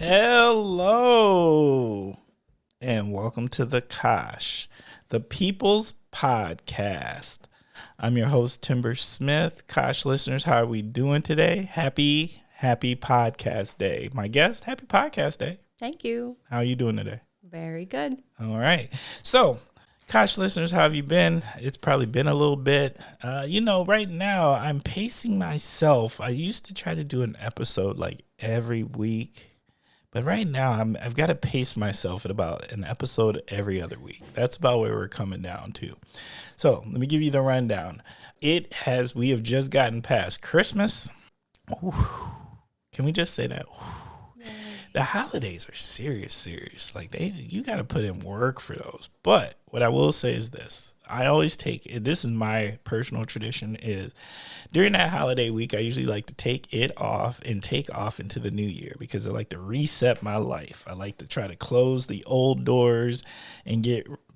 Hello, and welcome to the Kosh, the People's Podcast. I'm your host, Timber Smith. Kosh listeners, how are we doing today? Happy podcast day. My guest, happy podcast day. Thank you. How are you doing today? Very good. All right. So, Kosh listeners, how have you been? It's probably been a little bit. Right now I'm pacing myself. I used to try to do an episode like every week. But right now, I've got to pace myself at about an episode every other week. That's about where we're coming down to. So let me give you the rundown. We have just gotten past Christmas. Ooh, can we just say that? The holidays are serious. Like you got to put in work for those. But what I will say is this. I always this is my personal tradition, is during that holiday week, I usually like to take off into the new year because I like to reset my life. I like to try to close the old doors and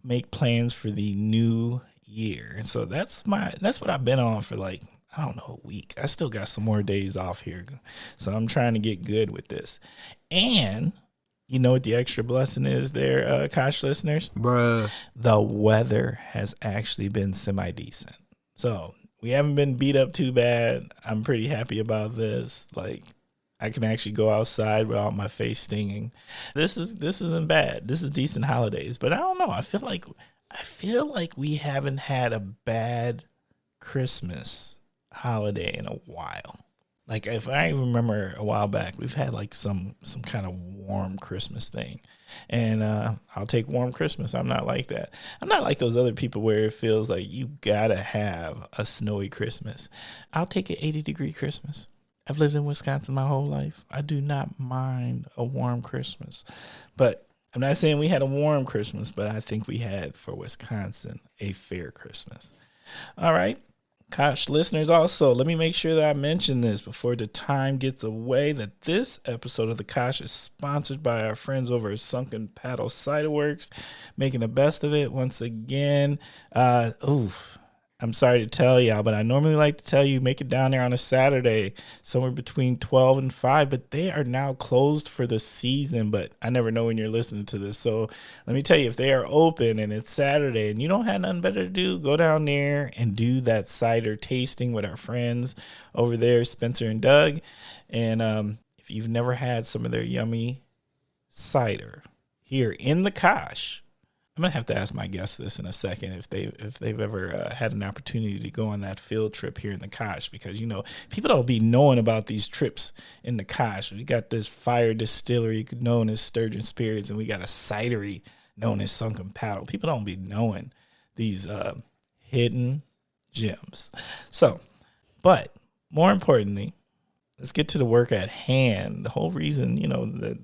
make plans for the new year. And so that's what I've been on for a week. I still got some more days off here. So I'm trying to get good with this. And you know what the extra blessing is there, Kosh listeners? Bruh. The weather has actually been semi-decent. So we haven't been beat up too bad. I'm pretty happy about this. Like, I can actually go outside without my face stinging. This isn't bad. This is decent holidays. But I don't know. I feel like we haven't had a bad Christmas holiday in a while. Like, if I remember a while back, we've had like some kind of warm Christmas thing. And I'll take warm Christmas. I'm not like that. I'm not like those other people where it feels like you gotta have a snowy Christmas. I'll take an 80-degree Christmas. I've lived in Wisconsin my whole life. I do not mind a warm Christmas. But I'm not saying we had a warm Christmas, but I think we had, for Wisconsin, a fair Christmas. All right. Kosh listeners, also, let me make sure that I mention this before the time gets away, that this episode of the Kosh is sponsored by our friends over at Sunken Paddle Cider Works, making the best of it once again. I'm sorry to tell y'all, but I normally like to tell you make it down there on a Saturday, somewhere between 12 and 5, but they are now closed for the season, but I never know when you're listening to this. So let me tell you, if they are open and it's Saturday and you don't have nothing better to do, go down there and do that cider tasting with our friends over there, Spencer and Doug. And if you've never had some of their yummy cider here in the Kosh, I'm going to have to ask my guests this in a second if they've ever had an opportunity to go on that field trip here in the Kosh, because, people don't be knowing about these trips in the Kosh. We got this fire distillery known as Sturgeon Spirits, and we got a cidery known as Sunken Paddle. People don't be knowing these hidden gems. So, but more importantly, let's get to the work at hand. The whole reason,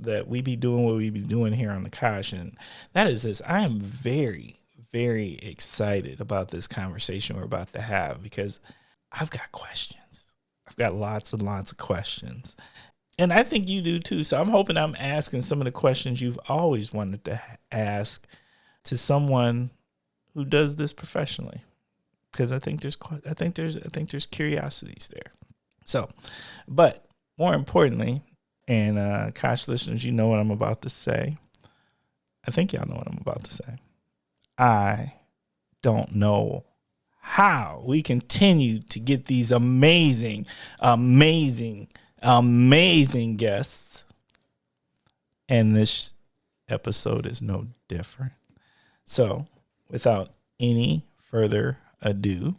that we be doing what we be doing here on the Kosh, and that is this. I am very, very excited about this conversation we're about to have, because I've got questions. I've got lots and lots of questions. And I think you do too. So I'm hoping I'm asking some of the questions you've always wanted to ask to someone who does this professionally, because I think there's curiosities there. So, but more importantly, and Kosh listeners, you know what I'm about to say. I think y'all know what I'm about to say. I don't know how we continue to get these amazing guests. And this episode is no different. So, without any further ado,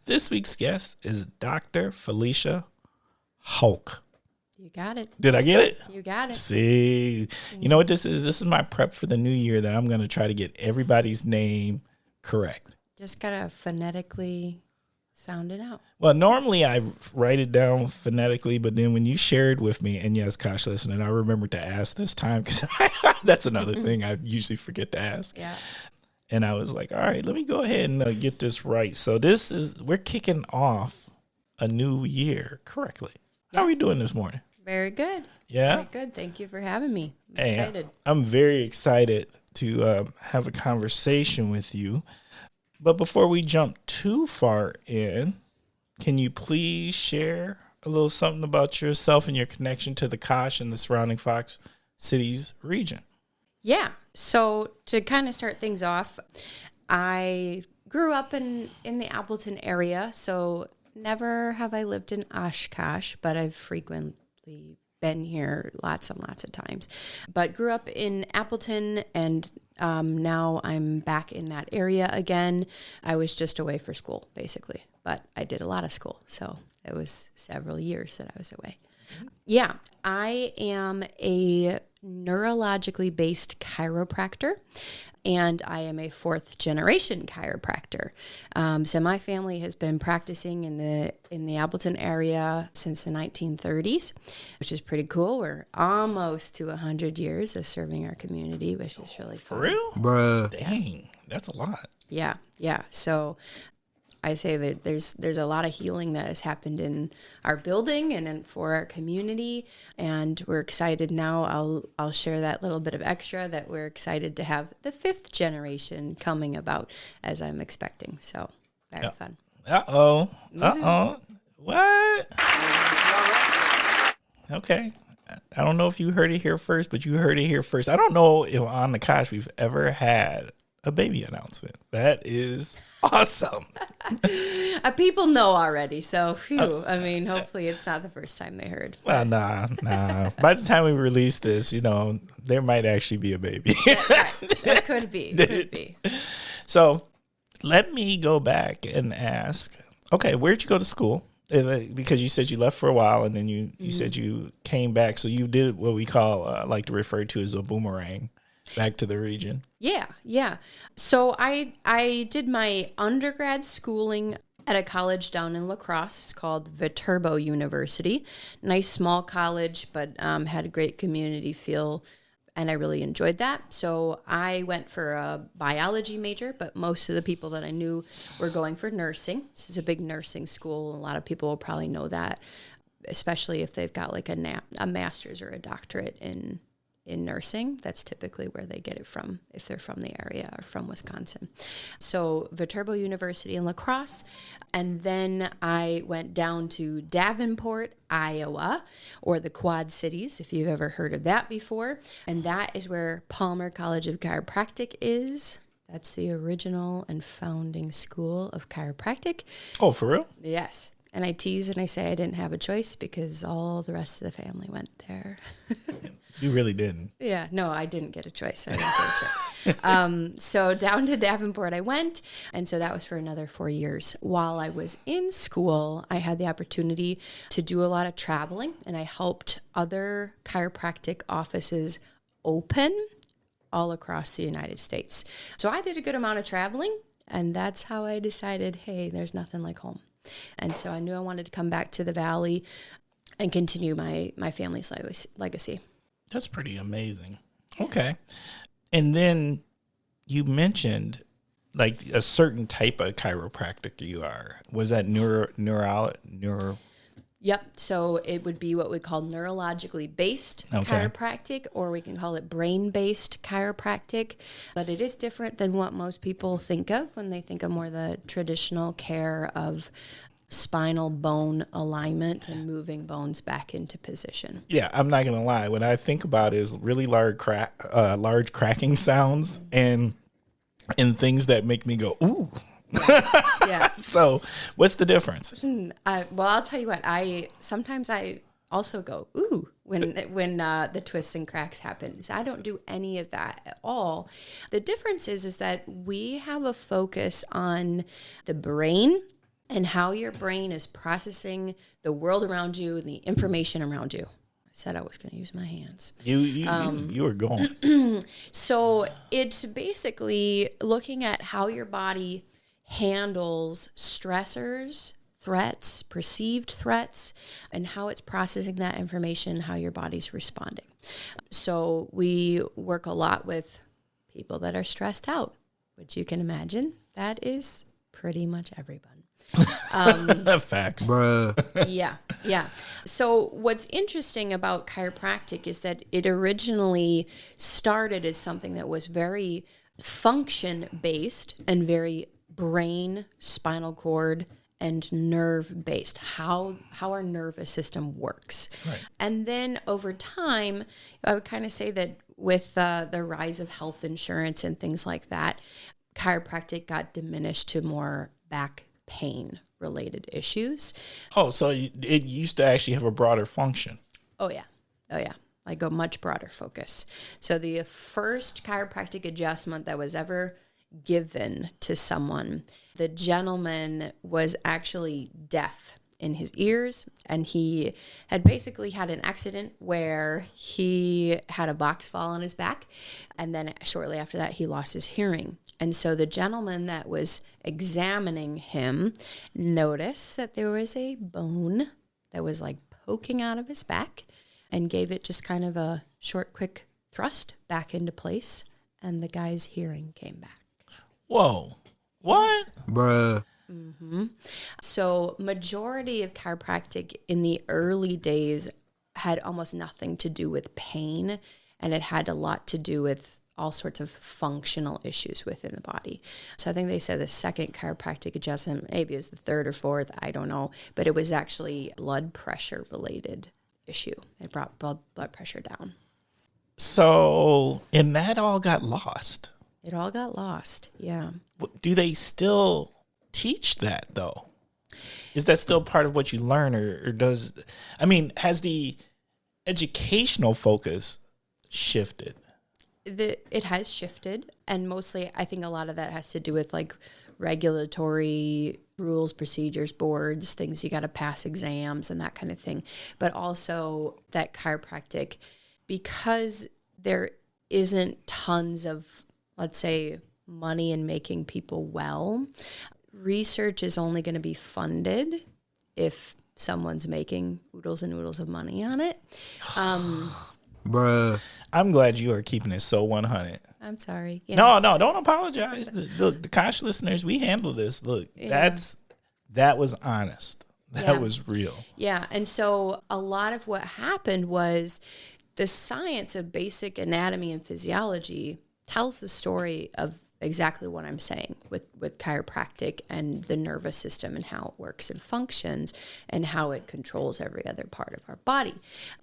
this week's guest is Dr. Felicia Houk. You got it. Did I get it? You got it. See, you know what this is? This is my prep for the new year, that I'm going to try to get everybody's name correct. Just got to phonetically sound it out. Well, normally I write it down phonetically, but then when you shared with me, and yes, Kosh, listen, I remembered to ask this time, because that's another thing I usually forget to ask. Yeah. And I was like, all right, let me go ahead and get this right. So we're kicking off a new year correctly. How are we doing this morning? Very good. Yeah? Very good. Thank you for having me. I'm excited. I'm very excited to have a conversation with you. But before we jump too far in, can you please share a little something about yourself and your connection to the Kosh and the surrounding Fox Cities region? Yeah. So to kind of start things off, I grew up in the Appleton area. So never have I lived in Oshkosh, but I've frequently been here lots and lots of times. But grew up in Appleton, and now I'm back in that area again. I was just away for school, basically, but I did a lot of school. So it was several years that I was away. Yeah, I am a neurologically based chiropractor, and I am a fourth generation chiropractor. So my family has been practicing in the Appleton area since the 1930s, which is pretty cool. We're almost to 100 years of serving our community, which is really fun. For real? Bruh. Dang, that's a lot. Yeah. So I say that there's a lot of healing that has happened in our building and for our community, and we're excited now. I'll share that little bit of extra that we're excited to have the fifth generation coming about, as I'm expecting. So very fun. What? Okay. I don't know if you heard it here first, but you heard it here first. I don't know if on the Kosh we've ever had a baby announcement. That is awesome. People know already, so phew. I mean, hopefully it's not the first time they heard. Well, nah. By the time we release this, there might actually be a baby. That could be. So let me go back and ask, okay, where'd you go to school? Because you said you left for a while and then you said you came back. So you did what we call, like to refer to as a boomerang back to the region. Yeah. So I did my undergrad schooling at a college down in La Crosse. It's called Viterbo University. Nice small college, but had a great community feel, and I really enjoyed that. So I went for a biology major, but most of the people that I knew were going for nursing. This is a big nursing school. A lot of people will probably know that, especially if they've got like a master's or a doctorate in nursing. That's typically where they get it from, if they're from the area or from Wisconsin. So Viterbo University in La Crosse. And then I went down to Davenport, Iowa, or the Quad Cities, if you've ever heard of that before. And that is where Palmer College of Chiropractic is. That's the original and founding school of chiropractic. Oh, for real? Yes. And I tease and I say I didn't have a choice because all the rest of the family went there. You really didn't. Yeah, no, I didn't get a choice. I didn't get a choice. So down to Davenport I went, and so that was for another 4 years. While I was in school, I had the opportunity to do a lot of traveling, and I helped other chiropractic offices open all across the United States. So I did a good amount of traveling, and that's how I decided, hey, there's nothing like home. And so I knew I wanted to come back to the Valley and continue my family's legacy. That's pretty amazing. Okay. And then you mentioned like a certain type of chiropractic you are. Was that neuro? Yep. So it would be what we call neurologically based chiropractic, or we can call it brain-based chiropractic. But it is different than what most people think of when they think of more the traditional care of spinal bone alignment and moving bones back into position. Yeah, I'm not gonna lie. What I think about is really large cracking sounds and things that make me go ooh. Yeah. So, what's the difference? Well, I'll tell you what. Sometimes I also go ooh when the twists and cracks happen. So I don't do any of that at all. The difference is that we have a focus on the brain and how your brain is processing the world around you and the information around you. I said I was going to use my hands. You were going. So it's basically looking at how your body handles stressors, threats, perceived threats, and how it's processing that information, how your body's responding. So we work a lot with people that are stressed out, which you can imagine that is pretty much everybody. Facts. Bruh. Yeah. So what's interesting about chiropractic is that it originally started as something that was very function-based and very brain, spinal cord, and nerve based, how our nervous system works. Right. And then over time, I would kind of say that with the rise of health insurance and things like that, chiropractic got diminished to more back pain related issues. Oh, so it used to actually have a broader function. Oh yeah. Like a much broader focus. So the first chiropractic adjustment that was ever given to someone, the gentleman was actually deaf in his ears, and he had basically had an accident where he had a box fall on his back, and then shortly after that he lost his hearing. And so the gentleman that was examining him noticed that there was a bone that was like poking out of his back, and gave it just kind of a short, quick thrust back into place, and the guy's hearing came back. Whoa. What? Bruh. Mm-hmm. So majority of chiropractic in the early days had almost nothing to do with pain, and it had a lot to do with all sorts of functional issues within the body. So I think they said the second chiropractic adjustment, maybe it was the third or fourth, I don't know, but it was actually blood pressure related issue. It brought blood pressure down. So, and that all got lost. It all got lost. Yeah. Do they still teach that though? Is that still part of what you learn, or has the educational focus shifted? It has shifted, and mostly I think a lot of that has to do with like regulatory rules, procedures, boards, things you got to pass exams and that kind of thing. But also that chiropractic, because there isn't tons of, let's say, money in making people well, research is only going to be funded if someone's making oodles and oodles of money on it. Bruh. I'm glad you are keeping it so 100. I'm sorry. Yeah. No, don't apologize. Look, the Kosh listeners, we handle this. Look, Yeah. that was honest. That was real. Yeah. And so a lot of what happened was the science of basic anatomy and physiology tells the story of exactly what I'm saying with chiropractic and the nervous system and how it works and functions and how it controls every other part of our body.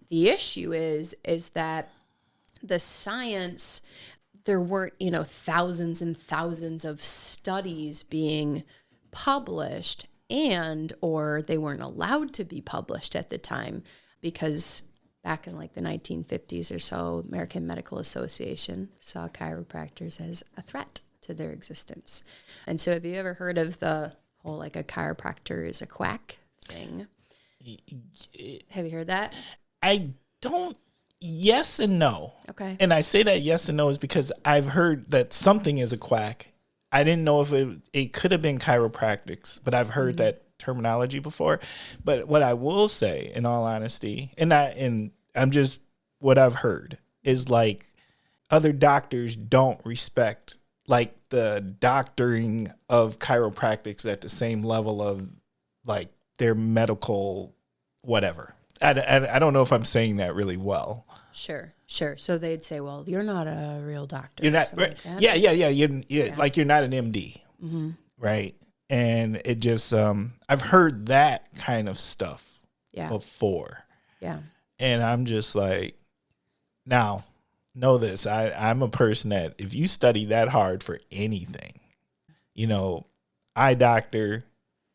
The issue is that the science, there weren't, thousands and thousands of studies being published, or they weren't allowed to be published at the time because back in like the 1950s or so, American Medical Association saw chiropractors as a threat to their existence. And so have you ever heard of the whole like a chiropractor is a quack thing? Have you heard that? I don't. Yes and no. Okay. And I say that yes and no is because I've heard that something is a quack. I didn't know if it could have been chiropractics, but I've heard that terminology before. But what I will say, in all honesty, and I'm just what I've heard is like other doctors don't respect like the doctoring of chiropractics at the same level of like their medical whatever. I don't know if I'm saying that really well. Sure. So they'd say, well, you're not a real doctor. You're not. Like that. Yeah. Like you're not an MD. Mm-hmm. Right. And it just, I've heard that kind of stuff before. Yeah. And I'm just like, now, know this. I'm a person that if you study that hard for anything, eye doctor,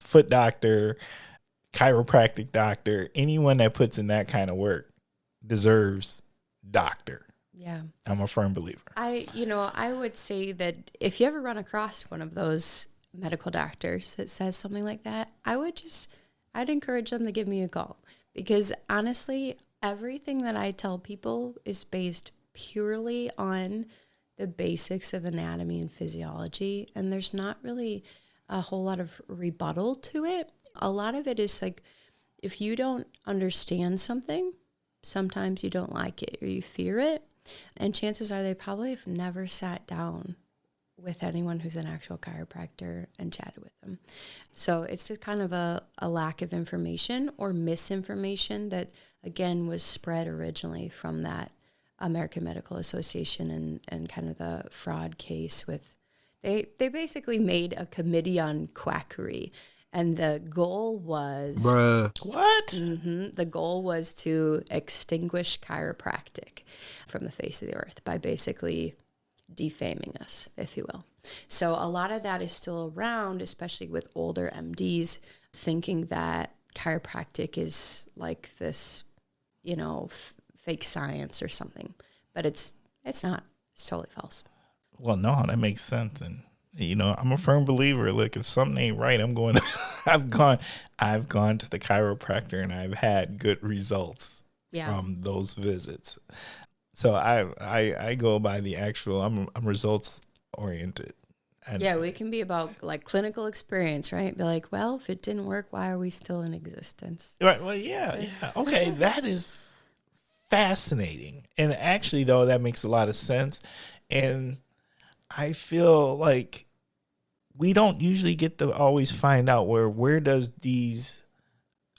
foot doctor, chiropractic doctor, anyone that puts in that kind of work deserves doctor. Yeah. I'm a firm believer. I would say that if you ever run across one of those medical doctors that says something like that, I'd encourage them to give me a call, because honestly, everything that I tell people is based purely on the basics of anatomy and physiology, and there's not really a whole lot of rebuttal to it. A lot of it is like, if you don't understand something, sometimes you don't like it or you fear it, and chances are they probably have never sat down with anyone who's an actual chiropractor and chatted with them. So it's just kind of a lack of information or misinformation that, again, was spread originally from that American Medical Association and kind of the fraud case with, they basically made a committee on quackery. And the goal was What? the goal was to extinguish chiropractic from the face of the earth by basically defaming us, if you will. So a lot of that is still around, especially with older MDs thinking that chiropractic is like this, fake science or something. But it's not. It's totally false. Well, no, that makes sense. And, I'm a firm believer. Look, if something ain't right, I'm going to, I've gone to the chiropractor and I've had good results from those visits. So I go by the actual, I'm results oriented. And we can be about like clinical experience, right? Be like, well, if it didn't work, why are we still in existence? Right. Well, yeah. Okay. That is fascinating. And actually, though, that makes a lot of sense. And I feel like we don't usually get to always find out where does these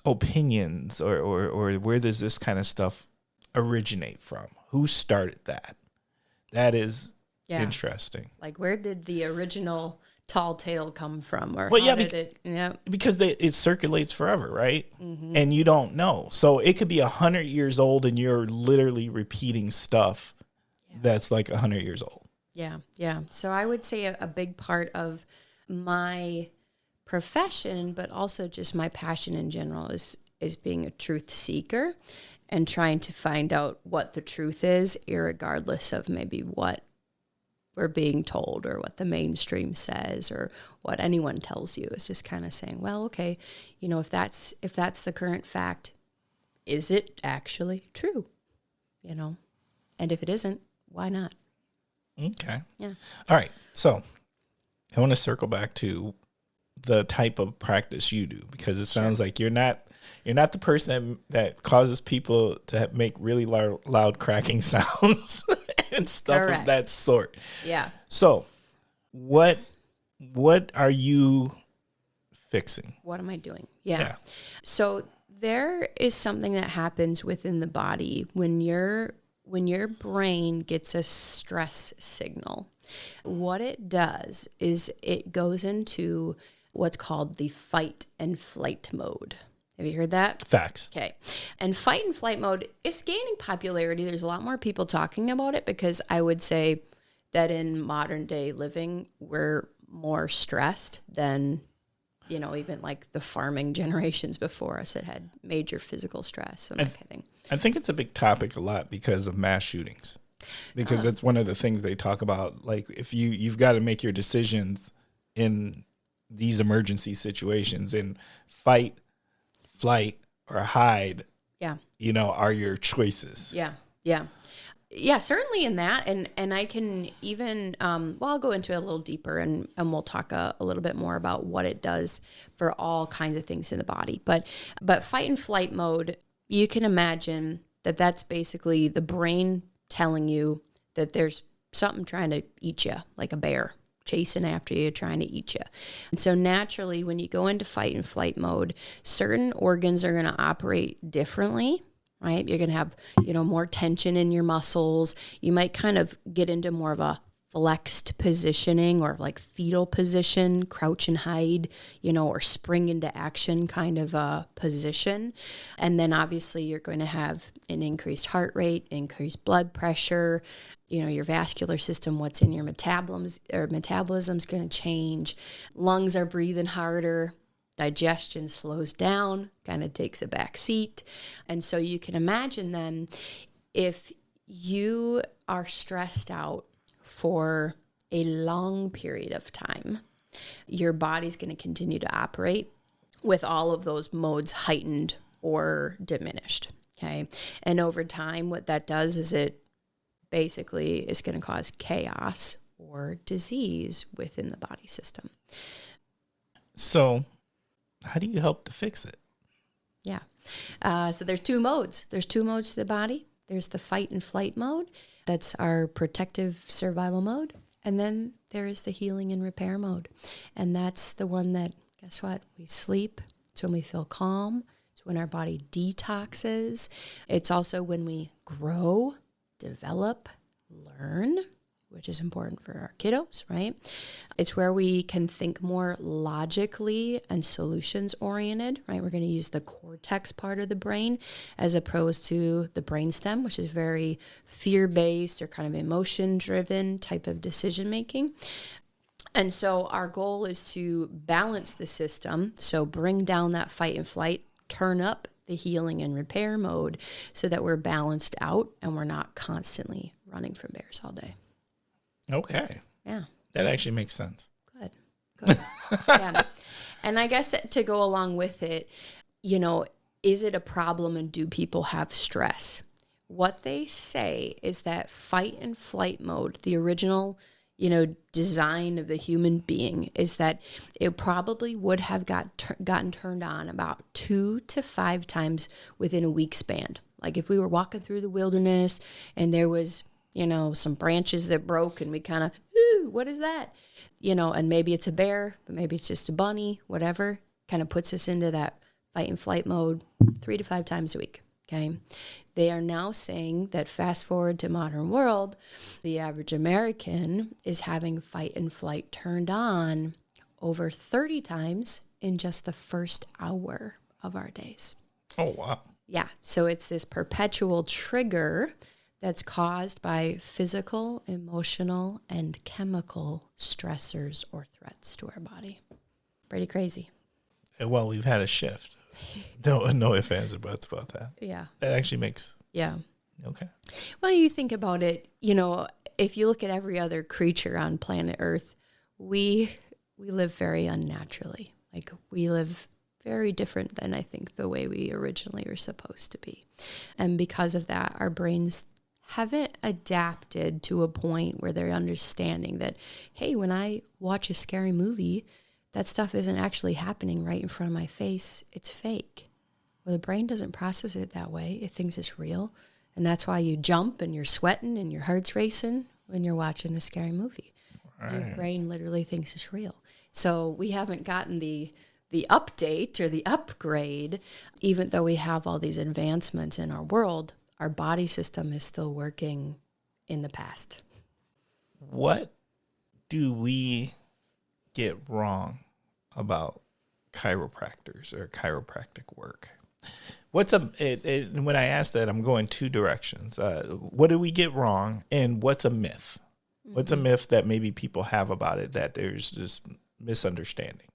opinions or where does this kind of stuff originate from? Who started that? That is interesting. Like, where did the original tall tale come from? Or because it circulates forever, right? Mm-hmm. And you don't know. So it could be 100 years old and you're literally repeating stuff that's like 100 years old. Yeah. So I would say a big part of my profession, but also just my passion in general is being a truth seeker and trying to find out what the truth is, irregardless of maybe what we're being told or what the mainstream says or what anyone tells you. It's just kind of saying, well, okay, if that's the current fact, is it actually true? And if it isn't, why not? Okay. Yeah. All right. So I want to circle back to the type of practice you do, because it sounds like you're not the person that causes people to make really loud cracking sounds and stuff of that sort. Yeah. So what are you fixing? What am I doing? Yeah. So there is something that happens within the body when your brain gets a stress signal. What it does is it goes into what's called the fight and flight mode. Have you heard that? Facts. Okay. And fight and flight mode is gaining popularity. There's a lot more people talking about it because I would say that in modern day living, we're more stressed than, even like the farming generations before us that had major physical stress and that kind of thing. I think it's a big topic a lot because of mass shootings, because it's one of the things they talk about. Like if you've got to make your decisions in these emergency situations, and fight, flight, or hide, are your choices. Yeah, certainly in that. And I can even, I'll go into it a little deeper and we'll talk a little bit more about what it does for all kinds of things in the body. But fight and flight mode, you can imagine that that's basically the brain telling you that there's something trying to eat you, like a bear chasing after you, trying to eat you. And so naturally, when you go into fight and flight mode, certain organs are going to operate differently, right? You're going to have, more tension in your muscles. You might kind of get into more of a flexed positioning or like fetal position, crouch and hide, or spring into action kind of a position. And then obviously you're going to have an increased heart rate, increased blood pressure, your vascular system, what's in your metabolism's going to change. Lungs are breathing harder. Digestion slows down, kind of takes a back seat. And so you can imagine then if you are stressed out for a long period of time, your body's going to continue to operate with all of those modes heightened or diminished. Okay. And over time, what that does is it basically is going to cause chaos or disease within the body system. So how do you help to fix it? Yeah. So there's two modes. There's two modes to the body. There's the fight and flight mode. That's our protective survival mode. And then there is the healing and repair mode. And that's the one that, guess what? We sleep. It's when we feel calm. It's when our body detoxes. It's also when we grow, develop, learn. which is important for our kiddos, right? It's where we can think more logically and solutions oriented, right? We're going to use the cortex part of the brain as opposed to the brainstem, which is very fear-based or kind of emotion-driven type of decision making. And so our goal is to balance the system, so bring down that fight and flight, turn up the healing and repair mode so that we're balanced out and we're not constantly running from bears all day. Okay. Yeah. That actually makes sense. Good. Yeah. And I guess to go along with it, is it a problem and do people have stress? What they say is that fight and flight mode, the original design of the human being, is that it probably would have gotten turned on about 2 to 5 times within a week span. Like if we were walking through the wilderness and there was, some branches that broke and we kind of, ooh, what is that? And maybe it's a bear, but maybe it's just a bunny, whatever, kind of puts us into that fight and flight mode 3 to 5 times a week. Okay. They are now saying that fast forward to modern world, the average American is having fight and flight turned on over 30 times in just the first hour of our days. Oh, wow. Yeah. So it's this perpetual trigger that's caused by physical, emotional, and chemical stressors or threats to our body. Pretty crazy. Well, we've had a shift. No ifs, ands, or buts about that. Yeah. That actually makes... Yeah. Okay. Well, you think about it, if you look at every other creature on planet Earth, we live very unnaturally. Like we live very different than I think the way we originally were supposed to be. And because of that, our brains haven't adapted to a point where they're understanding that, hey, when I watch a scary movie, that stuff isn't actually happening right in front of my face. It's fake. Well, the brain doesn't process it that way. It thinks it's real. And that's why you jump and you're sweating and your heart's racing when you're watching a scary movie. Right. Your brain literally thinks it's real. So we haven't gotten the update or the upgrade. Even though we have all these advancements in our world, our body system is still working in the past. What do we get wrong about chiropractors or chiropractic work? When I ask that, I'm going 2 directions. What do we get wrong, and what's a myth? Mm-hmm. What's a myth that maybe people have about it that there's just misunderstanding?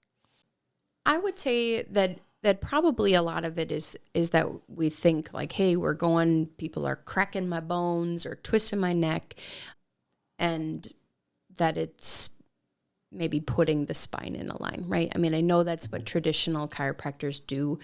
I would say that probably a lot of it is that we think like, hey, people are cracking my bones or twisting my neck, and that it's maybe putting the spine in a line, right? I mean, I know that's what traditional chiropractors do,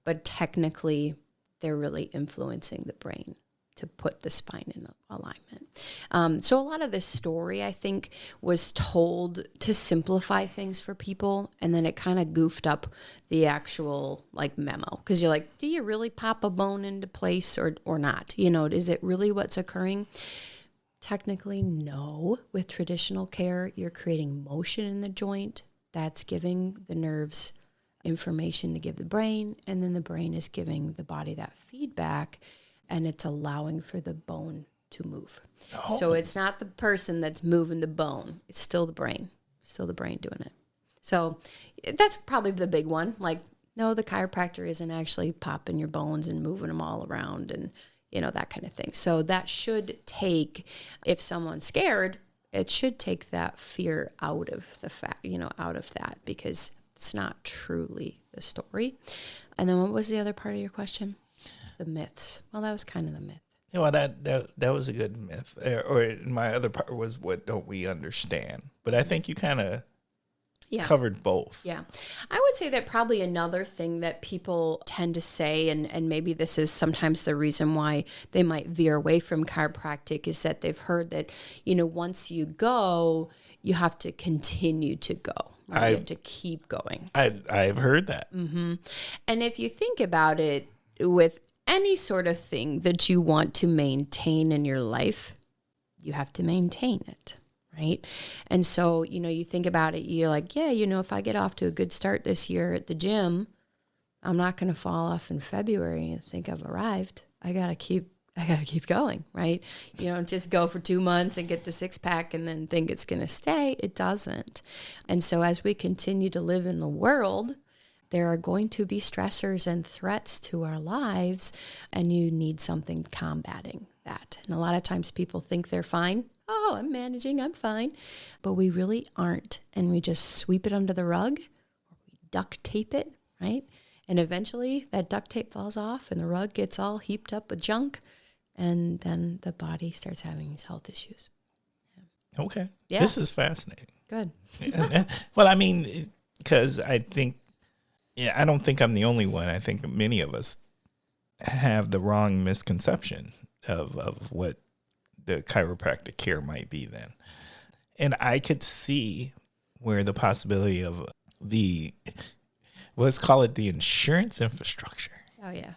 but technically they're really influencing the brain to put the spine in alignment. So a lot of this story, I think, was told to simplify things for people, and then it kind of goofed up the actual memo. Because you're like, do you really pop a bone into place or not? Is it really what's occurring? Technically, no. With traditional care, you're creating motion in the joint. That's giving the nerves information to give the brain, and then the brain is giving the body that feedback, and it's allowing for the bone to move. Oh. So it's not the person that's moving the bone. It's still the brain. Still the brain doing it. So that's probably the big one. No, the chiropractor isn't actually popping your bones and moving them all around and that kind of thing. So that should take, if someone's scared, it should take that fear out of the fact, out of that, because it's not truly the story. And then what was the other part of your question? The myths. Well, that was kind of the myth. Well, that was a good myth. Or my other part was, what don't we understand? But I think you kind of covered both. Yeah. I would say that probably another thing that people tend to say, and maybe this is sometimes the reason why they might veer away from chiropractic, is that they've heard that, once you go, you have to continue to go. You have to keep going. I've heard that. Mm-hmm. And if you think about it, with any sort of thing that you want to maintain in your life, you have to maintain it. Right. And so, you think about it, you're like, yeah, if I get off to a good start this year at the gym, I'm not going to fall off in February and think I've arrived. I got to keep I got to keep going, right? You don't just go for 2 months and get the six pack and then think it's going to stay. It doesn't. And so as we continue to live in the world, there are going to be stressors and threats to our lives, and you need something combating that. And a lot of times people think they're fine. Oh, I'm managing, I'm fine. But we really aren't. And we just sweep it under the rug, or we duct tape it, right? And eventually that duct tape falls off and the rug gets all heaped up with junk. And then the body starts having these health issues. Okay. Yeah. This is fascinating. Good. Well, I mean, because I think, I don't think I'm the only one. I think many of us have the wrong misconception of what the chiropractic care might be then. And I could see where the possibility of let's call it the insurance infrastructure. Oh, yeah.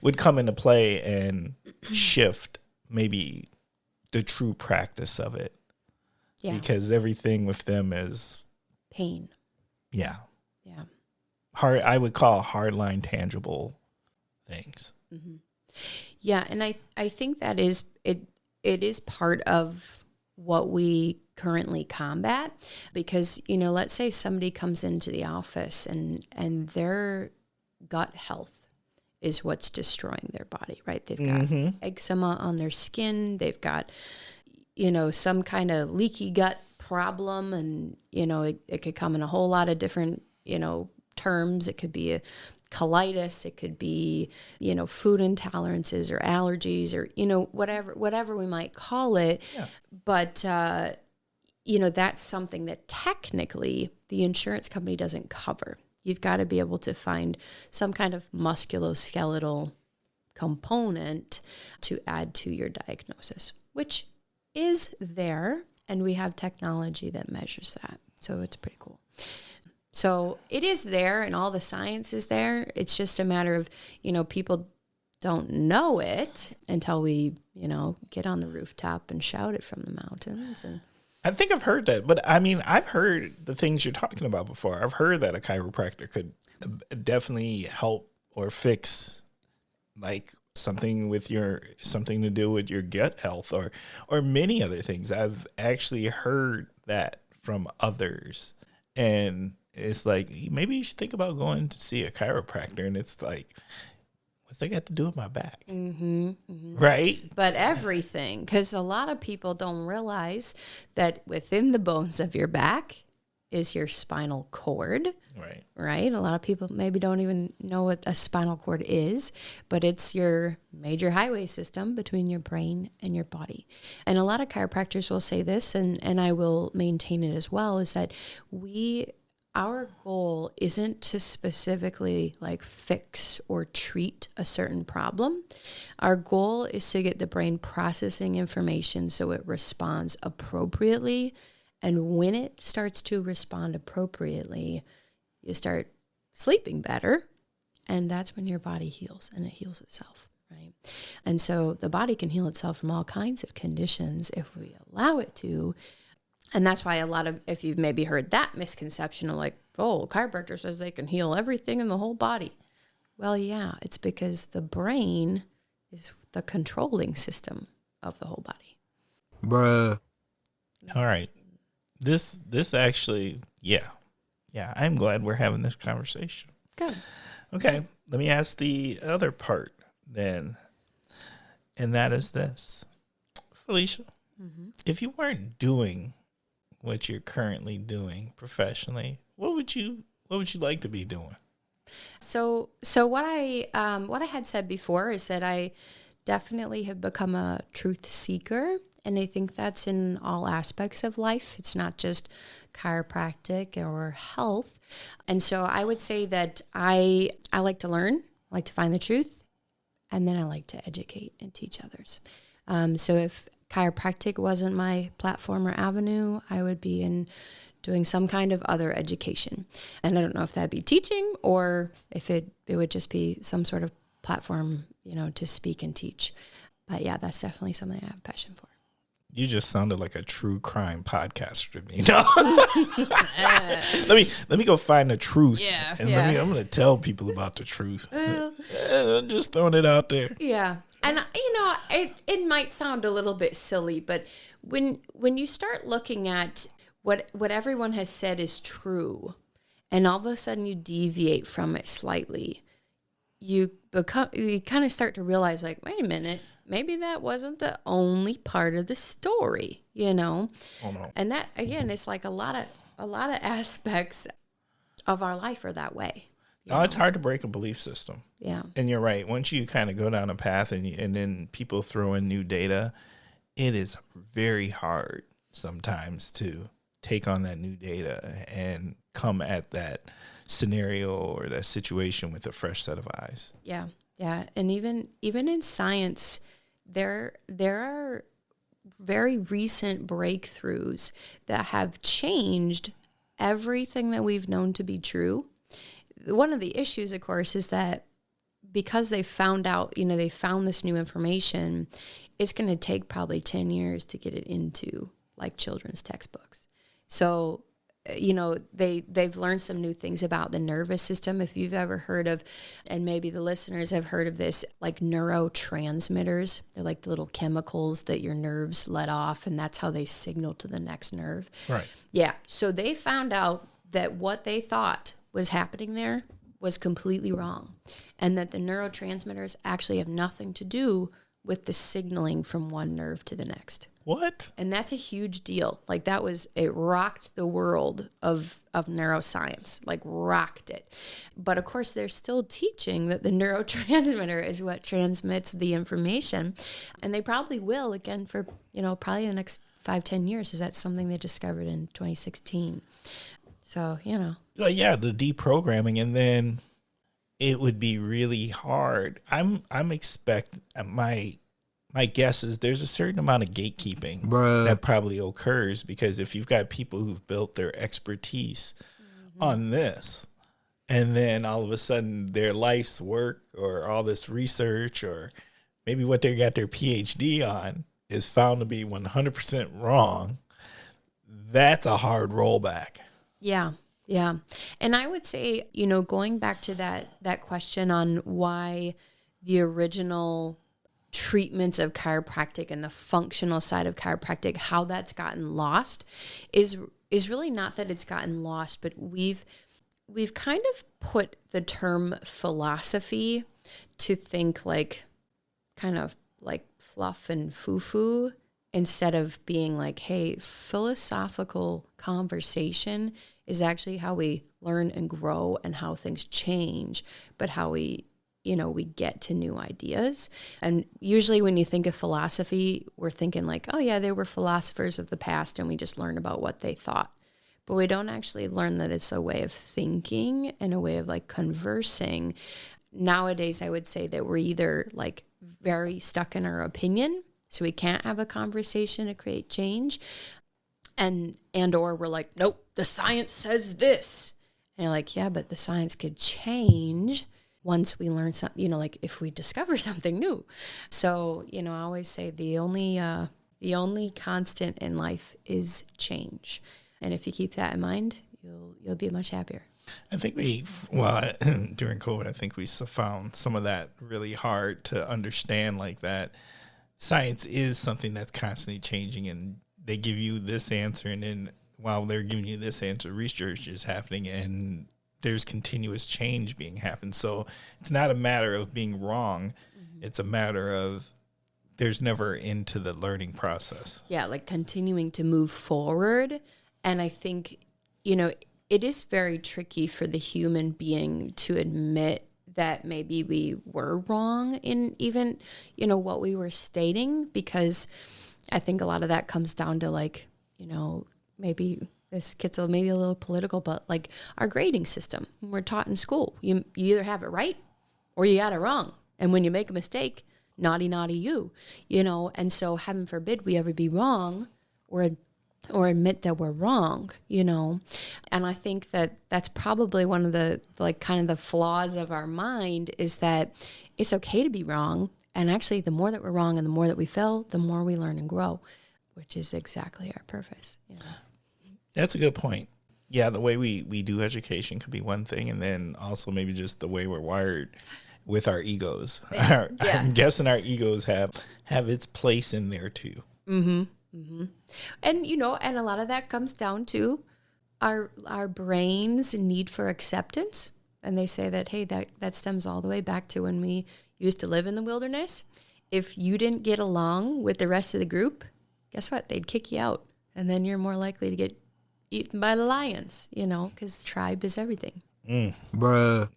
Would come into play and shift maybe the true practice of it. Yeah. Because everything with them is pain. Yeah. Yeah. Hard. I would call hardline tangible things. Mm-hmm. Yeah. And I think that is, it is part of what we currently combat, because, let's say somebody comes into the office and their gut health is what's destroying their body, right? They've got eczema on their skin. They've got, some kind of leaky gut problem. And, it could come in a whole lot of different, terms. It could be a colitis. It could be, food intolerances or allergies or, whatever we might call it. Yeah. But, that's something that technically the insurance company doesn't cover. You've got to be able to find some kind of musculoskeletal component to add to your diagnosis, which is there, and we have technology that measures that. So it's pretty cool. So it is there, and all the science is there. It's just a matter of, people don't know it until we, get on the rooftop and shout it from the mountains. And I think I've heard that, but I mean, I've heard the things you're talking about before. I've heard that a chiropractor could definitely help or fix like something to do with your gut health or many other things. I've actually heard that from others, and it's like, maybe you should think about going to see a chiropractor. And it's like, what's that got to do with my back? Mm-hmm, mm-hmm. Right? But everything, because a lot of people don't realize that within the bones of your back is your spinal cord. Right. Right? A lot of people maybe don't even know what a spinal cord is, but it's your major highway system between your brain and your body. And a lot of chiropractors will say this, and I will maintain it as well, is that our goal isn't to specifically like fix or treat a certain problem. Our goal is to get the brain processing information so it responds appropriately. And when it starts to respond appropriately, you start sleeping better. And that's when your body heals, and it heals itself, right? And so the body can heal itself from all kinds of conditions if we allow it to. And that's why if you've maybe heard that misconception of like, oh, chiropractor says they can heal everything in the whole body. Well, yeah, it's because the brain is the controlling system of the whole body. Bruh. All right. This actually, yeah, I'm glad we're having this conversation. Good. Okay, let me ask the other part then, and that is this. Felicia, if you weren't doing what you're currently doing professionally, what would you like to be doing? So what I had said before is that I definitely have become a truth seeker, and I think that's in all aspects of life. It's not just chiropractic or health. And so I would say that I like to learn, I like to find the truth, and then I like to educate and teach others. So if chiropractic wasn't my platform or avenue, I would be doing some kind of other education. And I don't know if that'd be teaching or if it would just be some sort of platform, to speak and teach. But yeah, that's definitely something I have a passion for. You just sounded like a true crime podcaster to me. No. Let me go find the truth. Yeah. And I'm going to tell people about the truth. I'm just throwing it out there. Yeah. And it might sound a little bit silly, but when you start looking at what everyone has said is true, and all of a sudden you deviate from it slightly, you kind of start to realize, like, wait a minute, maybe that wasn't the only part of the story, Oh, no. And that, again, it's like a lot of aspects of our life are that way. It's hard to break a belief system. Yeah. And you're right. Once you kind of go down a path and then people throw in new data, it is very hard sometimes to take on that new data and come at that scenario or that situation with a fresh set of eyes. Yeah. Yeah. And even in science, there are very recent breakthroughs that have changed everything that we've known to be true. One of the issues, of course, is that because they found out, they found this new information, it's going to take probably 10 years to get it into like children's textbooks. So, they've learned some new things about the nervous system. If you've ever heard of, and maybe the listeners have heard of this, like neurotransmitters, they're like the little chemicals that your nerves let off, and that's how they signal to the next nerve. Right. Yeah. So they found out that what they thought was happening there was completely wrong, and that the neurotransmitters actually have nothing to do with the signaling from one nerve to the next. What? And that's a huge deal. Like it rocked the world of neuroscience, like rocked it. But of course, they're still teaching that the neurotransmitter is what transmits the information. And they probably will again for, probably the next 5-10 years, because that's something they discovered in 2016. So, Yeah, the deprogramming, and then it would be really hard. I'm my guess is there's a certain amount of gatekeeping that probably occurs, because if you've got people who've built their expertise on this, and then all of a sudden their life's work or all this research or maybe what they got their PhD on is found to be 100% wrong, that's a hard rollback. Yeah. Yeah. And I would say, going back to that question on why the original treatments of chiropractic and the functional side of chiropractic, how that's gotten lost is really not that it's gotten lost, but we've kind of put the term philosophy to think like kind of like fluff and foo-foo, instead of being like, hey, philosophical conversation is actually how we learn and grow and how things change, but how we get to new ideas. And usually when you think of philosophy, we're thinking like, oh yeah, they were philosophers of the past and we just learn about what they thought. But we don't actually learn that it's a way of thinking and a way of like conversing. Nowadays, I would say that we're either like very stuck in our opinion, so we can't have a conversation to create change, and or we're like, nope, the science says this. And you're like, yeah, but the science could change once we learn something, like if we discover something new. So, I always say the only constant in life is change. And if you keep that in mind, you'll be much happier. I think during COVID, I think we found some of that really hard to understand, like that science is something that's constantly changing, and they give you this answer, and then while they're giving you this answer, research is happening, and there's continuous change being happened. So it's not a matter of being wrong. Mm-hmm. It's a matter of there's never end to the learning process. Yeah, like continuing to move forward. And I think, it is very tricky for the human being to admit that maybe we were wrong in even, what we were stating, because I think a lot of that comes down to like, maybe this gets maybe a little political, but like our grading system, when we're taught in school, you either have it right or you got it wrong. And when you make a mistake, naughty you, and so heaven forbid we ever be wrong or admit that we're wrong, And I think that that's probably one of the like kind of the flaws of our mind, is that it's okay to be wrong. And actually the more that we're wrong and the more that we fail, the more we learn and grow, which is exactly our purpose. That's a good point. Yeah, the way we do education could be one thing, and then also maybe just the way we're wired with our egos. Yeah. I'm guessing our egos have its place in there too. And, and a lot of that comes down to our brain's need for acceptance. And they say that, hey, that stems all the way back to when we used to live in the wilderness. If you didn't get along with the rest of the group, guess what? They'd kick you out. And then you're more likely to get eaten by the lions, because tribe is everything. Bruh.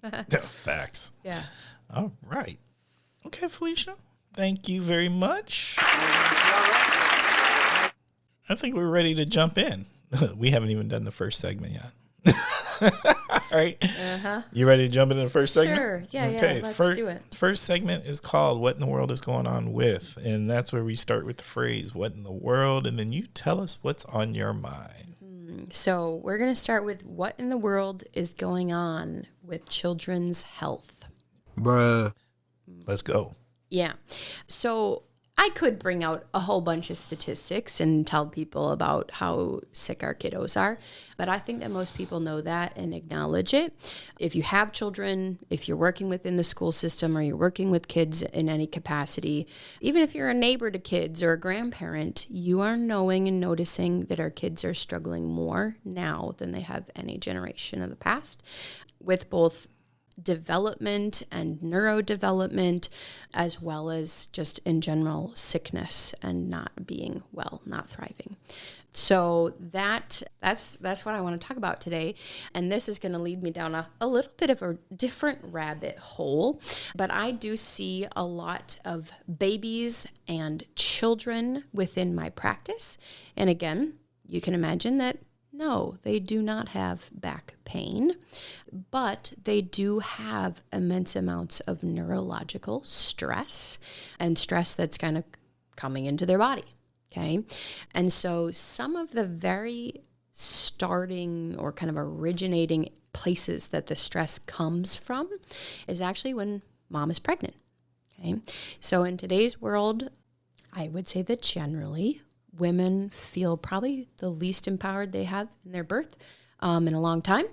Facts. Yeah. All right. Okay, Felicia. Thank you very much. I think we're ready to jump in. We haven't even done the first segment yet. All right. Uh-huh. You ready to jump into the first segment? Sure. Yeah, okay. Let's do it. First segment is called What in the World is Going On With? And that's where we start with the phrase, what in the world? And then you tell us what's on your mind. So we're going to start with what in the world is going on with children's health. Bruh. Let's go. Yeah. So I could bring out a whole bunch of statistics and tell people about how sick our kiddos are, but I think that most people know that and acknowledge it. If you have children, if you're working within the school system or you're working with kids in any capacity, even if you're a neighbor to kids or a grandparent, you are knowing and noticing that our kids are struggling more now than they have any generation of the past with both development and neurodevelopment, as well as just in general sickness and not being well, not thriving. So that's what I want to talk about today. And this is going to lead me down a little bit of a different rabbit hole. But I do see a lot of babies and children within my practice. And again, you can imagine that no, they do not have back pain, but they do have immense amounts of neurological stress and stress that's kind of coming into their body. Okay. And so some of the very starting or kind of originating places that the stress comes from is actually when mom is pregnant. Okay. So in today's world, I would say that generally women feel probably the least empowered they have in their birth in a long time.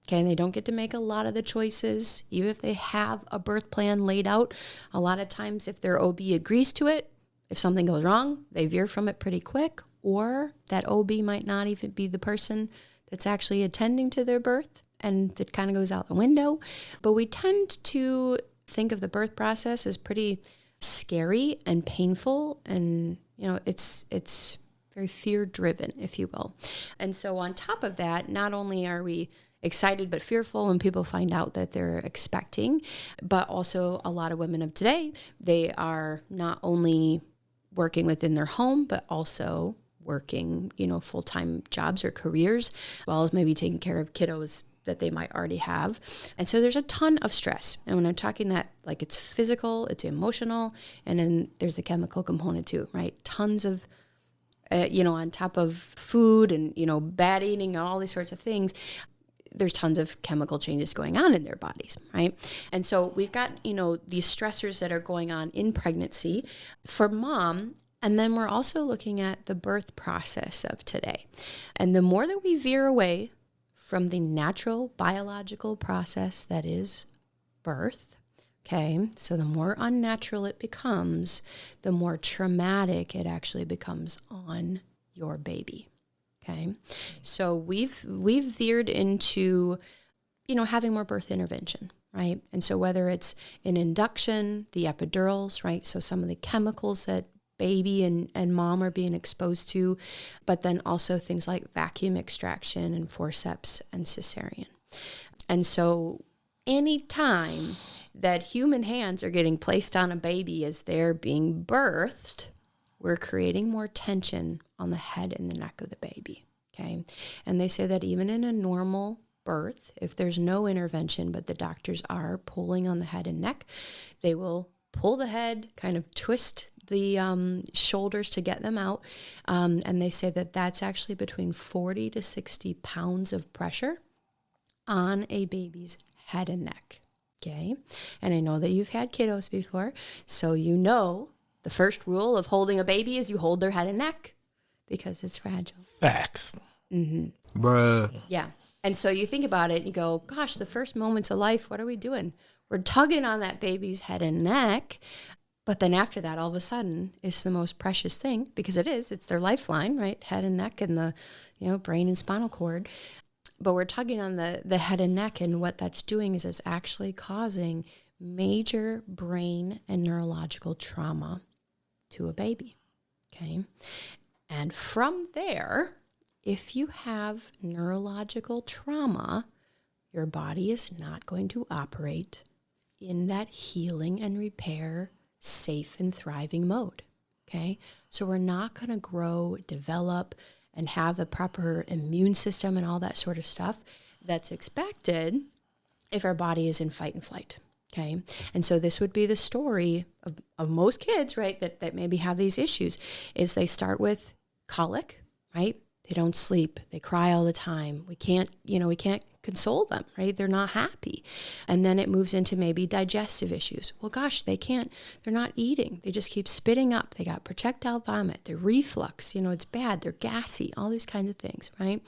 Okay, and they don't get to make a lot of the choices. Even if they have a birth plan laid out, a lot of times if their OB agrees to it, if something goes wrong, they veer from it pretty quick, or that OB might not even be the person that's actually attending to their birth, and it kind of goes out the window. But we tend to think of the birth process as pretty scary and painful, and it's very fear-driven, if you will. And so on top of that, not only are we excited but fearful when people find out that they're expecting, but also a lot of women of today, they are not only working within their home, but also working, full-time jobs or careers, as well as maybe taking care of kiddos that they might already have. And so there's a ton of stress. And when I'm talking that, like, it's physical, it's emotional, and then there's the chemical component too, right? Tons of, on top of food and, bad eating and all these sorts of things, there's tons of chemical changes going on in their bodies, right? And so we've got, these stressors that are going on in pregnancy for mom. And then we're also looking at the birth process of today. And the more that we veer away from the natural biological process that is birth, okay, so the more unnatural it becomes, the more traumatic it actually becomes on your baby, okay? So we've veered into, having more birth intervention, right? And so whether it's an induction, the epidurals, right, so some of the chemicals that baby and mom are being exposed to, but then also things like vacuum extraction and forceps and cesarean. And so any time that human hands are getting placed on a baby as they're being birthed, we're creating more tension on the head and the neck of the baby, okay? And they say that even in a normal birth, if there's no intervention, but the doctors are pulling on the head and neck, they will pull the head, kind of twist the shoulders to get them out. And they say that that's actually between 40 to 60 pounds of pressure on a baby's head and neck. Okay. And I know that you've had kiddos before, so the first rule of holding a baby is you hold their head and neck because it's fragile. Facts. Mm-hmm. Bruh. Yeah. And so you think about it, you go, gosh, the first moments of life, what are we doing? We're tugging on that baby's head and neck. But then after that, all of a sudden, it's the most precious thing, because it's their lifeline, right? Head and neck and the, brain and spinal cord. But we're tugging on the head and neck, and what that's doing is it's actually causing major brain and neurological trauma to a baby, okay? And from there, if you have neurological trauma, your body is not going to operate in that healing and repair, safe and thriving mode, okay? So we're not going to grow, develop, and have the proper immune system and all that sort of stuff that's expected if our body is in fight and flight, okay? And so this would be the story of most kids, right, that maybe have these issues, is they start with colic, right? They don't sleep. They cry all the time. We can't console them, right? They're not happy. And then it moves into maybe digestive issues. Well, gosh, they're not eating. They just keep spitting up. They got projectile vomit, their reflux, it's bad. They're gassy, all these kinds of things, right?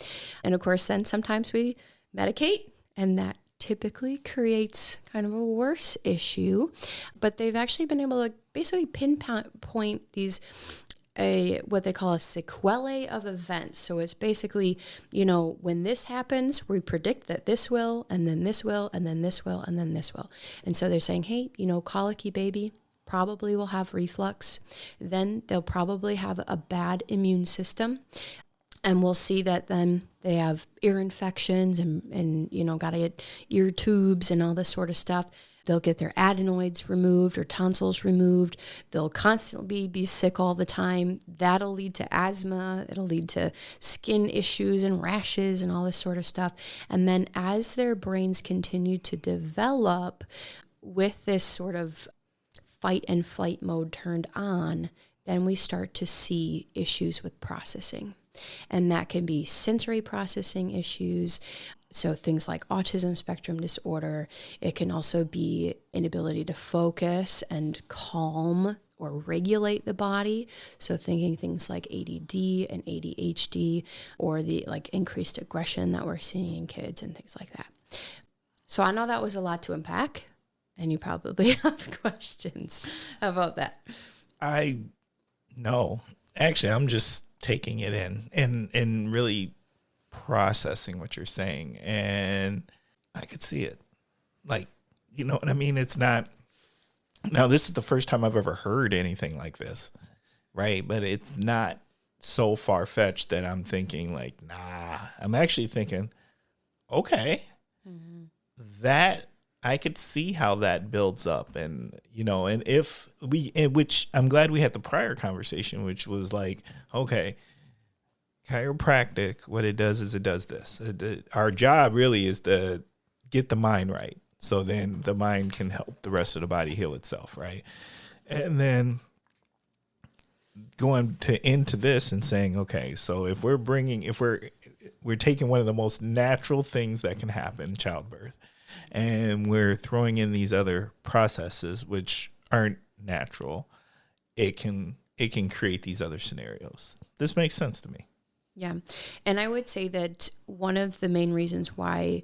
And of course, then sometimes we medicate, and that typically creates kind of a worse issue. But they've actually been able to basically pinpoint these what they call a sequelae of events. So it's basically, when this happens, we predict that this will, and then this will, and then this will, and then this will. And so they're saying, hey, colicky baby probably will have reflux. Then they'll probably have a bad immune system. And we'll see that then they have ear infections and got to get ear tubes and all this sort of stuff. They'll get their adenoids removed or tonsils removed. They'll constantly be sick all the time. That'll lead to asthma. It'll lead to skin issues and rashes and all this sort of stuff. And then as their brains continue to develop with this sort of fight and flight mode turned on, then we start to see issues with processing. And that can be sensory processing issues. So things like autism spectrum disorder. It can also be inability to focus and calm or regulate the body. So thinking things like ADD and ADHD, or the increased aggression that we're seeing in kids and things like that. So I know that was a lot to unpack, and you probably have questions about that. No, actually, I'm just taking it in and really processing what you're saying, and I could see it. You know what I mean? It's not, now this is the first time I've ever heard anything like this, right? But it's not so far-fetched that I'm thinking nah. I'm actually thinking, okay, that I could see how that builds up. And, and which I'm glad we had the prior conversation, which was okay, chiropractic, what it does is it does this. Our job really is to get the mind right. So then the mind can help the rest of the body heal itself, right? And then going into this and saying, okay, so if we're taking one of the most natural things that can happen, childbirth, and we're throwing in these other processes which aren't natural, it can create these other scenarios. This makes sense to me. Yeah. And I would say that one of the main reasons why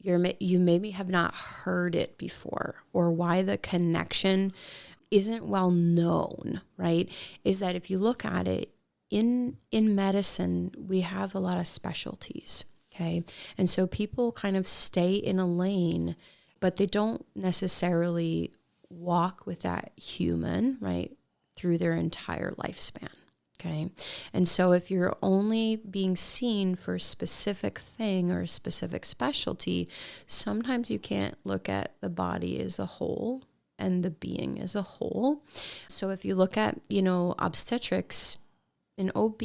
you maybe have not heard it before, or why the connection isn't well known, right, is that if you look at it, in medicine, we have a lot of specialties, okay? And so people kind of stay in a lane, but they don't necessarily walk with that human, right, through their entire lifespan. Okay. And so if you're only being seen for a specific thing or a specific specialty, sometimes you can't look at the body as a whole and the being as a whole. So if you look at, obstetrics, an OB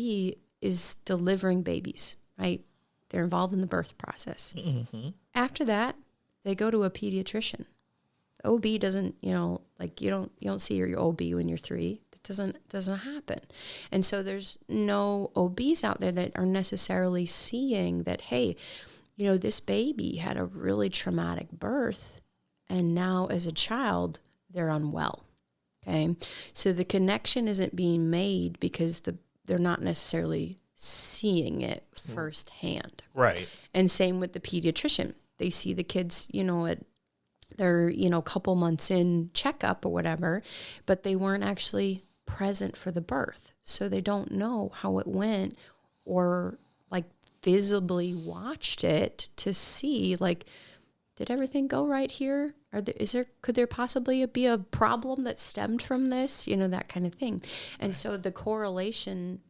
is delivering babies, right? They're involved in the birth process. Mm-hmm. After that, they go to a pediatrician. The OB doesn't, you don't see your OB when you're 3. Doesn't happen. And so there's no OBs out there that are necessarily seeing that, hey, this baby had a really traumatic birth, and now as a child they're unwell. Okay, so the connection isn't being made because they're not necessarily seeing it firsthand. Right. And same with the pediatrician. They see the kids, at their, couple months in checkup or whatever, but they weren't actually present for the birth. So they don't know how it went or like visibly watched it to see like, did everything go right here? Could there possibly be a problem that stemmed from this? That kind of thing. And so the correlation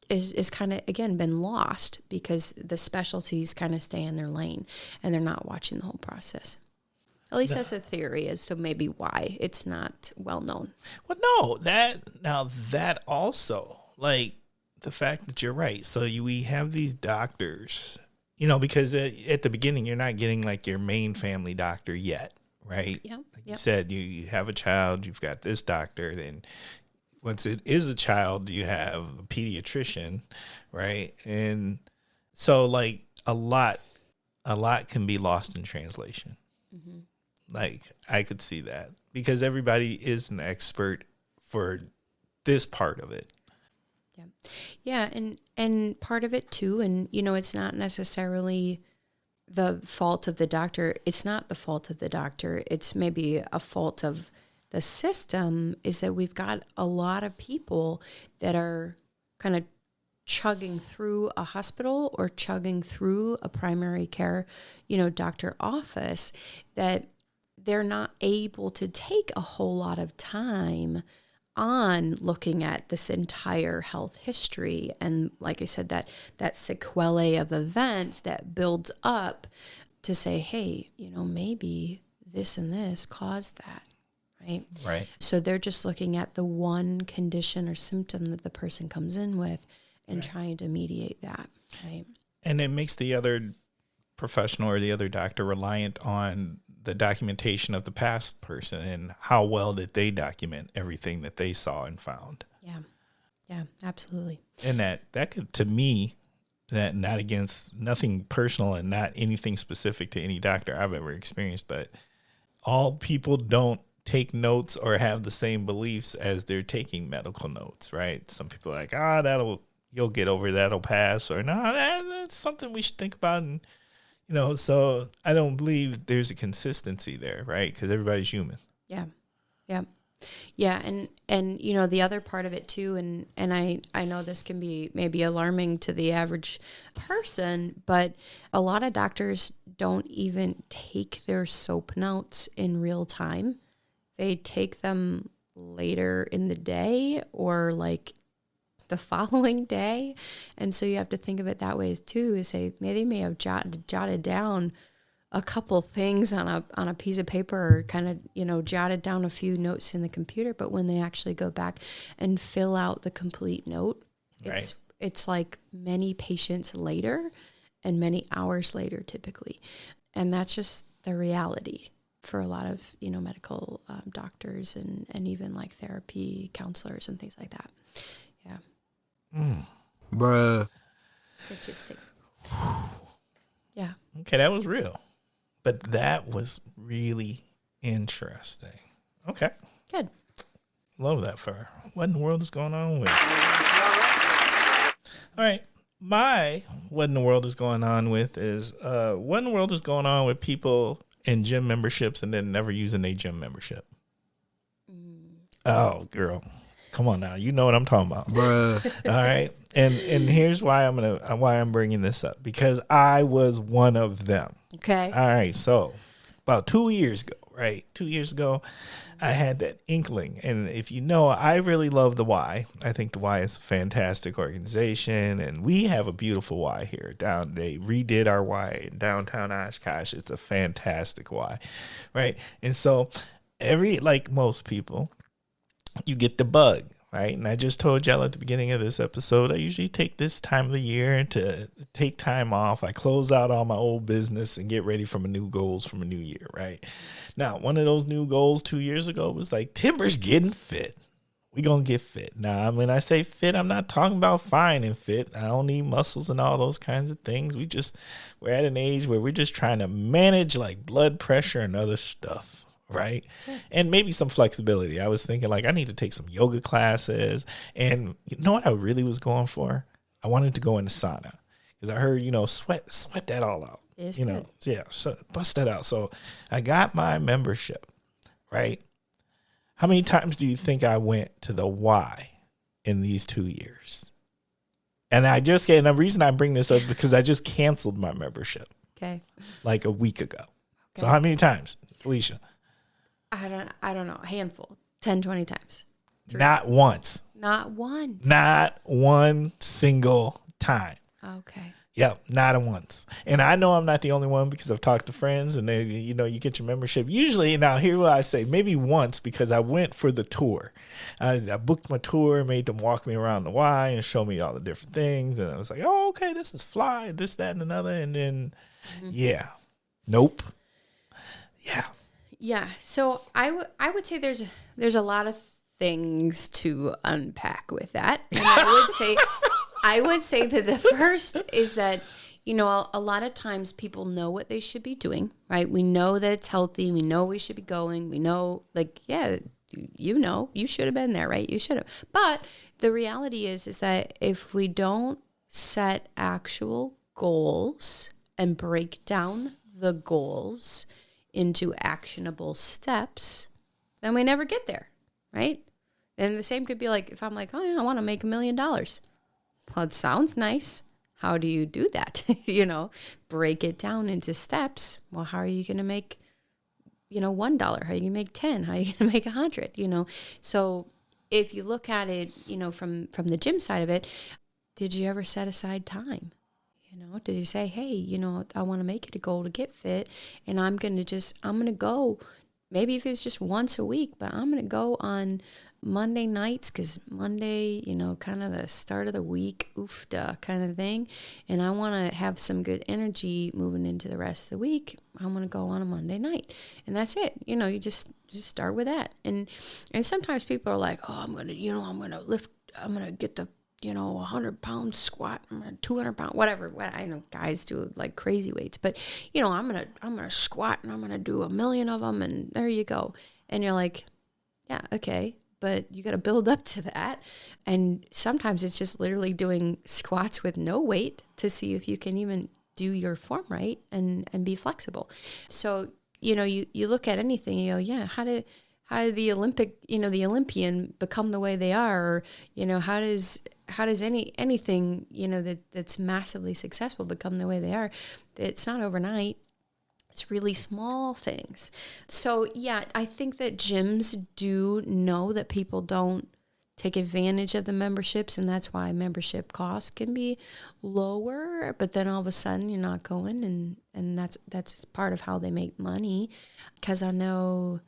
is kind of, again, been lost because the specialties kind of stay in their lane and they're not watching the whole process. At least that's a theory as to maybe why it's not well known. Well, no, that also, like the fact that you're right. So we have these doctors, because at the beginning, you're not getting like your main family doctor yet, right? Yeah. Like you said, you have a child, you've got this doctor, then once it is a child, you have a pediatrician, right? And so like a lot can be lost in translation. Mm-hmm. Like I could see that because everybody is an expert for this part of it. Yeah. And part of it too, and it's not necessarily the fault of the doctor. It's not the fault of the doctor. It's maybe a fault of the system, is that we've got a lot of people that are kind of chugging through a hospital or chugging through a primary care, doctor office, that they're not able to take a whole lot of time on looking at this entire health history. And like I said, that sequelae of events that builds up to say, hey, maybe this and this caused that. Right. So they're just looking at the one condition or symptom that the person comes in with and trying to mediate that. Right. And it makes the other professional or the other doctor reliant on the documentation of the past person and how well did they document everything that they saw and found. Yeah, absolutely. And that could, to me, that not against nothing personal and not anything specific to any doctor I've ever experienced, but all people don't take notes or have the same beliefs as they're taking medical notes, right? Some people are like, you'll get over that'll pass, or no, that's something we should think about. And, so I don't believe there's a consistency there, right? Because everybody's human. Yeah. And the other part of it too, and I know this can be maybe alarming to the average person, but a lot of doctors don't even take their SOAP notes in real time. They take them later in the day or like the following day. And so you have to think of it that way too, is say, they may have jotted down a couple things on a piece of paper or kind of, jotted down a few notes in the computer. But when they actually go back and fill out the complete note, it's like many patients later and many hours later typically. And that's just the reality for a lot of, medical doctors and even like therapy counselors and things like that. Yeah. Bruh. Interesting. Yeah. Okay, that was real. But that was really interesting. Okay. Good. Love that for her. What in the world is going on with? All right. My what in the world is going on with is what in the world is going on with people in gym memberships and then never using a gym membership. Oh, girl. Come on now. You know what I'm talking about. Bruh. All right. And here's why I'm bringing this up, because I was one of them. Okay. All right. So about 2 years ago, right? 2 years ago, I had that inkling. And if you know, I really love the Y. I think the Y is a fantastic organization. And we have a beautiful Y here. They redid our Y in downtown Oshkosh. It's a fantastic Y. Right. And so like most people, you get the bug. Right. And I just told y'all at the beginning of this episode, I usually take this time of the year to take time off. I close out all my old business and get ready for my new goals from a new year. Right. Now, one of those new goals 2 years ago was like, Timber's getting fit. We going to get fit. Now, when I say fit, I'm not talking about fine and fit. I don't need muscles and all those kinds of things. We're at an age where we're just trying to manage like blood pressure and other stuff. Right. Sure. And maybe some flexibility. I was thinking like I need to take some yoga classes. And you know what I really was going for? I wanted to go in the sauna because I heard, sweat that all out. It's you know, good. yeah, so bust that out. So I got my membership, right? How many times do you think I went to the Y in these 2 years? And the reason I bring this up because I just canceled my membership Okay. like a week ago. So Okay. how many times, Felicia? I don't know. A handful. 10, 20 times. 3. Not once. Not once. Not one single time. Okay. Yep, not once. And I know I'm not the only one because I've talked to friends and they, you know, you get your membership. Usually, now here's what I say, maybe once because I went for the tour. I booked my tour, made them walk me around the Y and show me all the different things. And I was like, oh, okay, this is fly, this, that, and another. And then, yeah, nope. Yeah. Yeah. So I would say there's a lot of things to unpack with that. And I would say that the first is that, you know, a lot of times people know what they should be doing, right? We know that it's healthy. We know we should be going. We know, like, yeah, you know, you should have been there, right? You should have. But the reality is that if we don't set actual goals and break down the goals into actionable steps, then we never get there, right? And the same could be like if I'm like, oh, yeah, I want to make $1 million. Well, it sounds nice. How do you do that? You know, break it down into steps. Well, how are you going to make, you know, $1? How are you going to make 10? How are you going to make 100? You know, so if you look at it, you know, from the gym side of it, did you ever set aside time? You know, did you say, hey, you know, I want to make it a goal to get fit, and I'm going to go, maybe if it's just once a week, but I'm going to go on Monday nights, because Monday, you know, kind of the start of the week, oofda kind of thing. And I want to have some good energy moving into the rest of the week. I'm going to go on a Monday night. And that's it. You know, you just start with that. And sometimes people are like, oh, I'm going to get the, you know, 100-pound squat, I'm going to 200-pound, whatever. I know guys do like crazy weights, but you know, I'm going to squat and I'm going to do 1 million of them. And there you go. And you're like, yeah, okay. But you got to build up to that. And sometimes it's just literally doing squats with no weight to see if you can even do your form right and be flexible. So, you know, you look at anything, you go, yeah, how did the Olympian become the way they are? Or, you know, how does anything, you know, that's massively successful become the way they are? It's not overnight. It's really small things. So, yeah, I think that gyms do know that people don't take advantage of the memberships, and that's why membership costs can be lower, but then all of a sudden you're not going, and that's part of how they make money. Because I know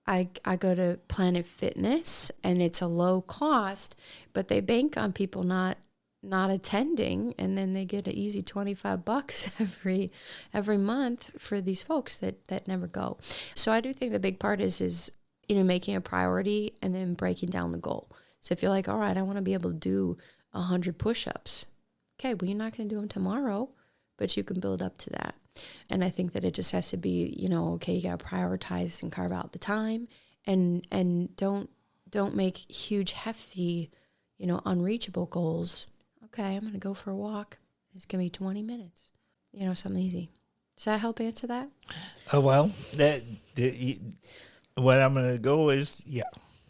I go to Planet Fitness, and it's a low cost, but they bank on people not attending, and then they get an easy $25 every month for these folks that never go. So I do think the big part is you know, making a priority and then breaking down the goal. So if you're like, all right, I want to be able to do 100 push-ups. Okay, well, you're not going to do them tomorrow, but you can build up to that. And I think that it just has to be, you know, okay, you got to prioritize and carve out the time, and don't make huge, hefty, you know, unreachable goals. Okay, I'm going to go for a walk. It's going to be 20 minutes. You know, something easy. Does that help answer that? Oh, well, what I'm going to go is, yeah.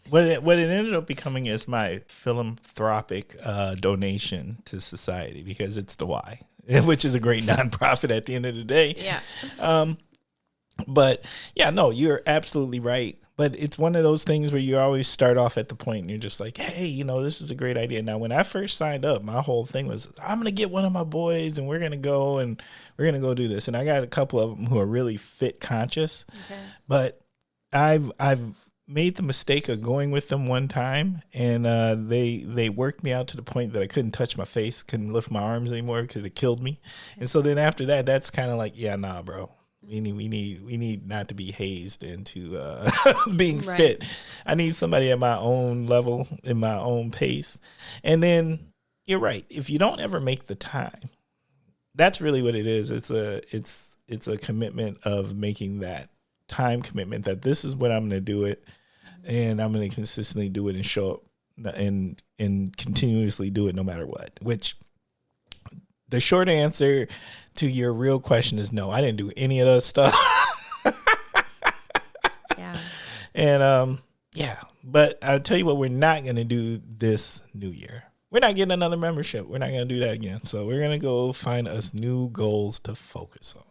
What it ended up becoming is my philanthropic donation to society, because it's the Y, which is a great nonprofit at the end of the day. Yeah. But, yeah, no, you're absolutely right. But it's one of those things where you always start off at the point and you're just like, hey, you know, this is a great idea. Now, when I first signed up, my whole thing was, I'm going to get one of my boys and we're going to go do this. And I got a couple of them who are really fit conscious. Okay. But I've made the mistake of going with them one time, and they worked me out to the point that I couldn't touch my face, couldn't lift my arms anymore because it killed me. Okay. And so then after that, that's kind of like, yeah, nah, bro. We need not to be hazed into being right. fit. I need somebody at my own level, in my own pace. And then you're right. If you don't ever make the time, that's really what it is. It's a commitment of making that time commitment that this is when I'm going to do it, and I'm going to consistently do it and show up and continuously do it no matter what. Which the short answer to your real question is no. I didn't do any of those stuff. Yeah. And yeah, but I'll tell you what, we're not going to do this new year. We're not getting another membership. We're not going to do that again. So we're going to go find us new goals to focus on.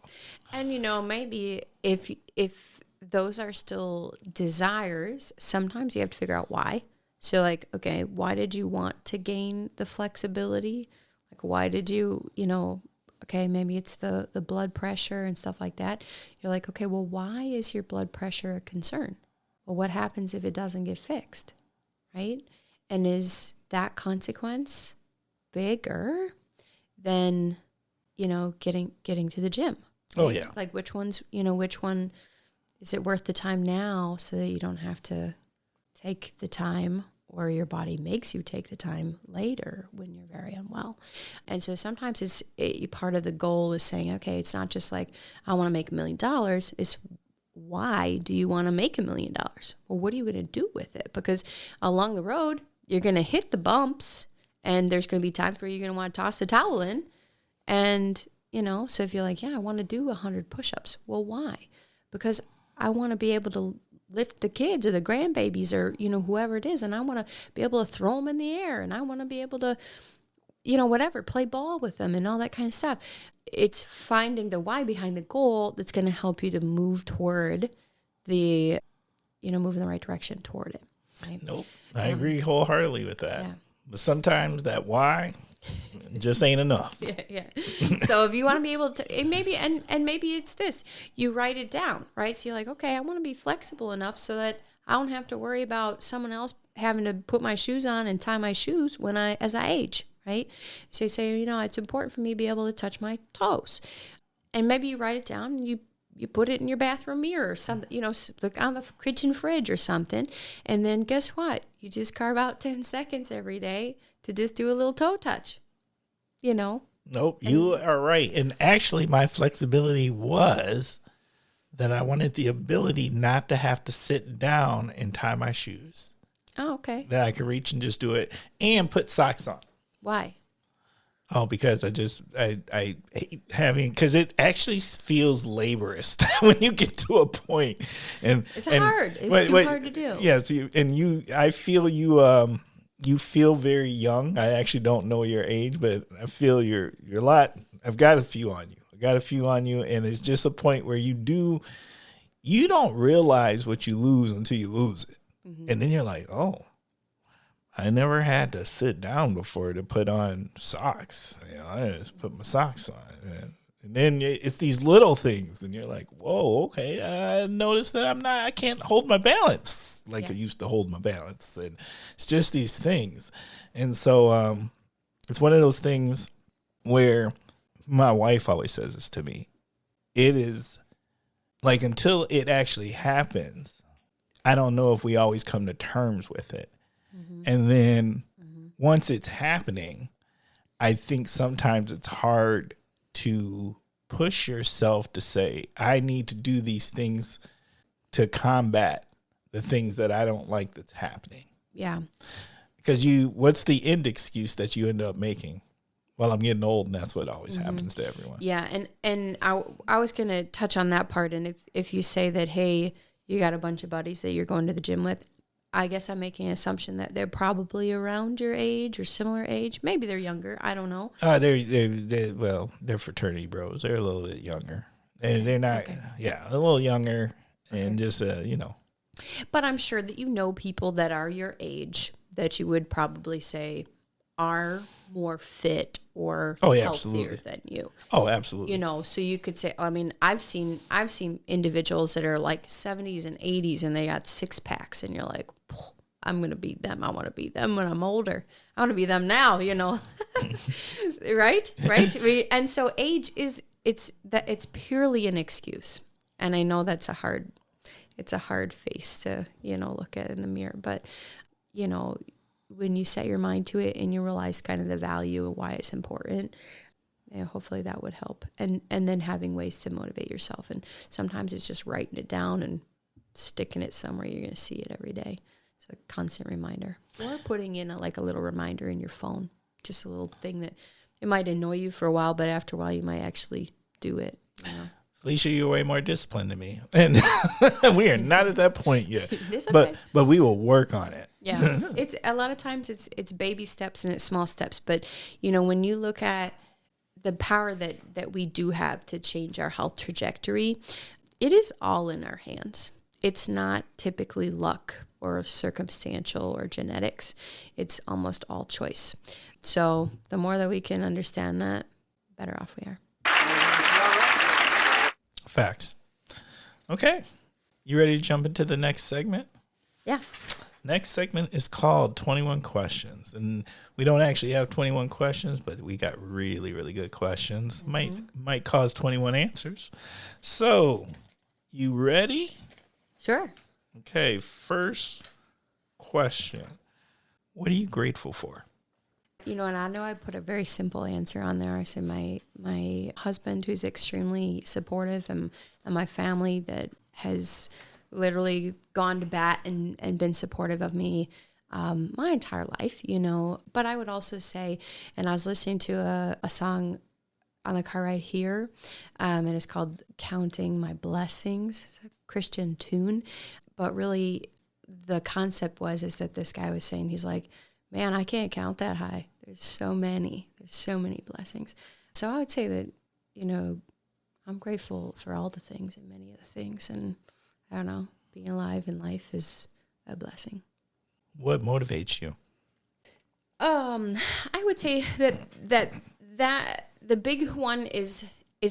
And, you know, maybe if those are still desires, sometimes you have to figure out why. So, like, okay, why did you want to gain the flexibility? Like, why did you, you know, okay, maybe it's the blood pressure and stuff like that. You're like, okay, well, why is your blood pressure a concern? Well, what happens if it doesn't get fixed, right? And is that consequence bigger than, you know, getting to the gym? Right? Oh, yeah. Like which one is it worth the time now so that you don't have to take the time, or your body makes you take the time later when you're very unwell. And so sometimes part of the goal is saying, okay, it's not just like, I want to make $1 million. It's why do you want to make $1 million? Well, what are you going to do with it? Because along the road, you're going to hit the bumps, and there's going to be times where you're going to want to toss the towel in. And, you know, so if you're like, yeah, I want to do 100 push-ups. Well, why? Because I want to be able to lift the kids or the grandbabies or, you know, whoever it is. And I want to be able to throw them in the air. And I want to be able to, you know, whatever, play ball with them and all that kind of stuff. It's finding the why behind the goal that's going to help you to move toward the, you know, move in the right direction toward it. Right? Nope. I agree wholeheartedly with that. Yeah. But sometimes that why just ain't enough. Yeah. So if you want to be able to, maybe it's this, you write it down, right? So you're like, okay, I want to be flexible enough so that I don't have to worry about someone else having to put my shoes on and tie my shoes as I age, right? So you say, you know, it's important for me to be able to touch my toes. And maybe you write it down and you put it in your bathroom mirror or something, you know, on the kitchen fridge or something. And then guess what? You just carve out 10 seconds every day to just do a little toe touch, you know? Nope, you are right. And actually, my flexibility was that I wanted the ability not to have to sit down and tie my shoes. Oh, okay. That I could reach and just do it and put socks on. Why? Oh, because I hate having, because it actually feels laborious when you get to a point. And it's hard. It's too hard to do. Yes, I feel you feel very young. I actually don't know your age, but I feel you're a lot. I've got a few on you. And it's just a point where you don't realize what you lose until you lose it. Mm-hmm. And then you're like, oh, I never had to sit down before to put on socks. You know, I just put my socks on. And then it's these little things, and you're like, whoa, okay. I noticed that I can't hold my balance like I used to hold my balance. And it's just these things. And so it's one of those things where my wife always says this to me. It is like, until it actually happens, I don't know if we always come to terms with it. Mm-hmm. And then once it's happening, I think sometimes it's hard to push yourself to say, I need to do these things to combat the things that I don't like that's happening. Yeah. Because what's the end excuse that you end up making? Well, I'm getting old, and that's what always happens to everyone. Yeah, and I was going to touch on that part. And if you say that, hey, you got a bunch of buddies that you're going to the gym with, I guess I'm making an assumption that they're probably around your age or similar age. Maybe they're younger. I don't know. They're fraternity bros. They're a little bit younger. They're not, a little younger, and just, you know. But I'm sure that you know people that are your age that you would probably say are more fit or healthier than you. Oh, absolutely. You know, so you could say, I mean, I've seen individuals that are like 70s and 80s and they got six packs, and you're like, I'm going to beat them. I want to beat them when I'm older. I want to beat them now, you know. Right? And so age it's purely an excuse. And I know that's a hard face to, you know, look at in the mirror, but you know, when you set your mind to it and you realize kind of the value of why it's important, hopefully that would help. And then having ways to motivate yourself. And sometimes it's just writing it down and sticking it somewhere you're going to see it every day. It's a constant reminder. Or putting in a little reminder in your phone, just a little thing that it might annoy you for a while, but after a while you might actually do it. You know? Felicia, you're way more disciplined than me. And we are not at that point yet. It's okay. But we will work on it. Yeah. It's a lot of times it's baby steps and it's small steps. But, you know, when you look at the power that we do have to change our health trajectory, it is all in our hands. It's not typically luck or circumstantial or genetics. It's almost all choice. So the more that we can understand that, better off we are. Facts. Okay. You ready to jump into the next segment? Yeah. Next segment is called 21 Questions. And we don't actually have 21 questions, but we got really, really good questions. Might cause 21 answers. So, you ready? Sure. Okay, first question. What are you grateful for? You know, and I know I put a very simple answer on there. I said my husband, who's extremely supportive, and my family that has literally gone to bat and been supportive of me my entire life, you know. But I would also say, and I was listening to a song on the car ride here, and it's called Counting My Blessings. It's a Christian tune. But really, the concept is that this guy was saying, he's like, man, I can't count that high. There's so many blessings. So I would say that, you know, I'm grateful for all the things and many of the things. And I don't know, being alive in life is a blessing. What motivates you? I would say that the big one is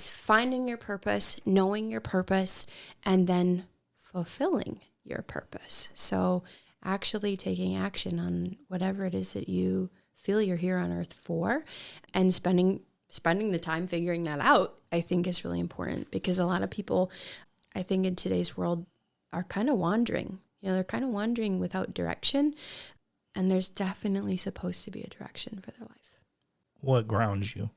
finding your purpose, knowing your purpose, and then fulfilling your purpose. So actually taking action on whatever it is that you feel you're here on earth for, and spending the time figuring that out, I think is really important, because a lot of people, I think in today's world, are kind of wandering. You know, they're kind of wandering without direction, and there's definitely supposed to be a direction for their life. What grounds you?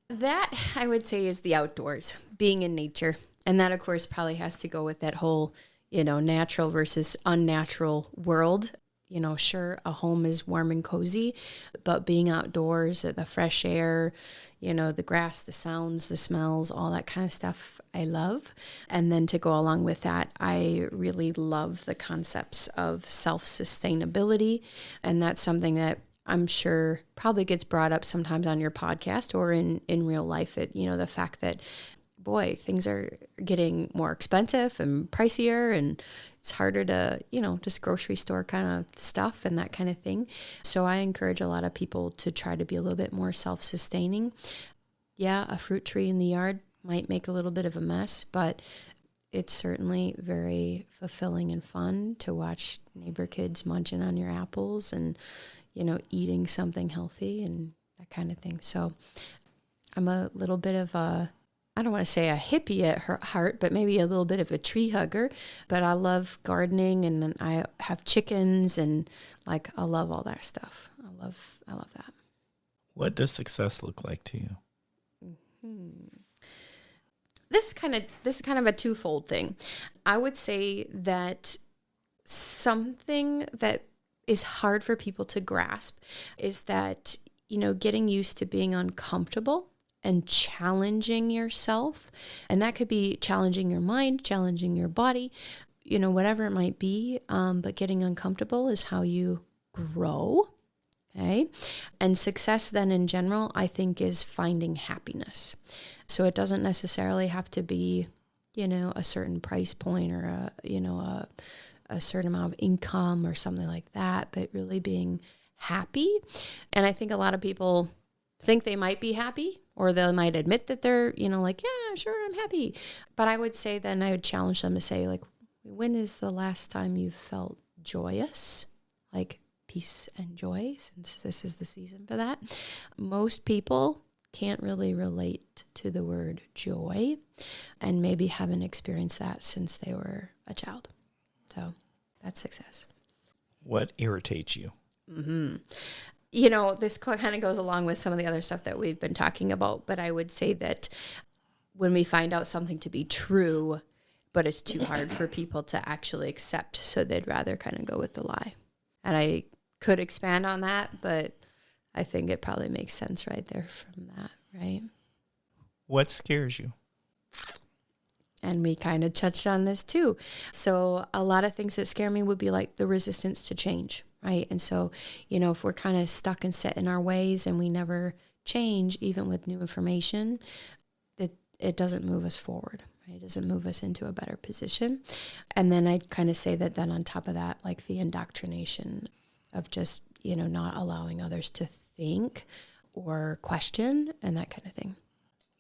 That, I would say, is the outdoors, being in nature. And that, of course, probably has to go with that whole, you know, natural versus unnatural world. You know, sure, a home is warm and cozy, but being outdoors, the fresh air, you know, the grass, the sounds, the smells, all that kind of stuff, I love. And then to go along with that, I really love the concepts of self-sustainability. And that's something that I'm sure probably gets brought up sometimes on your podcast or in real life. You know, the fact that, boy, things are getting more expensive and pricier, and it's harder to, you know, just grocery store kind of stuff and that kind of thing. So I encourage a lot of people to try to be a little bit more self-sustaining. Yeah, a fruit tree in the yard might make a little bit of a mess, but it's certainly very fulfilling and fun to watch neighbor kids munching on your apples and, you know, eating something healthy and that kind of thing. So I'm a little bit of I don't want to say a hippie at heart, but maybe a little bit of a tree hugger. But I love gardening, and I have chickens, and like I love all that stuff. I love that. What does success look like to you? Mm-hmm. This is kind of a twofold thing. I would say that something that is hard for people to grasp is that, you know, getting used to being uncomfortable and challenging yourself. And that could be challenging your mind, challenging your body, you know, whatever it might be. But getting uncomfortable is how you grow. Okay. And success then in general, I think, is finding happiness. So it doesn't necessarily have to be, you know, a certain price point or a certain amount of income or something like that, but really being happy. And I think a lot of people think they might be happy, or they might admit that they're, you know, like, yeah, sure, I'm happy. But I would say then I would challenge them to say, like, when is the last time you felt joyous? Like peace and joy, since this is the season for that. Most people can't really relate to the word joy, and maybe haven't experienced that since they were a child. So that's success. What irritates you? Mm-hmm. You know, this kind of goes along with some of the other stuff that we've been talking about, but I would say that when we find out something to be true, but it's too hard for people to actually accept, so they'd rather kind of go with the lie. And I could expand on that, but I think it probably makes sense right there from that, right? What scares you? And we kind of touched on this too. So a lot of things that scare me would be like the resistance to change, right? And so, if we're kind of stuck and set in our ways and we never change, even with new information, it doesn't move us forward, right? It doesn't move us into a better position. And then I'd kind of say that then on top of that, like the indoctrination of just, not allowing others to think or question and that kind of thing.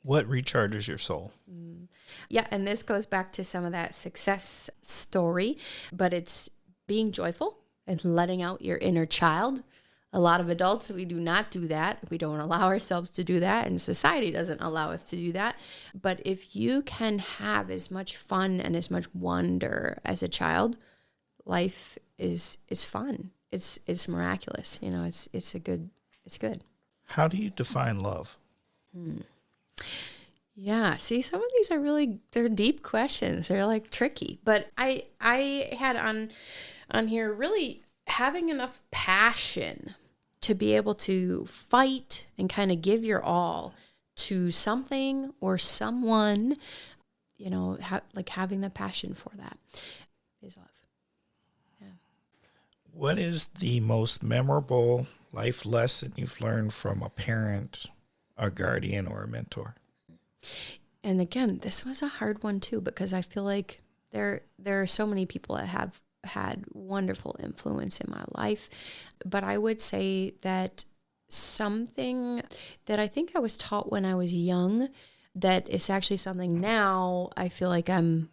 What recharges your soul? Yeah, and this goes back to some of that success story, but it's being joyful and letting out your inner child. A lot of adults, we do not do that. We don't allow ourselves to do that, and society doesn't allow us to do that. But if you can have as much fun and as much wonder as a child, life is fun. It's miraculous. It's good. How do you define love? Yeah, see, some of these are they're deep questions. They're like tricky. But I had on here really having enough passion to be able to fight and kind of give your all to something or someone, having the passion for that is love. Yeah. What is the most memorable life lesson you've learned from a parent, a guardian, or a mentor? And again, this was a hard one too, because I feel like there are so many people that have had wonderful influence in my life. But I would say that something that I think I was taught when I was young, that is actually something now I feel like I'm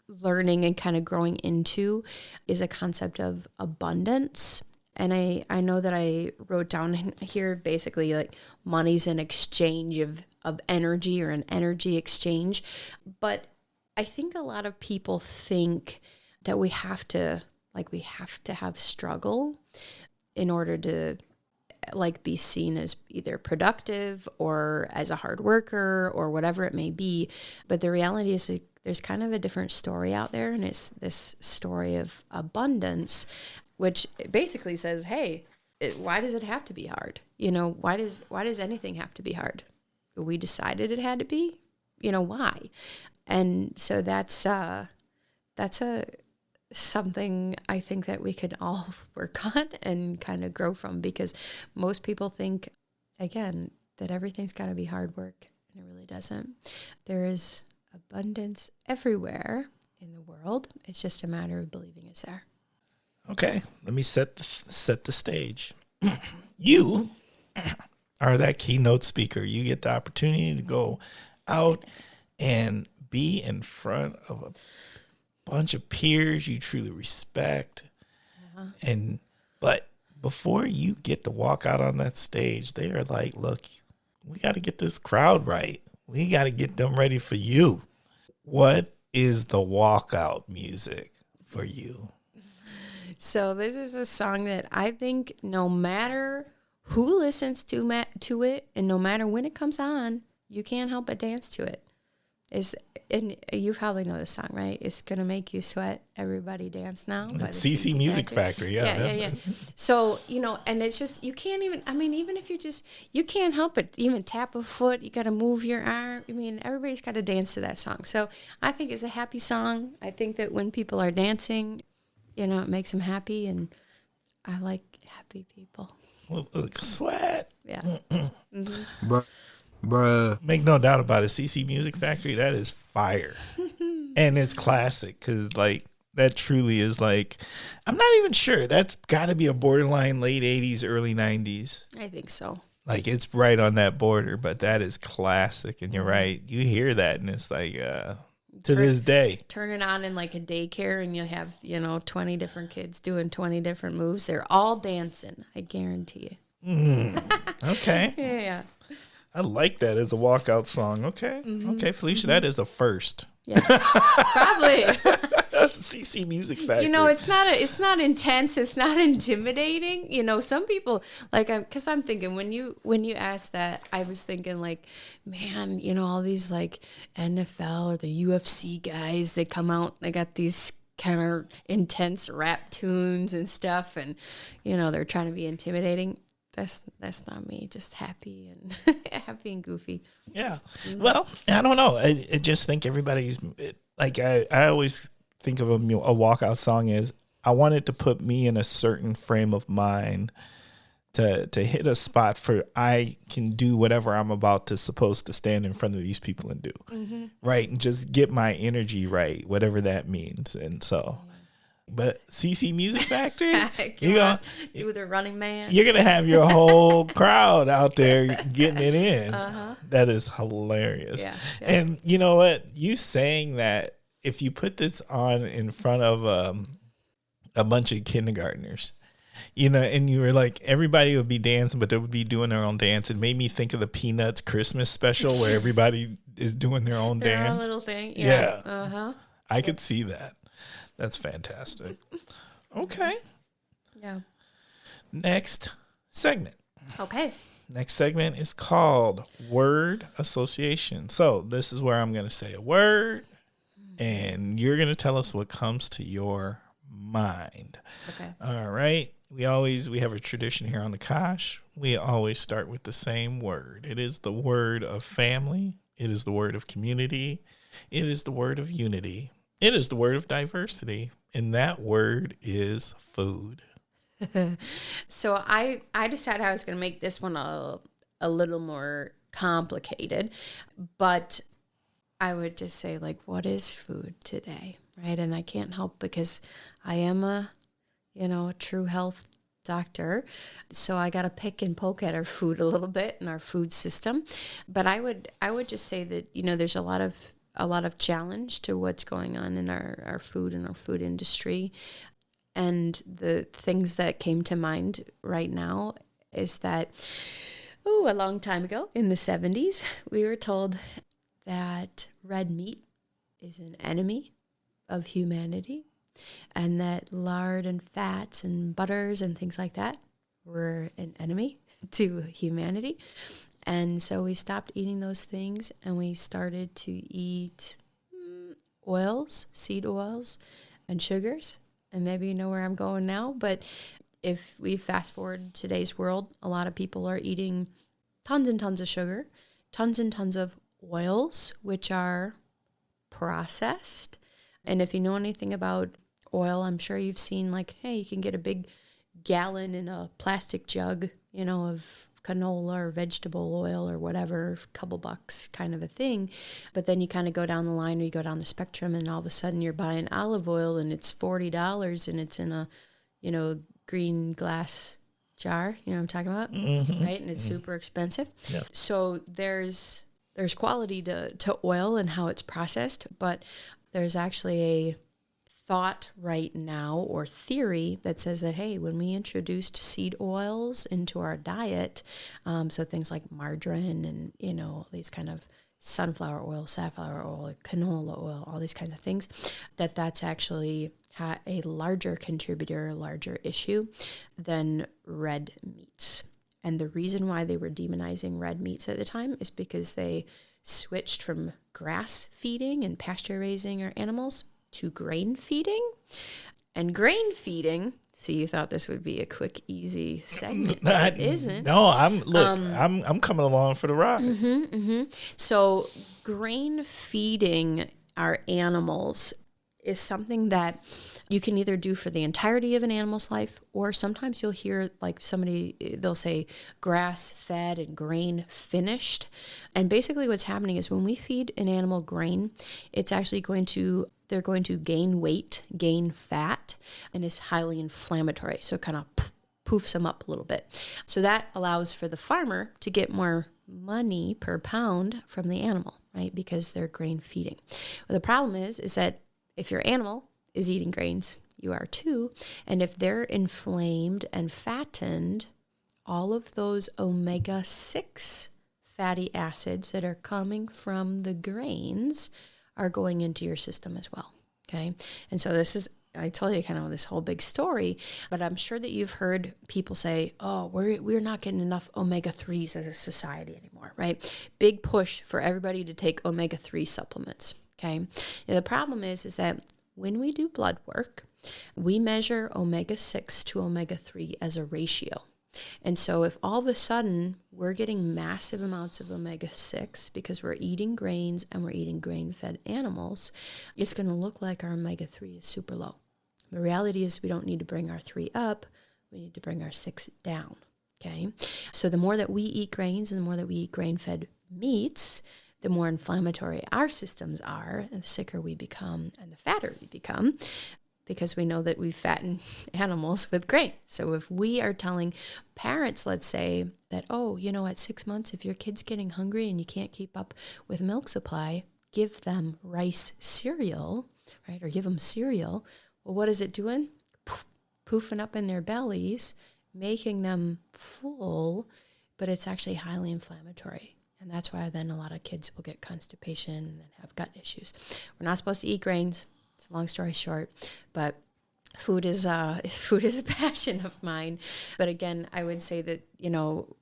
learning and kind of growing into, is a concept of abundance. And I know that I wrote down here basically like money's an exchange of energy, or an energy exchange. But I think a lot of people think that we have to have struggle in order to be seen as either productive or as a hard worker or whatever it may be. But the reality is there's kind of a different story out there, and it's this story of abundance, which basically says, hey, why does it have to be hard? Why does anything have to be hard? We decided it had to be, why? And so that's something I think that we could all work on and kind of grow from, because most people think, again, that everything's got to be hard work, and it really doesn't. There is abundance everywhere in the world. It's just a matter of believing it's there. Okay, let me set the stage. You are that keynote speaker. You get the opportunity to go out and be in front of a bunch of peers you truly respect. But before you get to walk out on that stage, they are like, look, we got to get this crowd right. We got to get them ready for you. What is the walkout music for you? So this is a song that I think no matter who listens to it, and no matter when it comes on, you can't help but dance to it. And you probably know this song, right? It's Gonna Make You Sweat, Everybody Dance Now. It's CC Music Factory. Yeah. So, and it's just, you can't even, even if you can't help it. Even tap a foot, you got to move your arm. Everybody's got to dance to that song. So I think it's a happy song. I think that when people are dancing, it makes them happy, and I like happy people. Well, sweat. Yeah. Bruh. Make no doubt about it. CC Music Factory, that is fire. And it's classic, because that truly is I'm not even sure. That's got to be a borderline late 80s, early 90s. I think so. It's right on that border, but that is classic. And you're right. You hear that, and it's to this day. Turn it on in a daycare, and you have, 20 different kids doing 20 different moves. They're all dancing, I guarantee you. Okay. Yeah. I like that as a walkout song. Okay. Mm-hmm. Okay, Felicia, that is a first. Yeah. Probably. CC Music Factory. It's not intense. It's not intimidating. Some people because I'm thinking when you asked that, I was thinking man, all these NFL or the UFC guys, they come out, they got these kind of intense rap tunes and stuff, and they're trying to be intimidating. That's not me. Just happy and happy and goofy. Yeah. Well, I don't know. I just think everybody's like, I always think of a walkout song as I wanted to put me in a certain frame of mind to hit a spot for I can do whatever I'm supposed to stand in front of these people and do. Right. And just get my energy right, whatever that means. And so, but CC Music Factory, you go do the Running Man. You're going to have your whole crowd out there getting it in. That is hilarious. Yeah. And you know what? You saying that if you put this on in front of a bunch of kindergartners, and you were like, everybody would be dancing, but they would be doing their own dance. It made me think of the Peanuts Christmas special where everybody is doing their own their dance. own little thing. Yeah. I could see that. That's fantastic. Okay. Yeah. Next segment. Okay. Next segment is called Word Association. So this is where I'm going to say a word, and you're going to tell us what comes to your mind. Okay. All right. We have a tradition here on the Kosh. We always start with the same word. It is the word of family. It is the word of community. It is the word of unity. It is the word of diversity. And that word is food. So I decided I was going to make this one a little more complicated, but I would just say, like, what is food today, right? And I can't help because I am a true health doctor, so I got to pick and poke at our food a little bit and our food system. But I would just say that there's a lot of challenge to what's going on in our food and our food industry. And the things that came to mind right now is that, a long time ago in the 70s, we were told that red meat is an enemy of humanity, and that lard and fats and butters and things like that were an enemy to humanity. And so we stopped eating those things, and we started to eat oils, seed oils, and sugars. And maybe you know where I'm going now, but if we fast forward today's world, a lot of people are eating tons and tons of sugar, tons and tons of oils, which are processed. And if you know anything about oil, I'm sure you've seen, like, hey, you can get a big gallon in a plastic jug, of canola or vegetable oil or whatever, a couple bucks kind of a thing. But then you kind of go down the line, or you go down the spectrum, and all of a sudden you're buying olive oil and it's $40 and it's in a, green glass jar. You know what I'm talking about? Mm-hmm. Right? And it's super expensive. Yep. So there's quality to oil and how it's processed, but there's actually a thought right now, or theory, that says that, hey, when we introduced seed oils into our diet, so things like margarine and, these kind of sunflower oil, safflower oil, canola oil, all these kinds of things, that's actually a larger contributor, a larger issue than red meats. And the reason why they were demonizing red meats at the time is because they switched from grass feeding and pasture raising our animals to grain feeding. And grain feeding, see, you thought this would be a quick, easy segment, but it isn't. No, I'm coming along for the ride. So grain feeding our animals is something that you can either do for the entirety of an animal's life, or sometimes you'll hear like they'll say grass fed and grain finished. And basically what's happening is when we feed an animal grain, it's actually they're going to gain weight, gain fat, and is highly inflammatory. So it kind of poofs them up a little bit. So that allows for the farmer to get more money per pound from the animal, right? Because they're grain feeding. Well, the problem is that if your animal is eating grains, you are too. And if they're inflamed and fattened, all of those omega-6 fatty acids that are coming from the grains are going into your system as well. Okay. And so I told you kind of this whole big story, but I'm sure that you've heard people say, oh, we're not getting enough omega-3s as a society anymore, right? Big push for everybody to take omega-3 supplements. Okay. Now, the problem is that when we do blood work, we measure omega-6 to omega-3 as a ratio. And so if all of a sudden we're getting massive amounts of omega-6 because we're eating grains and we're eating grain-fed animals, it's going to look like our omega-3 is super low. The reality is we don't need to bring our 3 up. We need to bring our 6 down. Okay. So the more that we eat grains and the more that we eat grain-fed meats, the more inflammatory our systems are, and the sicker we become and the fatter we become, because we know that we fatten animals with grain. So if we are telling parents, let's say, that, oh, at 6 months, if your kid's getting hungry and you can't keep up with milk supply, give them rice cereal, right? Or give them cereal. Well, what is it doing? Poofing up in their bellies, making them full, but it's actually highly inflammatory. And that's why then a lot of kids will get constipation and have gut issues. We're not supposed to eat grains. It's a long story short, but food is a passion of mine. But again, I would say that,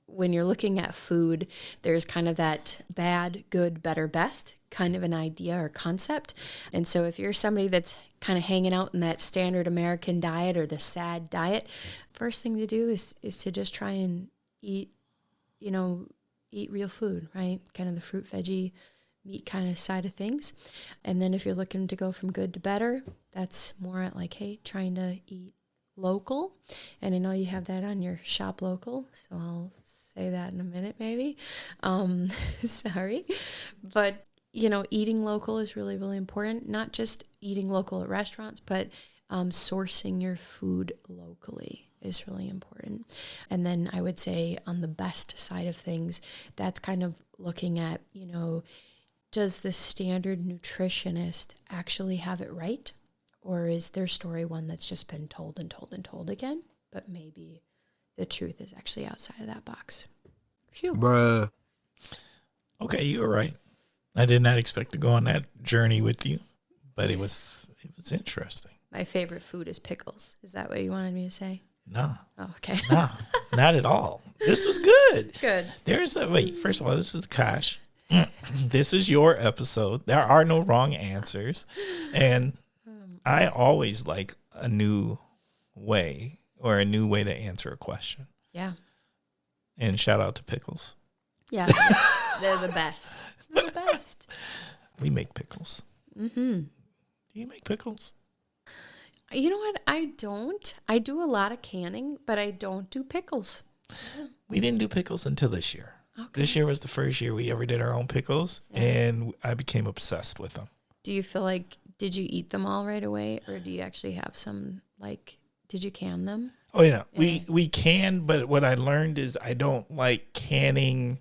when you're looking at food, there's kind of that bad, good, better, best kind of an idea or concept. And so if you're somebody that's kind of hanging out in that standard American diet or the SAD diet, first thing to do is to just try and eat real food, right? Kind of the fruit, veggie, meat kind of side of things. And then if you're looking to go from good to better, that's more at like, hey, trying to eat local. And I know you have that on your shop local, so I'll say that in a minute maybe. Sorry. But, eating local is really, really important. Not just eating local at restaurants, but sourcing your food locally is really important. And then I would say on the best side of things, that's kind of looking at, does the standard nutritionist actually have it right? Or is their story one that's just been told and told and told again? But maybe the truth is actually outside of that box. Phew. Bruh. Okay, you were right. I did not expect to go on that journey with you, but it was interesting. My favorite food is pickles. Is that what you wanted me to say? No. Oh, okay. No, not at all. This was good. Good. Wait, first of all, this is Kosh. This is your episode. There are no wrong answers. And I always like a new way to answer a question. Yeah. And shout out to pickles. Yeah. They're the best. They're the best. We make pickles. Mm-hmm. Do you make pickles? You know what? I don't. I do a lot of canning, but I don't do pickles. Yeah. We didn't do pickles until this year. Okay. This year was the first year we ever did our own pickles, and I became obsessed with them. Do you feel like, did you eat them all right away, or do you actually have some, did you can them? Oh, yeah. We can, but what I learned is I don't like canning,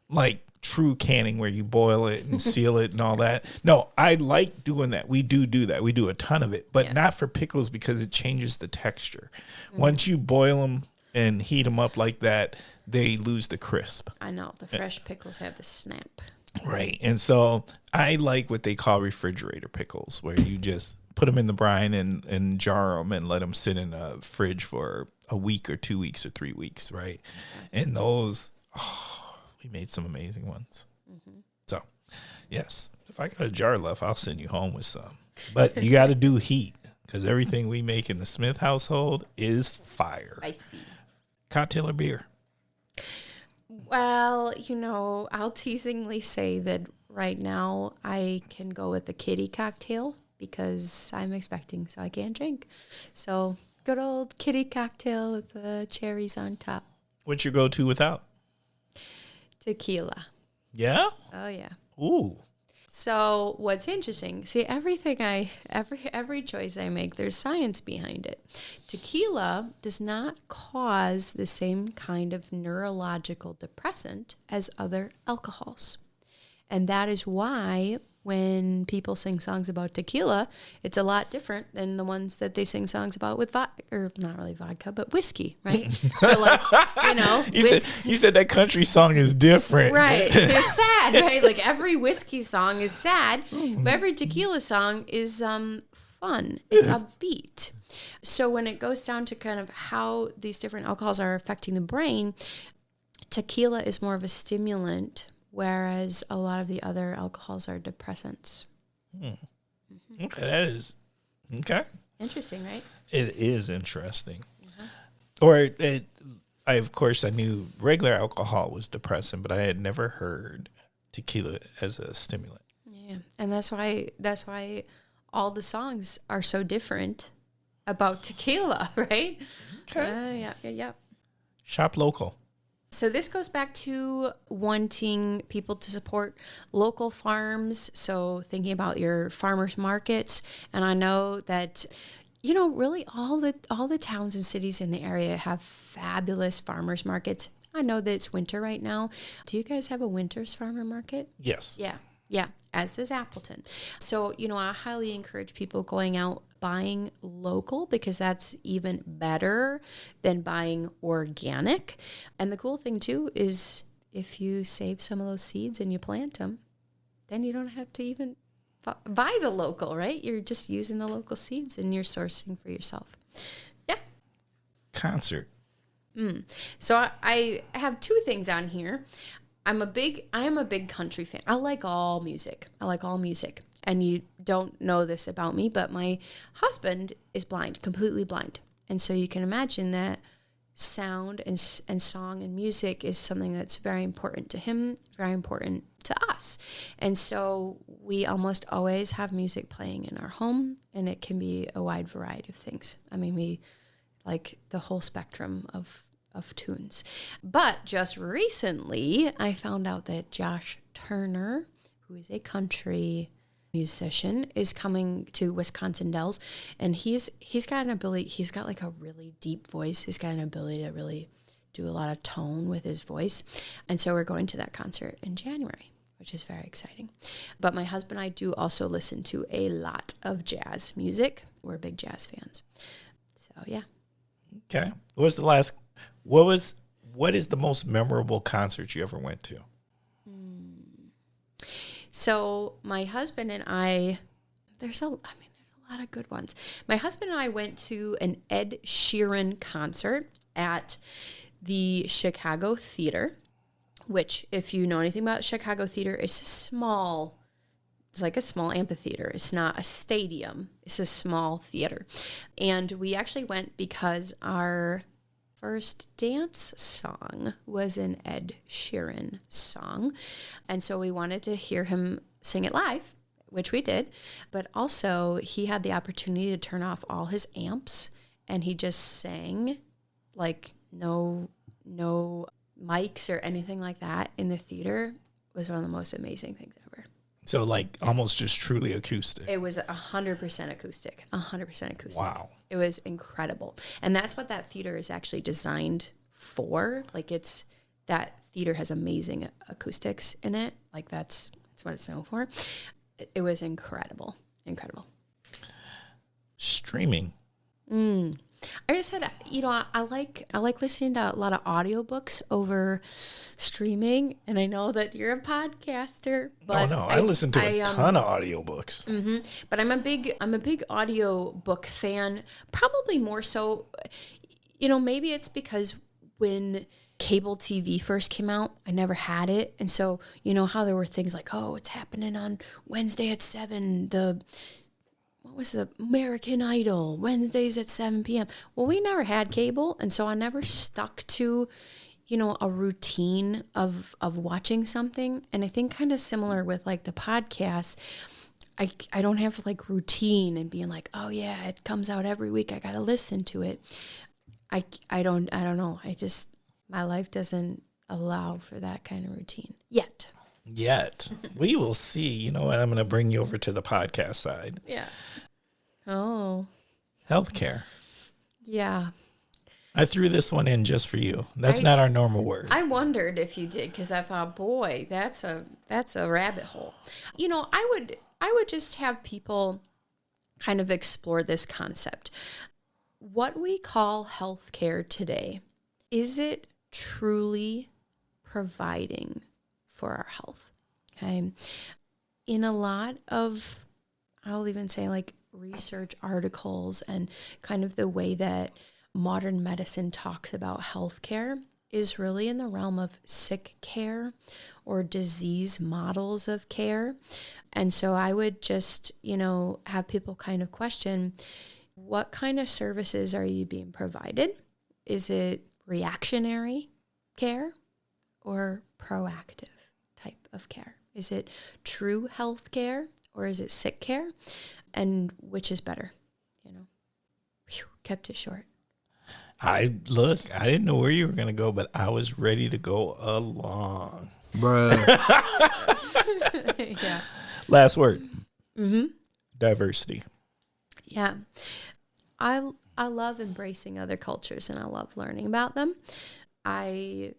like true canning where you boil it and seal it and all that. No, I like doing that. We do that. We do a ton of it, but not for pickles because it changes the texture. Mm-hmm. Once you boil them and heat them up like that, they lose the crisp. I know. The fresh pickles have the snap. Right. And so I like what they call refrigerator pickles, where you just put them in the brine and jar them and let them sit in a fridge for a week or 2 weeks or 3 weeks, right? And those, we made some amazing ones. Mm-hmm. So, yes, if I got a jar left, I'll send you home with some. But you got to do heat, because everything we make in the Smith household is fire. Spicy. Cocktail or beer? Well, I'll teasingly say that right now I can go with the kitty cocktail because I'm expecting, so I can't drink. So good old kitty cocktail with the cherries on top. What's your go-to without? Tequila. Yeah? Oh, yeah. Ooh. So what's interesting, see, every choice I make, there's science behind it. Tequila does not cause the same kind of neurological depressant as other alcohols. And that is why when people sing songs about tequila, it's a lot different than the ones that they sing songs about with vodka, or not really vodka, but whiskey, right? So you said that country song is different. Right. They're sad, right? Like every whiskey song is sad, but every tequila song is fun. It's upbeat. So when it goes down to kind of how these different alcohols are affecting the brain, tequila is more of a stimulant, whereas a lot of the other alcohols are depressants. Mm-hmm. Okay, that is okay. Interesting, right? It is interesting. Mm-hmm. Or Of course, I knew regular alcohol was depressant, but I had never heard tequila as a stimulant. Yeah, and that's why all the songs are so different about tequila, right? Okay. Yeah. Shop local. So this goes back to wanting people to support local farms. So thinking about your farmers markets, and I know that really all the towns and cities in the area have fabulous farmers markets. I know that it's winter right now. Do you guys have a winter's farmer market? Yes. Yeah, as does Appleton. So, I highly encourage people going out buying local because that's even better than buying organic. And the cool thing too is if you save some of those seeds and you plant them, then you don't have to even buy the local, right? You're just using the local seeds and you're sourcing for yourself. Yeah. Concert. So I have two things on here. I am a big country fan. I like all music. And you don't know this about me, but my husband is blind, completely blind. And so you can imagine that sound and song and music is something that's very important to him, very important to us. And so we almost always have music playing in our home, and it can be a wide variety of things. I mean, we like the whole spectrum of tunes. But just recently, I found out that Josh Turner, who is a country musician, is coming to Wisconsin Dells, and he's got an ability. He's got like a really deep voice. He's got an ability to really do a lot of tone with his voice, and so we're going to that concert in January, which is very exciting. But my husband and I do also listen to a lot of jazz music. We're big jazz fans. So yeah. Okay. What is the most memorable concert you ever went to? So my husband and I, there's a lot of good ones. My husband and I went to an Ed Sheeran concert at the Chicago Theater, which, if you know anything about Chicago Theater, it's like a small amphitheater. It's not a stadium. It's a small theater. And we actually went because our first dance song was an Ed Sheeran song. And so we wanted to hear him sing it live, which we did. But also he had the opportunity to turn off all his amps and he just sang, like no mics or anything like that in the theater. It was one of the most amazing things ever. So like almost just truly acoustic. It was 100% acoustic, 100% acoustic. Wow. It was incredible. And that's what that theater is actually designed for. Like that theater has amazing acoustics in it. Like that's what it's known for. It was incredible. Streaming. I just said, I like listening to a lot of audiobooks over streaming, and I know that you're a podcaster. But I listen to a ton of audiobooks. Mm-hmm. But I'm a big audiobook fan. Probably more so, maybe it's because when cable TV first came out, I never had it, and so how there were things like, oh, it's happening on Wednesday at 7. What was the American Idol, Wednesdays at 7 p.m. Well, we never had cable, and so I never stuck to, a routine of watching something. And I think kind of similar with like the podcast, I don't have like routine and being like, oh yeah, it comes out every week, I got to listen to it. I don't know. My life doesn't allow for that kind of routine yet. We will see. You know what? I'm going to bring you over to the podcast side. Yeah. Oh. Healthcare. Yeah. I threw this one in just for you. That's not our normal word. I wondered if you did because I thought, boy, that's a rabbit hole. I would just have people kind of explore this concept. What we call healthcare today, is it truly providing for our health? Okay. In a lot of, I'll even say like research articles and kind of the way that modern medicine talks about healthcare is really in the realm of sick care or disease models of care. And so I would just, have people kind of question, what kind of services are you being provided? Is it reactionary care or proactive type of care? Is it true health care or is it sick care? And which is better? Whew, kept it short. I didn't know where you were going to go, but I was ready to go along. Bruh. Yeah. Last word. Mm-hmm. Diversity. Yeah. I love embracing other cultures and I love learning about them. I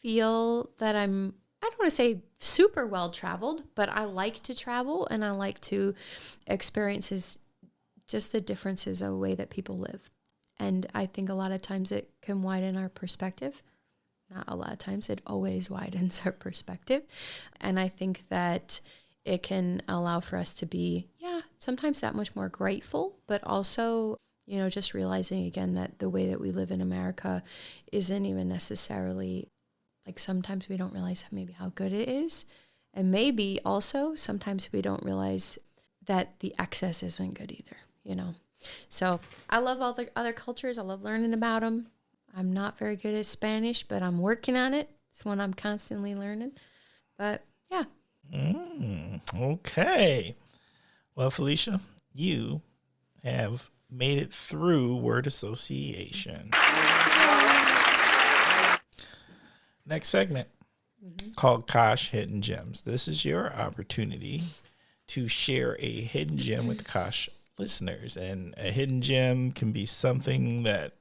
feel that I don't want to say super well traveled, but I like to travel and I like to experience just the differences of the way that people live. And I think a lot of times it can widen our perspective. Not a lot of times, it always widens our perspective. And I think that it can allow for us to be, sometimes that much more grateful, but also, just realizing again that the way that we live in America isn't even necessarily, like sometimes we don't realize maybe how good it is. And maybe also sometimes we don't realize that the excess isn't good either, So I love all the other cultures. I love learning about them. I'm not very good at Spanish, but I'm working on it. It's one I'm constantly learning. But yeah. Okay. Well, Felicia, you have made it through word association. Next segment called Kosh Hidden Gems. This is your opportunity to share a hidden gem with the Kosh listeners. And a hidden gem can be something that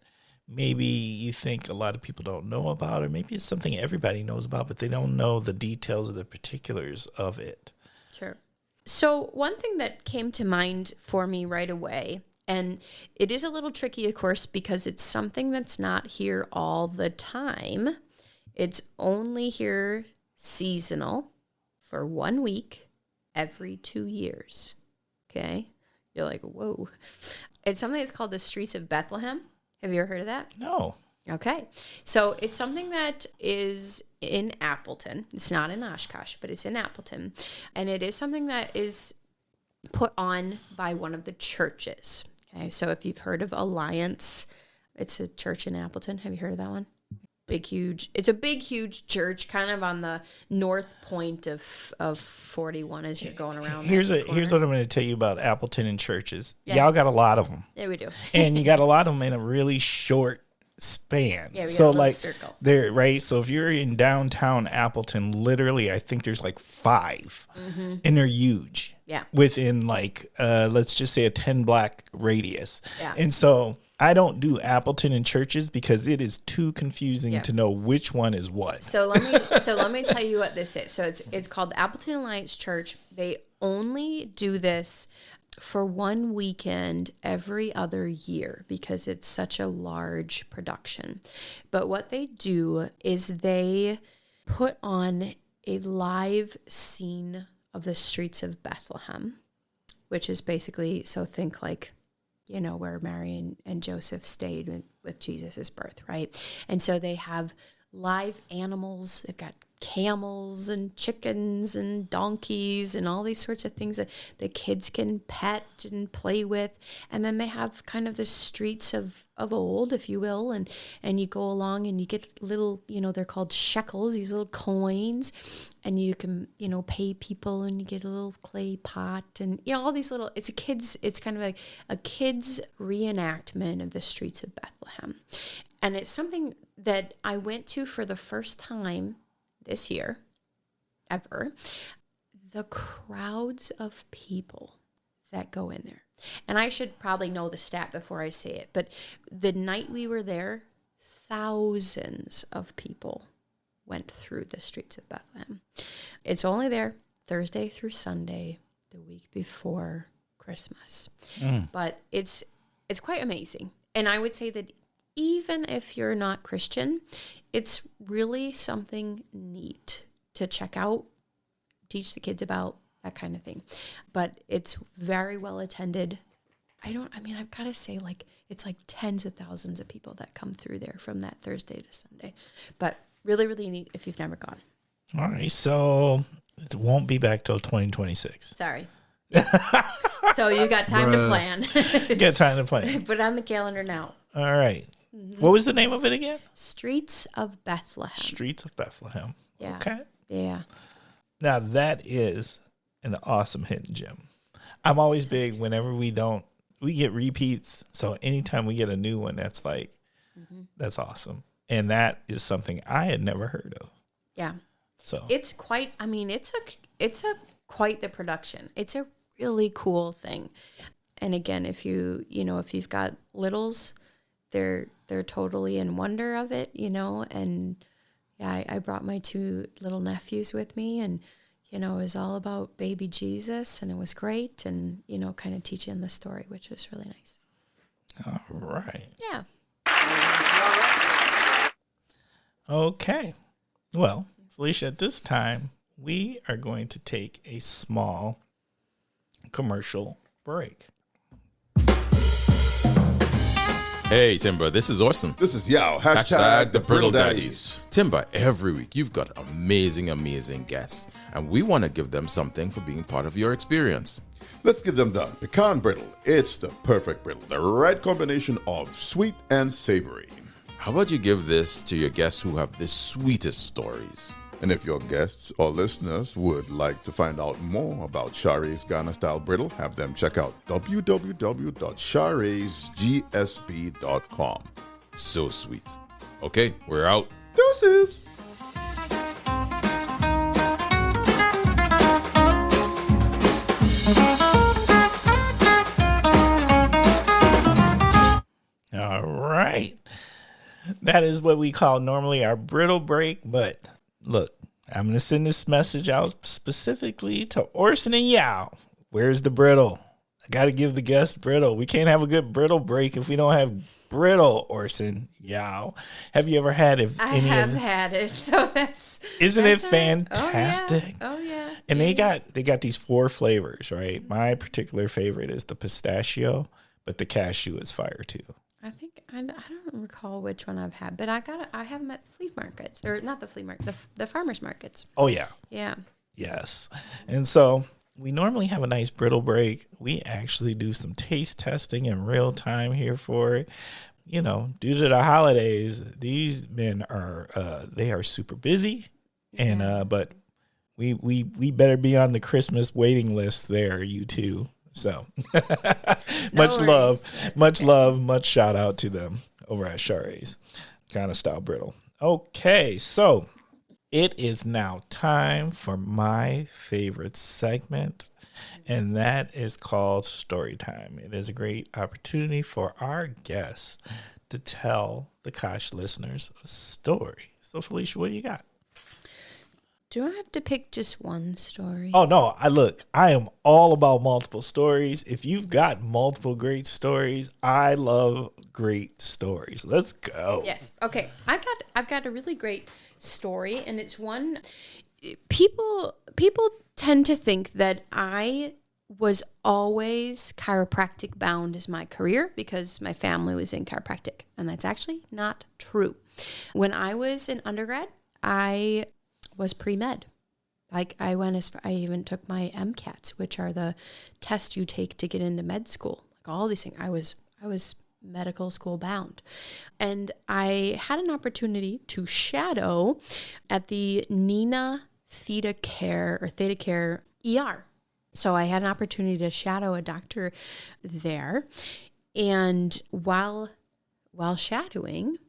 maybe you think a lot of people don't know about, or maybe it's something everybody knows about, but they don't know the details or the particulars of it. Sure. So one thing that came to mind for me right away, and it is a little tricky, of course, because it's something that's not here all the time. It's only here seasonal for 1 week every 2 years. Okay? You're like, whoa. It's something that's called the Streets of Bethlehem. Have you ever heard of that? No. Okay. So it's something that is in Appleton. It's not in Oshkosh, but it's in Appleton. And it is something that is put on by one of the churches. Okay. So if you've heard of Alliance, it's a church in Appleton. Have you heard of that one? It's a big, huge church kind of on the north point of 41 as you're going around. Here's what I'm going to tell you about Appleton and churches. Yeah. Y'all got a lot of them. Yeah, we do. And you got a lot of them in a really short span. Yeah, we got so a little like circle. There, right? So if you're in downtown Appleton, literally I think there's like 5 and they're huge. Yeah. Within like let's just say a 10 block radius. Yeah. And so I don't do Appleton and churches because it is too confusing to know which one is what. So let me tell you what this is. So it's called Appleton Alliance Church. They only do this for 1 weekend every other year because it's such a large production. But what they do is they put on a live scene of the streets of Bethlehem, which is basically, so think like, where Mary and Joseph stayed with Jesus' birth, right? And so they have live animals. They've got camels and chickens and donkeys and all these sorts of things that the kids can pet and play with. And then they have kind of the streets of old, if you will, and you go along and you get little, they're called shekels, these little coins, and you can, pay people and you get a little clay pot and, all these little, it's kind of like a kid's reenactment of the streets of Bethlehem. And it's something that I went to for the first time this year, ever. The crowds of people that go in there. And I should probably know the stat before I say it, but the night we were there, thousands of people went through the streets of Bethlehem. It's only there Thursday through Sunday, the week before Christmas. But it's quite amazing. And I would say that even if you're not Christian, it's really something neat to check out, teach the kids about, that kind of thing. But it's very well attended. I've got to say, it's like tens of thousands of people that come through there from that Thursday to Sunday. But really, really neat if you've never gone. All right. So it won't be back till 2026. Sorry. So you got time to plan. Get time to plan. Put it on the calendar now. All right. What was the name of it again? Streets of Bethlehem. Streets of Bethlehem. Yeah. Okay. Yeah. Now that is an awesome hidden gem. I'm always big whenever we get repeats. So anytime we get a new one, that's like, that's awesome. And that is something I had never heard of. Yeah. So it's quite, I mean, it's quite the production. It's a really cool thing. And again, if you've got littles, they're totally in wonder of it, and yeah, I brought my 2 little nephews with me, and, it was all about baby Jesus, and it was great, and, kind of teaching the story, which was really nice. all right. Yeah. Okay. Well, Felicia, at this time, we are going to take a small commercial break. Hey, Timber, this is Orson. This is Yao. Hashtag the Brittle Daddies. Timber, every week you've got amazing, amazing guests, and we want to give them something for being part of your experience. Let's give them the pecan brittle. It's the perfect brittle. The right combination of sweet and savory. How about you give this to your guests who have the sweetest stories? And if your guests or listeners would like to find out more about Share's Ghana Style Brittle, have them check out www.sharesgsb.com. So sweet. Okay, we're out. Deuces! All right. That is what we call normally our brittle break. But look, I'm going to send this message out specifically to Orson and Yao. Where's the brittle? I got to give the guest brittle. We can't have a good brittle break if we don't have brittle, Orson, Yao. Have you ever had it? I have had it. So Isn't it fantastic? Oh yeah. And they got these 4 flavors, right? My particular favorite is the pistachio, but the cashew is fire too. I don't recall which one I've had, but I have them at the flea markets, or not the flea market, the farmers markets. Oh yeah. Yeah. Yes. And so we normally have a nice brittle break. We actually do some taste testing in real time here for it. Due to the holidays, these men are they are super busy, and but we better be on the Christmas waiting list there, you two. So much love, much shout out to them over at Share's Ghana Style Brittle. Okay, so it is now time for my favorite segment, and that is called Story Time. It is a great opportunity for our guests to tell the Kosh listeners a story. So Felicia, what do you got? Do I have to pick just one story? Oh, no. I am all about multiple stories. If you've got multiple great stories, I love great stories. Let's go. Yes. Okay. I've got a really great story, and it's one people tend to think that I was always chiropractic bound as my career because my family was in chiropractic, and that's actually not true. When I was in undergrad, I was pre-med. Like I even took my MCATs, which are the tests you take to get into med school. Like all these things. I was medical school bound. And I had an opportunity to shadow at the Nina Theta Care ER. So I had an opportunity to shadow a doctor there. And while shadowing,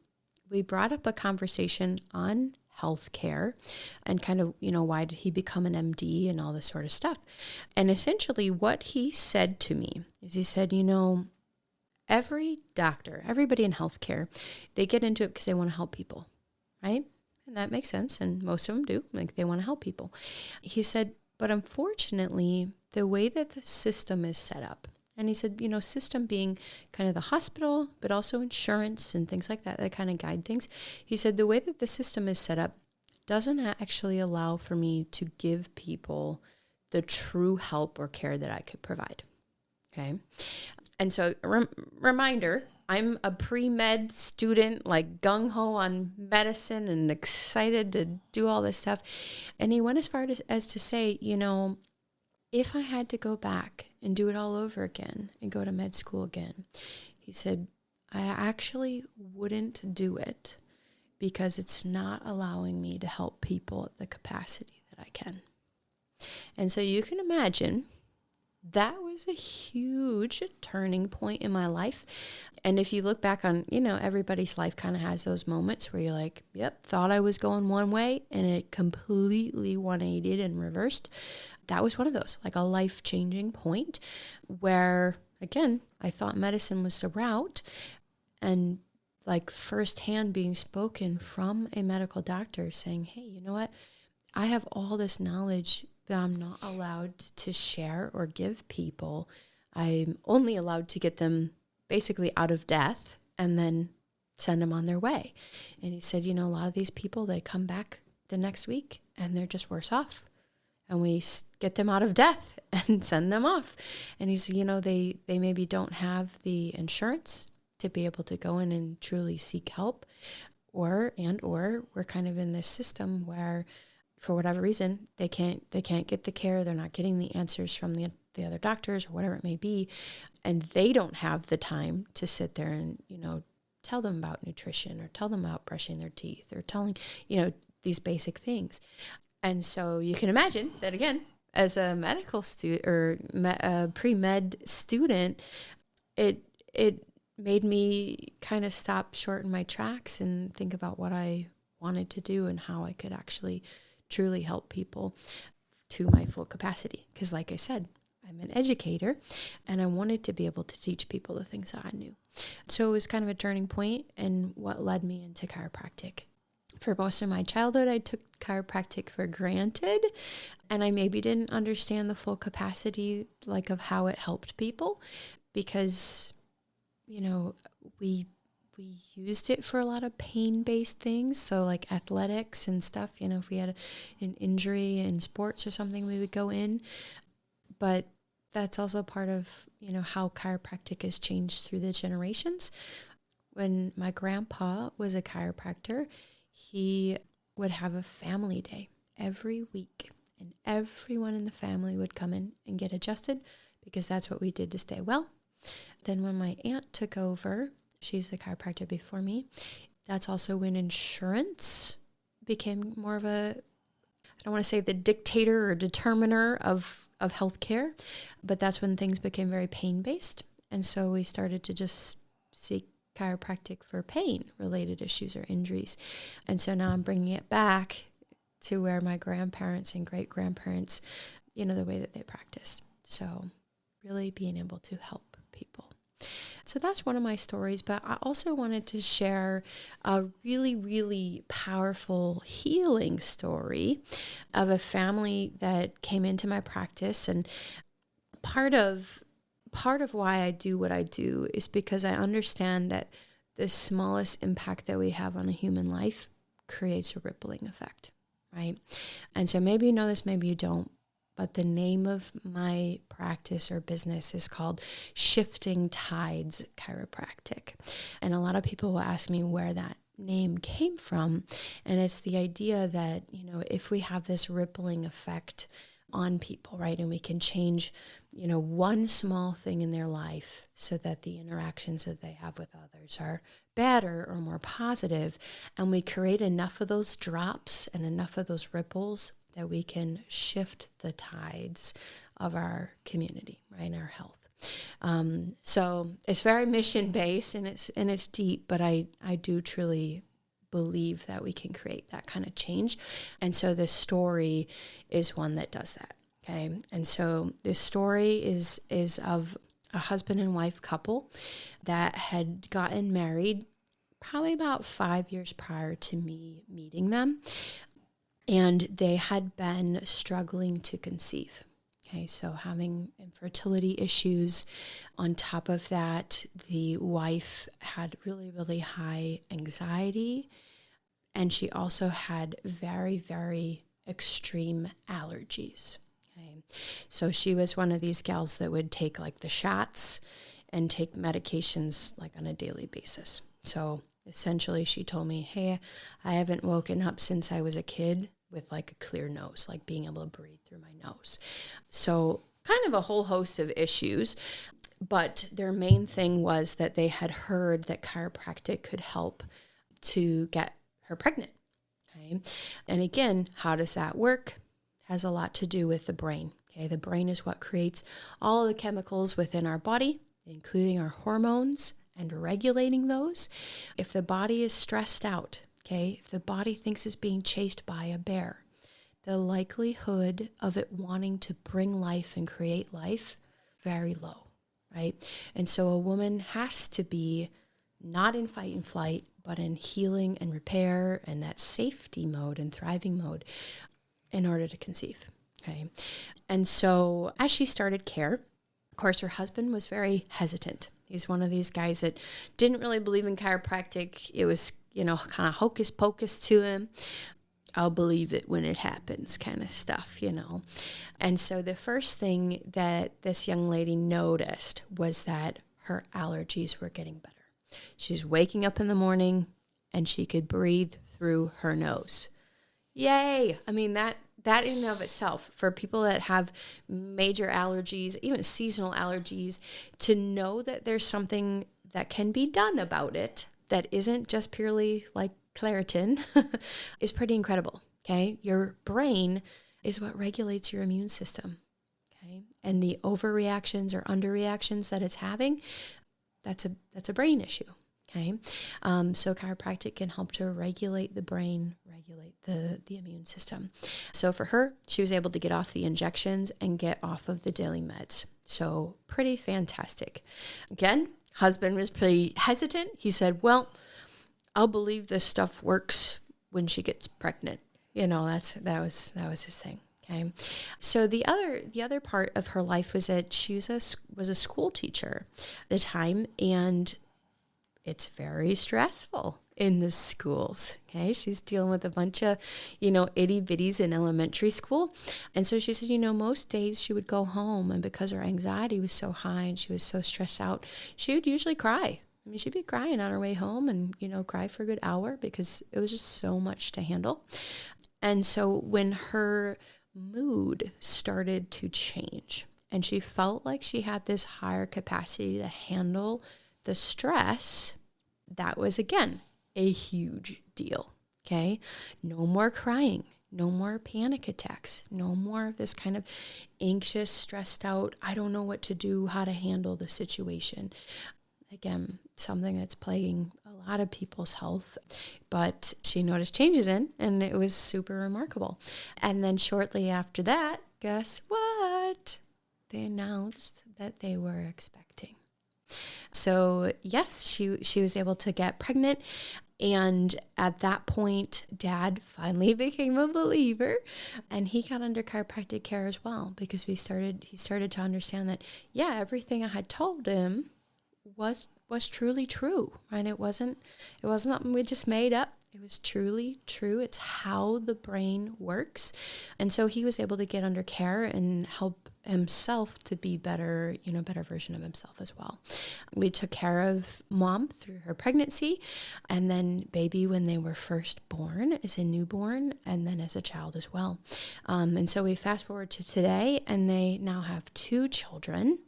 we brought up a conversation on healthcare and kind of, why did he become an MD and all this sort of stuff. And essentially what he said to me is he said, every doctor, everybody in healthcare, they get into it because they want to help people, right? And that makes sense. And most of them do. Like they want to help people. He said, but unfortunately, the way that the system is set up, and he said, system being kind of the hospital, but also insurance and things like that kind of guide things. He said, the way that the system is set up doesn't actually allow for me to give people the true help or care that I could provide. Okay. And so reminder, I'm a pre-med student, like gung-ho on medicine and excited to do all this stuff. And he went as far as to say, if I had to go back and do it all over again and go to med school again, he said, I actually wouldn't do it because it's not allowing me to help people at the capacity that I can. And so you can imagine that was a huge turning point in my life. And if you look back on, everybody's life kind of has those moments where you're like, yep, thought I was going one way and it completely 180'd and reversed. That was one of those, like a life-changing point where, again, I thought medicine was the route, and like firsthand being spoken from a medical doctor saying, hey, you know what? I have all this knowledge that I'm not allowed to share or give people. I'm only allowed to get them basically out of death and then send them on their way. And he said, a lot of these people, they come back the next week and they're just worse off. And we get them out of death and send them off. And he said, they maybe don't have the insurance to be able to go in and truly seek help, or we're kind of in this system where for whatever reason, they can't get the care. They're not getting the answers from the other doctors or whatever it may be. And they don't have the time to sit there and, tell them about nutrition or tell them about brushing their teeth or telling, these basic things. And so you can imagine that, again, as a medical student or a pre-med student, it made me kind of stop short in my tracks and think about what I wanted to do and how I could actually truly help people to my full capacity. Because like I said, I'm an educator and I wanted to be able to teach people the things that I knew. So it was kind of a turning point and what led me into chiropractic. For most of my childhood, I took chiropractic for granted, and I maybe didn't understand the full capacity of how it helped people because, we used it for a lot of pain-based things. So like athletics and stuff, if we had an injury in sports or something, we would go in. But that's also part of, how chiropractic has changed through the generations. When my grandpa was a chiropractor, he would have a family day every week, and everyone in the family would come in and get adjusted because that's what we did to stay well. Then when my aunt took over, she's the chiropractor before me, that's also when insurance became more of I don't want to say the dictator or determiner of healthcare, but that's when things became very pain-based. And so we started to just seek chiropractic for pain-related issues or injuries. And so now I'm bringing it back to where my grandparents and great-grandparents, the way that they practiced. So really being able to help people. So that's one of my stories, but I also wanted to share a really, really powerful healing story of a family that came into my practice. And part of why I do what I do is because I understand that the smallest impact that we have on a human life creates a rippling effect, right? And so maybe you know this, maybe you don't, but the name of my practice or business is called Shifting Tides Chiropractic. And a lot of people will ask me where that name came from. And it's the idea that, if we have this rippling effect on people, right, and we can change, one small thing in their life so that the interactions that they have with others are better or more positive, and we create enough of those drops and enough of those ripples that we can shift the tides of our community, right, and our health. So it's very mission-based and it's deep, but I do truly believe that we can create that kind of change. And so this story is one that does that, okay? And so this story is of a husband and wife couple that had gotten married probably about 5 years prior to me meeting them. And they had been struggling to conceive. Okay, so having infertility issues. On top of that, the wife had really, really high anxiety. And she also had very, very extreme allergies. Okay, so she was one of these gals that would take like the shots and take medications like on a daily basis. So essentially she told me, hey, I haven't woken up since I was a kid with like a clear nose, like being able to breathe through my nose. So kind of a whole host of issues. But their main thing was that they had heard that chiropractic could help to get her pregnant. Okay. And again, how does that work? Has a lot to do with the brain. Okay. The brain is what creates all the chemicals within our body, including our hormones and regulating those. If the body is stressed out, okay, if the body thinks it's being chased by a bear, the likelihood of it wanting to bring life and create life, very low, right? And so a woman has to be not in fight and flight, but in healing and repair and that safety mode and thriving mode in order to conceive, okay? And so as she started care, of course, her husband was very hesitant. He's one of these guys that didn't really believe in chiropractic. It was, kind of hocus pocus to him. I'll believe it when it happens kind of stuff, And so the first thing that this young lady noticed was that her allergies were getting better. She's waking up in the morning and she could breathe through her nose. Yay! I mean, that in and of itself, for people that have major allergies, even seasonal allergies, to know that there's something that can be done about it that isn't just purely like Claritin is pretty incredible, okay? Your brain is what regulates your immune system, okay? And the overreactions or underreactions that it's having, that's a brain issue, okay? So chiropractic can help to regulate the brain, regulate the immune system. So for her, she was able to get off the injections and get off of the daily meds. So pretty fantastic. Again, husband was pretty hesitant. He said, well, I'll believe this stuff works when she gets pregnant. That was his thing. Okay. So the other part of her life was that she was a school teacher at the time, and it's very stressful in the schools. Okay. She's dealing with a bunch of, itty bitties in elementary school. And so she said, most days she would go home, and because her anxiety was so high and she was so stressed out, she would usually cry. I mean, she'd be crying on her way home and, cry for a good hour because it was just so much to handle. And so when her mood started to change and she felt like she had this higher capacity to handle the stress, that was, again, a huge deal, okay? No more crying, no more panic attacks, no more of this kind of anxious, stressed out, I don't know what to do, how to handle the situation. Again, something that's plaguing a lot of people's health, but she noticed changes in, and it was super remarkable. And then shortly after that, guess what? They announced that they were expecting. So yes, she was able to get pregnant. And at that point, Dad finally became a believer, and he got under chiropractic care as well, because he started to understand that, yeah, everything I had told him was truly true, right? It wasn't something we just made up. It was truly true. It's how the brain works. And so he was able to get under care and help himself to be better, better version of himself as well. We took care of Mom through her pregnancy, and then baby when they were first born, as a newborn, and then as a child as well. And so we fast forward to today, and they now have 2 children.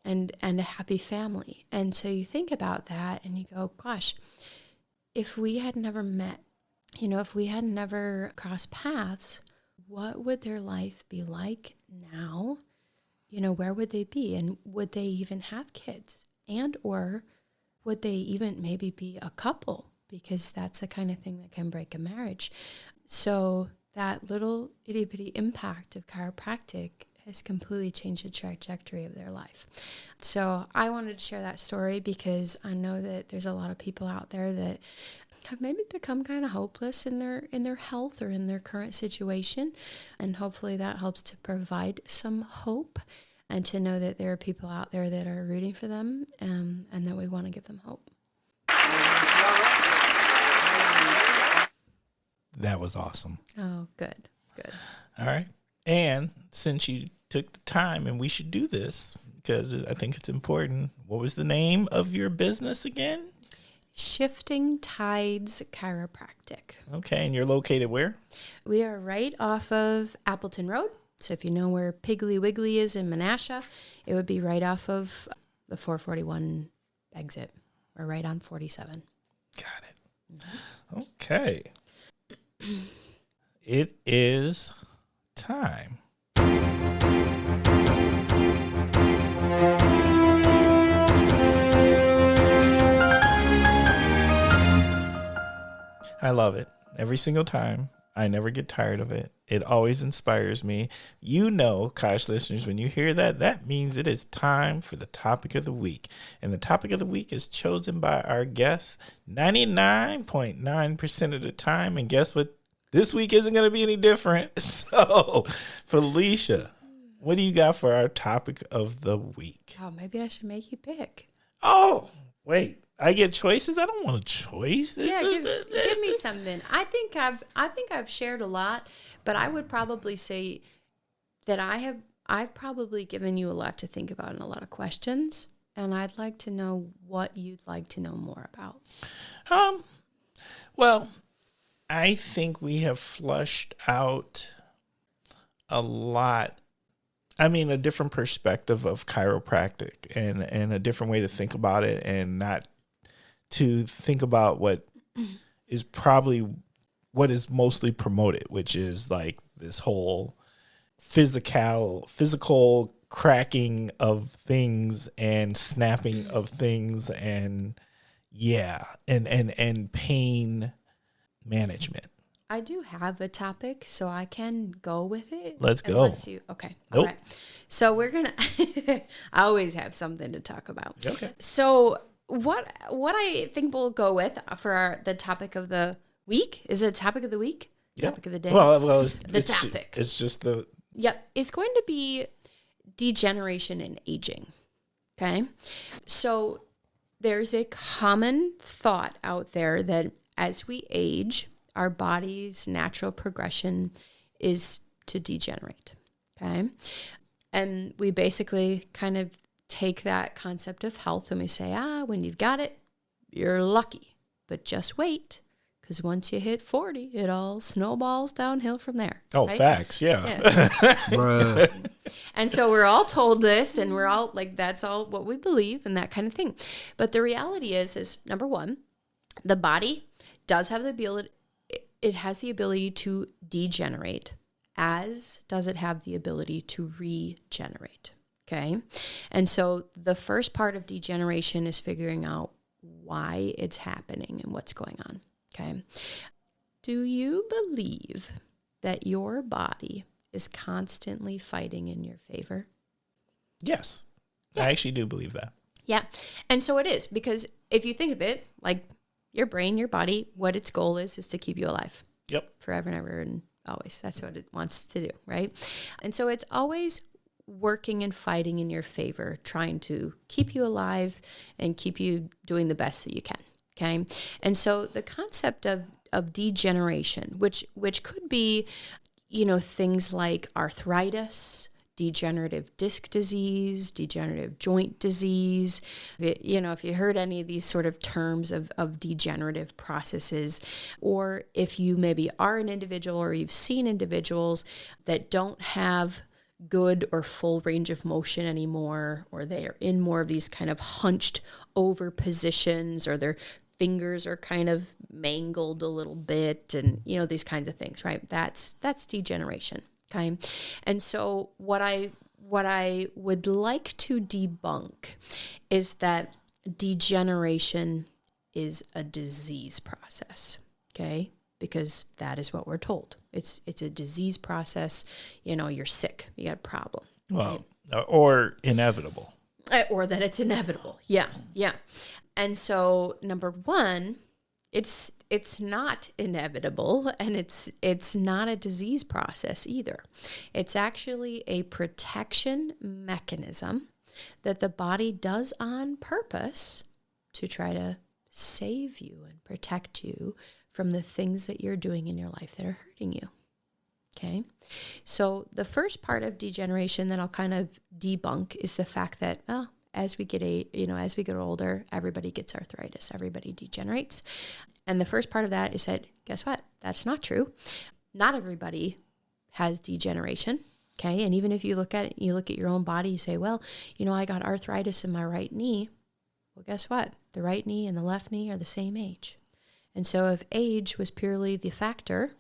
And a happy family. And so you think about that and you go, gosh, if we had never met, if we had never crossed paths, what would their life be like now? Where would they be? And would they even have kids? And or would they even maybe be a couple? Because that's the kind of thing that can break a marriage. So that little itty bitty impact of chiropractic has completely changed the trajectory of their life. So I wanted to share that story because I know that there's a lot of people out there that have maybe become kind of hopeless in their health or in their current situation, and hopefully that helps to provide some hope and to know that there are people out there that are rooting for them, and that we want to give them hope. That was awesome. Oh, good. All right. And since you took the time, and we should do this because I think it's important. What was the name of your business again? Shifting Tides Chiropractic. Okay, and you're located where? We are right off of Appleton Road. So if you know where Piggly Wiggly is in Menasha, it would be right off of the 441 exit. We're right on 47. Got it. Okay. It is time. I love it. Every single time. I never get tired of it. It always inspires me. You know, Kosh listeners, when you hear that, that means it is time for the topic of the week. And the topic of the week is chosen by our guests 99.9% of the time. And guess what? This week isn't going to be any different. So, Felicia, what do you got for our topic of the week? Oh, maybe I should make you pick. Oh, wait. I get choices? I don't want a choice. Yeah, give me something. I think I've shared a lot, but I would probably say that I've probably given you a lot to think about and a lot of questions, and I'd like to know what you'd like to know more about. Well, I think we have flushed out a lot. I mean, a different perspective of chiropractic and a different way to think about it, and not to think about what is probably what is mostly promoted, which is like this whole physical cracking of things and snapping of things and pain management. I do have a topic, so I can go with it. Let's go. Okay. Nope. All right. So we're going to, I always have something to talk about. Okay. So what I think we'll go with for the topic of the week, is it topic of the week? Yep. Topic of the day? Well, the topic. It's just the... Yep. It's going to be degeneration and aging. Okay. So there's a common thought out there that as we age, our body's natural progression is to degenerate. Okay. And we basically kind of take that concept of health and we say, when you've got it, you're lucky. But just wait, because once you hit 40, it all snowballs downhill from there. Oh, right? facts. Yeah. Bruh. And so we're all told this, and we're all like, that's all what we believe and that kind of thing. But the reality is number one, the body does have the ability, it has the ability to degenerate, as does it have the ability to regenerate. Okay. And so the first part of degeneration is figuring out why it's happening and what's going on. Okay. Do you believe that your body is constantly fighting in your favor? Yes. Yeah. I actually do believe that. Yeah. And so it is, because if you think of it, like your brain, your body, what its goal is to keep you alive. Yep. Forever and ever and always. That's what it wants to do, right? And so it's always working and fighting in your favor, trying to keep you alive and keep you doing the best that you can. Okay. And so the concept of degeneration, which could be, things like arthritis, degenerative disc disease, degenerative joint disease. If you heard any of these sort of terms of degenerative processes, or if you maybe are an individual or you've seen individuals that don't have good or full range of motion anymore, or they are in more of these kind of hunched over positions, or their fingers are kind of mangled a little bit, and these kinds of things, right? That's degeneration. Okay. And so what I would like to debunk is that degeneration is a disease process. Okay. Because that is what we're told. It's a disease process. You're sick. You got a problem. Well, right? Or inevitable. Or that it's inevitable. Yeah. Yeah. And so number one, it's not inevitable, and it's not a disease process either. It's actually a protection mechanism that the body does on purpose to try to save you and protect you from the things that you're doing in your life that are hurting you. Okay. So the first part of degeneration that I'll kind of debunk is the fact that, as we get older, everybody gets arthritis, everybody degenerates. And the first part of that is that, guess what? That's not true. Not everybody has degeneration. Okay. And even if you look at it, you look at your own body, you say, well, I got arthritis in my right knee. Well, guess what? The right knee and the left knee are the same age. And so if age was purely the factor,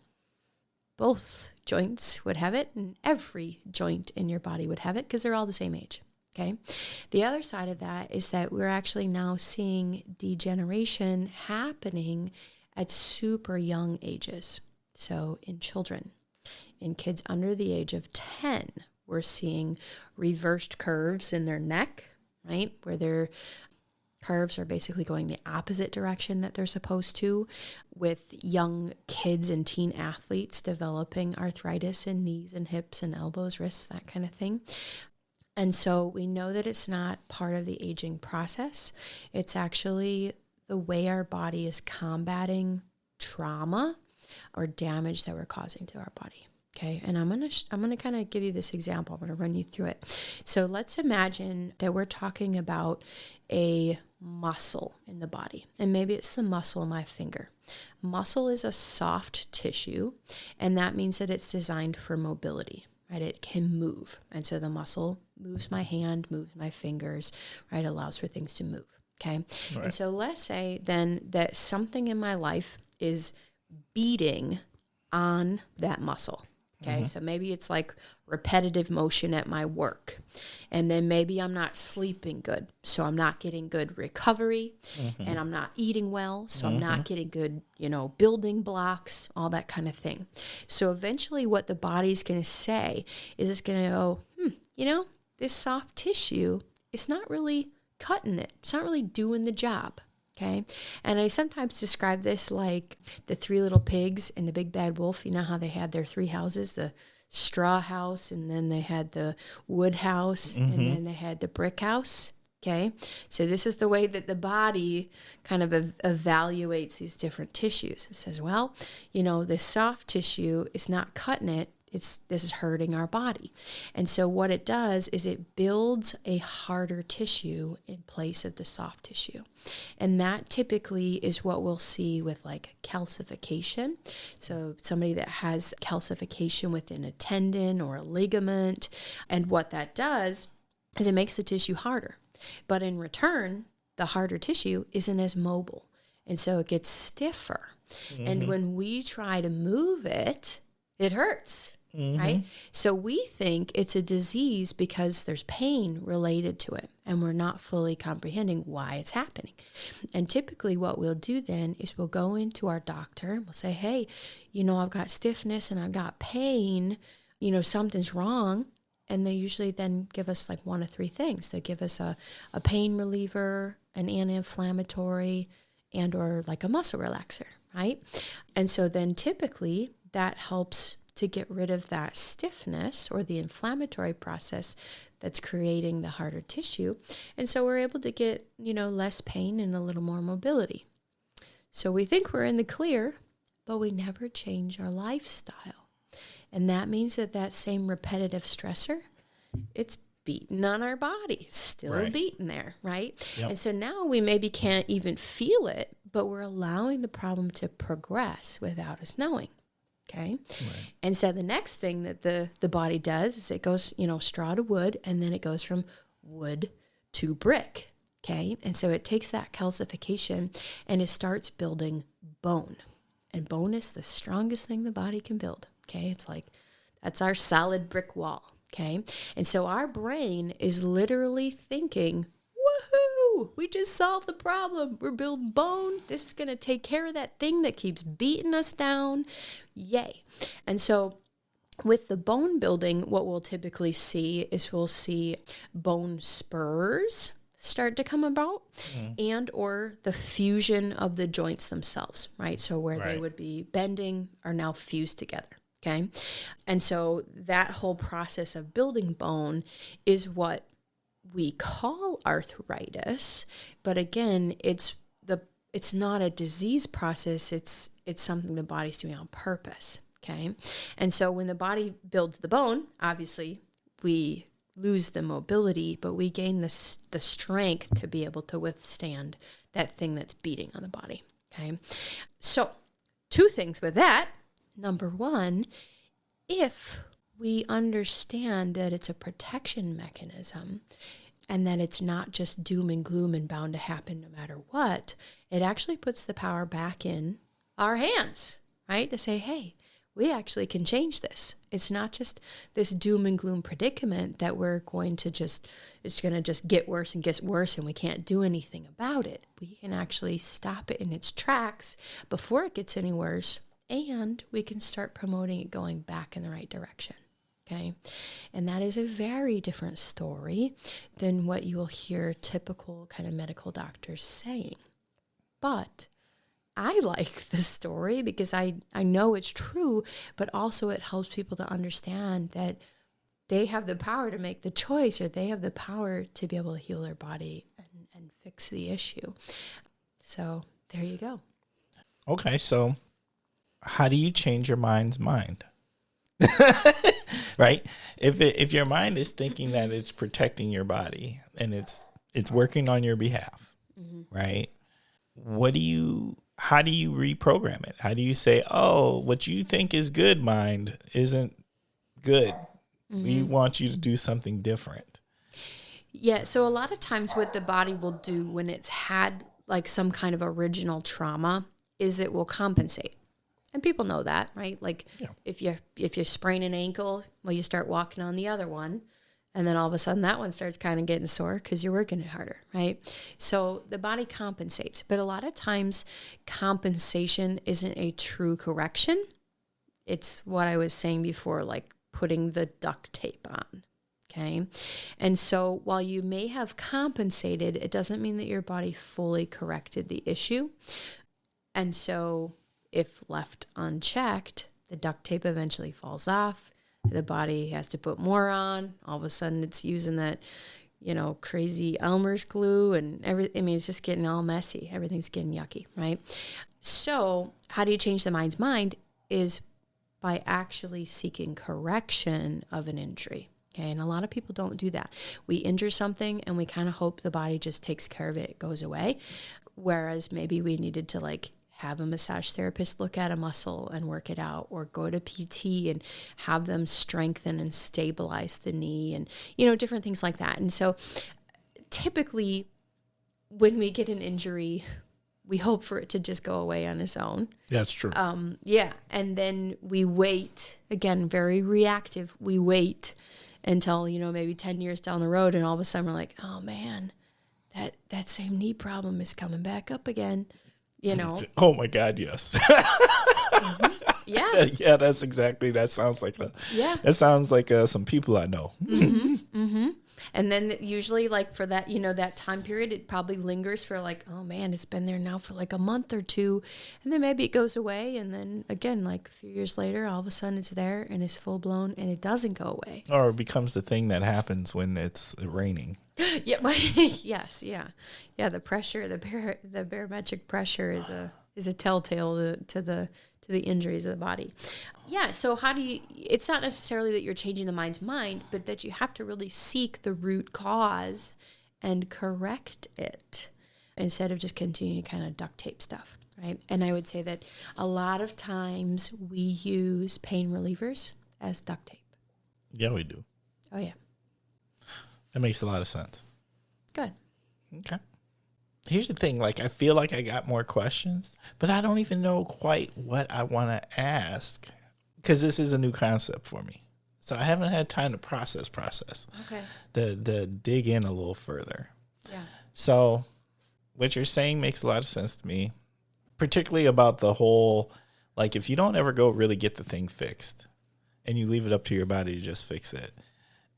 both joints would have it, and every joint in your body would have it because they're all the same age. Okay. The other side of that is that we're actually now seeing degeneration happening at super young ages. So in children, in kids under the age of 10, we're seeing reversed curves in their neck, right? Where their curves are basically going the opposite direction that they're supposed to, with young kids and teen athletes developing arthritis in knees and hips and elbows, wrists, that kind of thing. And so we know that it's not part of the aging process. It's actually the way our body is combating trauma or damage that we're causing to our body. Okay, and I'm gonna kind of give you this example. I'm gonna run you through it. So let's imagine that we're talking about a muscle in the body, and maybe it's the muscle in my finger. Muscle is a soft tissue, and that means that it's designed for mobility. Right, it can move, and so the muscle moves my hand, moves my fingers, right, allows for things to move, okay? Right. And so let's say then that something in my life is beating on that muscle, okay? Mm-hmm. So maybe it's like repetitive motion at my work, and then maybe I'm not sleeping good, so I'm not getting good recovery, and I'm not eating well, so I'm not getting good, building blocks, all that kind of thing. So eventually what the body's going to say is it's going to go, this soft tissue, it's not really cutting it. It's not really doing the job. Okay. And I sometimes describe this like the three little pigs and the big bad wolf. You know how they had their three houses, the straw house, and then they had the wood house, and then they had the brick house. Okay. So this is the way that the body kind of evaluates these different tissues. It says, well, this soft tissue is not cutting it. This is hurting our body. And so what it does is it builds a harder tissue in place of the soft tissue. And that typically is what we'll see with like calcification. So somebody that has calcification within a tendon or a ligament, and what that does is it makes the tissue harder. But in return, the harder tissue isn't as mobile. And so it gets stiffer. And when we try to move it, it hurts. Right? So we think it's a disease because there's pain related to it, and we're not fully comprehending why it's happening. And typically what we'll do then is we'll go into our doctor and we'll say, hey, I've got stiffness and I've got pain, something's wrong. And they usually then give us like one of three things. They give us a pain reliever, an anti-inflammatory, and or like a muscle relaxer, right? And so then typically that helps to get rid of that stiffness or the inflammatory process that's creating the harder tissue. And so we're able to get, less pain and a little more mobility. So we think we're in the clear, but we never change our lifestyle. And that means that same repetitive stressor, it's beating on our body, still beating there, right? Yep. And so now we maybe can't even feel it, but we're allowing the problem to progress without us knowing. Okay. Right. And so the next thing that the body does is it goes, straw to wood, and then it goes from wood to brick. Okay. And so it takes that calcification and it starts building bone. And bone is the strongest thing the body can build. Okay. It's like, that's our solid brick wall. Okay. And so our brain is literally thinking, woohoo, we just solved the problem. We're building bone. This is going to take care of that thing that keeps beating us down. Yay. And so with the bone building, what we'll typically see is we'll see bone spurs start to come about and or the fusion of the joints themselves, right? So where they would be bending are now fused together. Okay. And so that whole process of building bone is what we call arthritis, but again, it's not a disease process. It's something the body's doing on purpose. Okay. And so when the body builds the bone, obviously we lose the mobility, but we gain the strength to be able to withstand that thing that's beating on the body. Okay. So two things with that. Number one, if we understand that it's a protection mechanism and that it's not just doom and gloom and bound to happen no matter what, it actually puts the power back in our hands, right? To say, hey, we actually can change this. It's not just this doom and gloom predicament that we're going to just, it's going to just get worse and we can't do anything about it. We can actually stop it in its tracks before it gets any worse, and we can start promoting it going back in the right direction. Okay. And that is a very different story than what you will hear typical kind of medical doctors saying. But I like this story because I know it's true, but also it helps people to understand that they have the power to make the choice, or they have the power to be able to heal their body and fix the issue. So there you go. Okay, so how do you change your mind's mind? Right? If your mind is thinking that it's protecting your body and it's working on your behalf, right? How do you reprogram it? How do you say, oh, what you think is good, mind, isn't good. We want you to do something different. Yeah, so a lot of times what the body will do when it's had like some kind of original trauma is it will compensate. And people know that, right? Like if you sprain an ankle, well, you start walking on the other one, and then all of a sudden that one starts kind of getting sore because you're working it harder, right? So the body compensates. But a lot of times compensation isn't a true correction. It's what I was saying before, like putting the duct tape on, okay? And so while you may have compensated, it doesn't mean that your body fully corrected the issue. And so if left unchecked, the duct tape eventually falls off. The body has to put more on. All of a sudden it's using that, crazy Elmer's glue and everything. It's just getting all messy. Everything's getting yucky, right? So how do you change the mind's mind is by actually seeking correction of an injury. Okay. And a lot of people don't do that. We injure something and we kind of hope the body just takes care of it. It goes away. Whereas maybe we needed to have a massage therapist look at a muscle and work it out, or go to PT and have them strengthen and stabilize the knee and, different things like that. And so typically when we get an injury, we hope for it to just go away on its own. That's true. Yeah. And then we wait, again, very reactive. We wait until, maybe 10 years down the road, and all of a sudden we're like, oh man, that same knee problem is coming back up again. Oh my God, yes. Yeah. Yeah, that sounds like some people I know. And then usually for that, that time period, it probably lingers for oh man, it's been there now for a month or two. And then maybe it goes away. And then again, a few years later, all of a sudden it's there and it's full blown and it doesn't go away. Or it becomes the thing that happens when it's raining. Yeah. Yes. Yeah. Yeah. The pressure, the barometric pressure is a telltale to the injuries of the body. Yeah. So it's not necessarily that you're changing the mind's mind, but that you have to really seek the root cause and correct it instead of just continuing to kind of duct tape stuff. Right. And I would say that a lot of times we use pain relievers as duct tape. Yeah, we do. Oh yeah. That makes a lot of sense. Good. Okay. Here's the thing. I feel like I got more questions, but I don't even know quite what I want to ask because this is a new concept for me. So I haven't had time to process. Okay. To dig in a little further. Yeah. So what you're saying makes a lot of sense to me, particularly about the whole, if you don't ever go really get the thing fixed and you leave it up to your body to just fix it.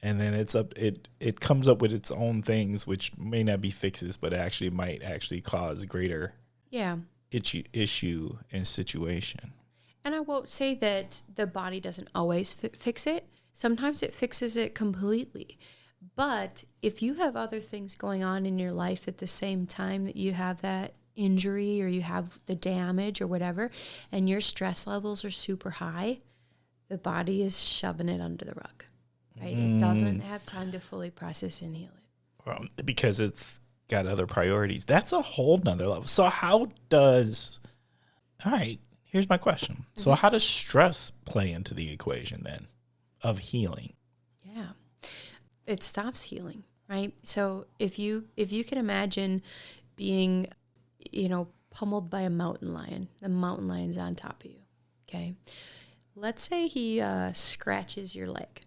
And then it comes up with its own things, which may not be fixes, but might cause greater issue and situation. And I won't say that the body doesn't always fix it. Sometimes it fixes it completely. But if you have other things going on in your life at the same time that you have that injury or you have the damage or whatever, and your stress levels are super high, the body is shoving it under the rug. Right? It doesn't have time to fully process and heal it. Well, because it's got other priorities. That's a whole nother level. So all right, here's my question. So how does stress play into the equation then? of healing. Yeah. It stops healing, right? So if you can imagine being, pummeled by a mountain lion, the mountain lion's on top of you, okay? Let's say he scratches your leg,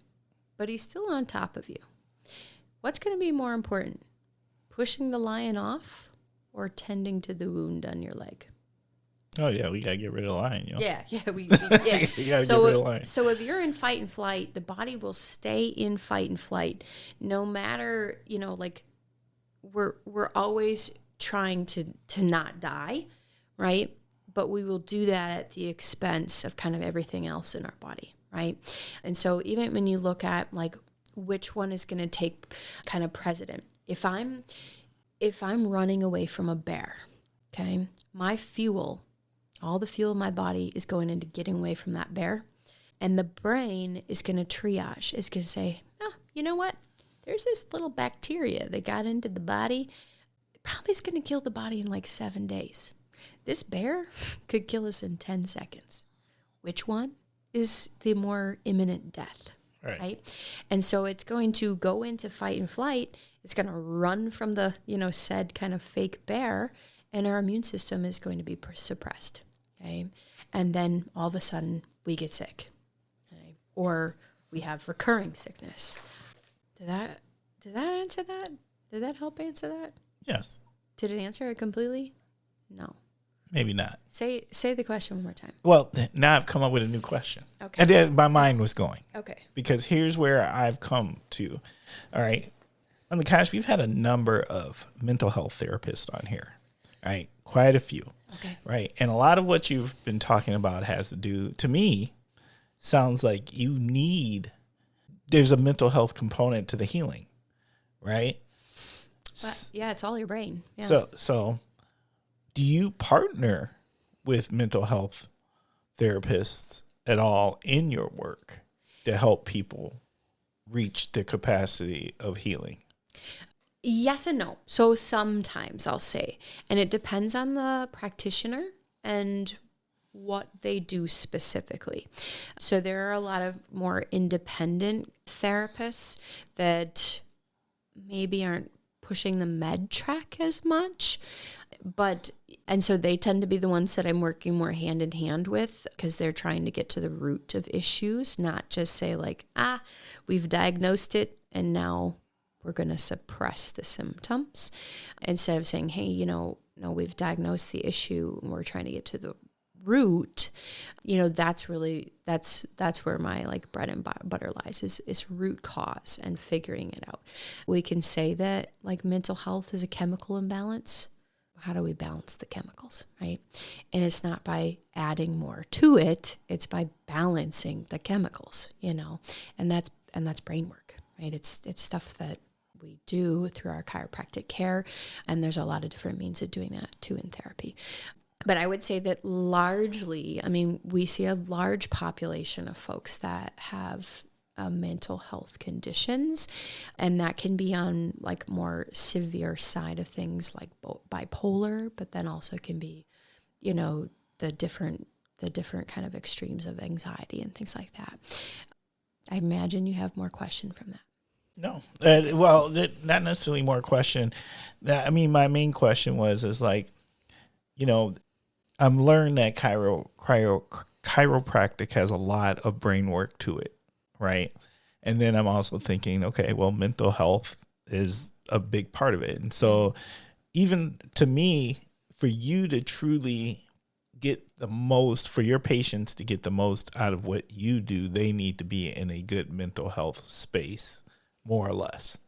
but he's still on top of you. What's going to be more important, pushing the lion off or tending to the wound on your leg? Oh yeah, we gotta get rid of the lion, Yeah. You gotta So, get rid of the lion. so if you're in fight and flight, the body will stay in fight and flight, no matter, we're always trying to not die, right? But we will do that at the expense of kind of everything else in our body, right? And so even when you look at like which one is going to take kind of precedent, if I'm running away from a bear, okay, my fuel, all the fuel in my body is going into getting away from that bear, and the brain is going to triage. It's going to say, you know what? There's this little bacteria that got into the body. It probably is going to kill the body in like 7 days. This bear could kill us in 10 seconds. Which one is the more imminent death? Right? And so it's going to go into fight and flight. It's going to run from the, said kind of fake bear, and our immune system is going to be suppressed. Okay. And then all of a sudden we get sick. Okay? Or we have recurring sickness. Did that answer that? Did that help answer that? Yes. Did it answer it completely? No. Maybe not. Say the question one more time. Well, now I've come up with a new question. Okay. And then my mind was going. Okay. Because here's where I've come to. All right. On the couch, we've had a number of mental health therapists on here. Right. Quite a few. Okay. Right. And a lot of what you've been talking about has to do, to me, sounds like there's a mental health component to the healing. Right. But, yeah, it's all your brain. Yeah. So do you partner with mental health therapists at all in your work to help people reach the capacity of healing? Yes and no. So sometimes I'll say, and it depends on the practitioner and what they do specifically. So there are a lot of more independent therapists that maybe aren't pushing the med track as much, and so they tend to be the ones that I'm working more hand in hand with, because they're trying to get to the root of issues, not just say like, we've diagnosed it and now we're going to suppress the symptoms, instead of saying, hey, no, we've diagnosed the issue and we're trying to get to the root. That's where my like bread and butter lies, is root cause and figuring it out. We can say that like mental health is a chemical imbalance. How do we balance the chemicals, right? And it's not by adding more to it, it's by balancing the chemicals, and that's brain work, right? It's stuff that we do through our chiropractic care, and there's a lot of different means of doing that too in therapy. But I would say that largely, we see a large population of folks that have mental health conditions, and that can be on like more severe side of things like bipolar, but then also can be, the different kind of extremes of anxiety and things like that. I imagine you have more question from that. No, not necessarily more question. My main question is like, I'm learning that chiropractic has a lot of brain work to it, right? And then I'm also thinking, okay, well, mental health is a big part of it. And so even to me, for you to truly get the most, for your patients to get the most out of what you do, they need to be in a good mental health space, more or less,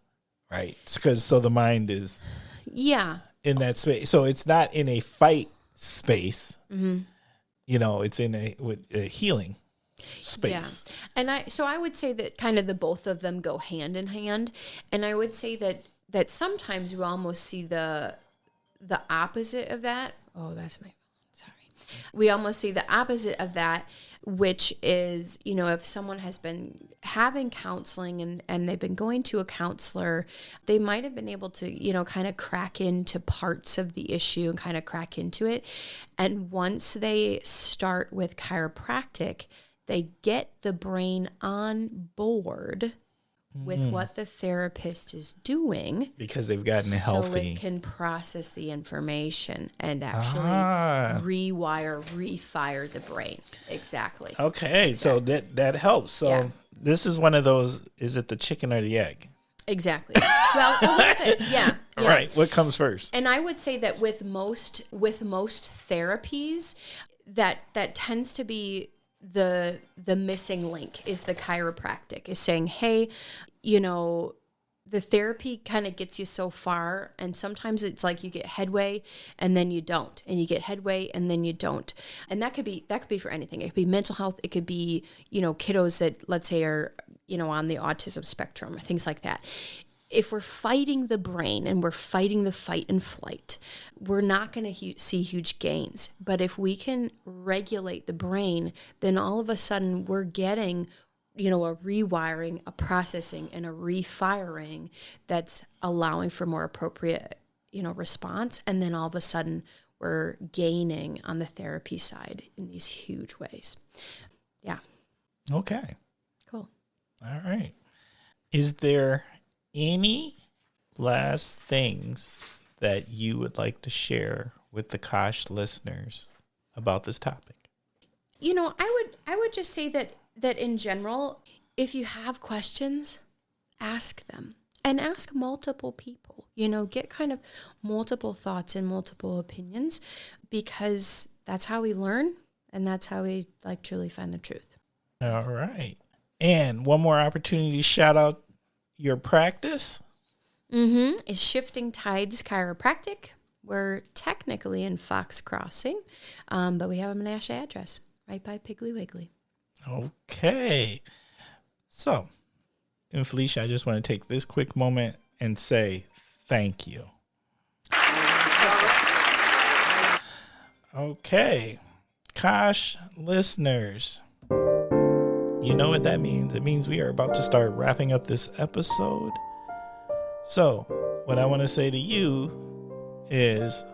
right? So the mind is in that space. So it's not in a fight space, it's in a healing space. Yeah. And I would say that kind of the both of them go hand in hand. And I would say that sometimes we almost see the opposite of that. Oh, that's my phone. Sorry. We almost see the opposite of that, which is, if someone has been having counseling and they've been going to a counselor, they might have been able to, kind of crack into parts of the issue and kind of crack into it. And once they start with chiropractic, They get the brain on board with what the therapist is doing because they've gotten so healthy. it can process the information and actually refire the brain. Exactly. Okay, so that helps. So this is one of those, is it the chicken or the egg? Exactly. Well, a little bit, yeah. Right. What comes first? And I would say that with most therapies, that tends to be the missing link is the chiropractic, is saying, hey, the therapy kind of gets you so far, and sometimes it's like you get headway and then you don't, and you get headway and then you don't. And that could be for anything. It could be mental health, it could be, kiddos that, let's say, are, on the autism spectrum or things like that. If we're fighting the brain and we're fighting the fight and flight, we're not going to see huge gains. But if we can regulate the brain, then all of a sudden we're getting, a rewiring, a processing, and a refiring that's allowing for more appropriate, response. And then all of a sudden we're gaining on the therapy side in these huge ways. Yeah. Okay. Cool. All right. Is there any last things that you would like to share with the Kosh listeners about this topic? I would just say that in general, if you have questions, ask them, and ask multiple people. Get kind of multiple thoughts and multiple opinions, because that's how we learn, and that's how we truly find the truth. All right. And one more opportunity to shout out your practice. Is Shifting Tides Chiropractic. We're technically in Fox Crossing, but we have a Menasha address right by Piggly Wiggly. Okay. So, and Felicia, I just want to take this quick moment and say thank you. Okay. Kosh listeners, you know what that means? It means we are about to start wrapping up this episode. So, what I want to say to you is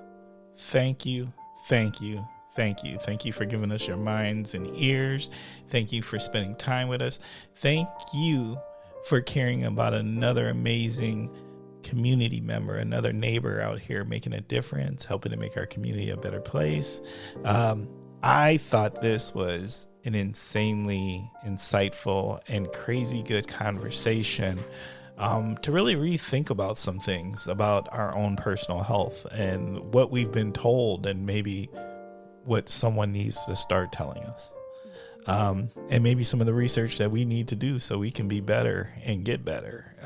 thank you, thank you, thank you. Thank you for giving us your minds and ears. Thank you for spending time with us. Thank you for caring about another amazing community member, another neighbor out here making a difference, helping to make our community a better place. I thought this was an insanely insightful and crazy good conversation to really rethink about some things about our own personal health and what we've been told, and maybe what someone needs to start telling us. And maybe some of the research that we need to do so we can be better and get better,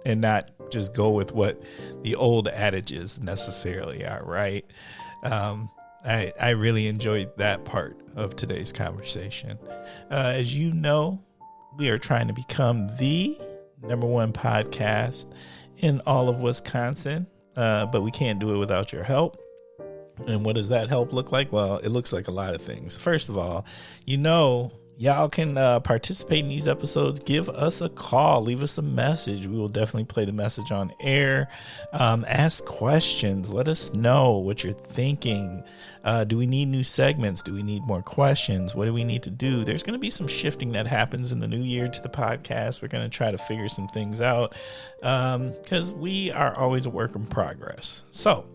and not just go with what the old adages necessarily are, right? I really enjoyed that part of today's conversation. As you know, we are trying to become the #1 podcast in all of Wisconsin, but we can't do it without your help. And what does that help look like? Well, it looks like a lot of things. First of all, y'all can participate in these episodes. Give us a call. Leave us a message. We will definitely play the message on air. Ask questions. Let us know what you're thinking. Do we need new segments? Do we need more questions? What do we need to do? There's going to be some shifting that happens in the new year to the podcast. We're going to try to figure some things out because we are always a work in progress. So,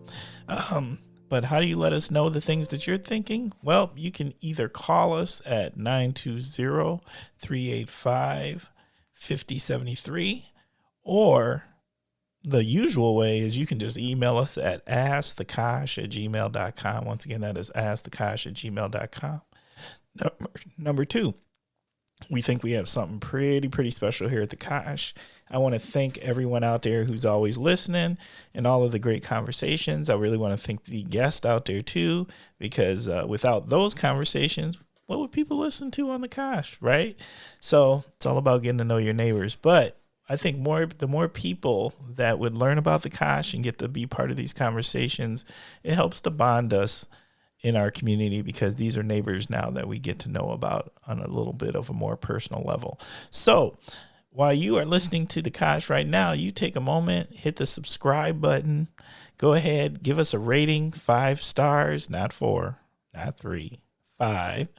but how do you let us know the things that you're thinking? Well, you can either call us at 920-385-5073, or the usual way is you can just email us at askthekosh@gmail.com. Once again, that is askthekosh@gmail.com. Number 2, we think we have something pretty special here at the Kosh. I want to thank everyone out there who's always listening and all of the great conversations. I really want to thank the guest out there too, because without those conversations, what would people listen to on the Kosh, right? So it's all about getting to know your neighbors. But I think the more people that would learn about the Kosh and get to be part of these conversations, it helps to bond us in our community, because these are neighbors now that we get to know about on a little bit of a more personal level. So while you are listening to the Kosh right now, you take a moment, hit the subscribe button, go ahead, give us a rating, 5 stars, not 4, not 3, 5.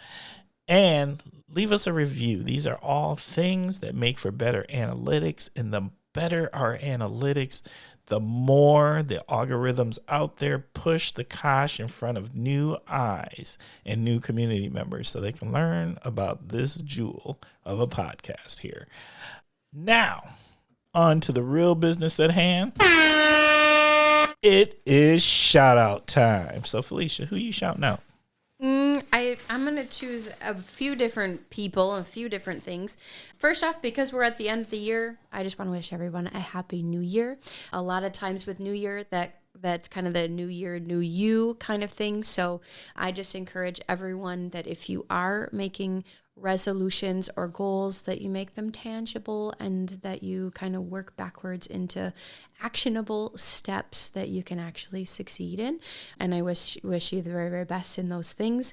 And leave us a review. These are all things that make for better analytics. And the better our analytics, the more the algorithms out there push the Kosh in front of new eyes and new community members so they can learn about this jewel of a podcast here. Now, on to the real business at hand. It is shout out time. So, Felicia, who you shouting out? I'm going to choose a few different people, a few different things. First off, because we're at the end of the year, I just want to wish everyone a happy new year. A lot of times with new year, that's kind of the new year, new you kind of thing. So I just encourage everyone that if you are making resolutions or goals, that you make them tangible and that you kind of work backwards into actionable steps that you can actually succeed in. And I wish you the very, very best in those things.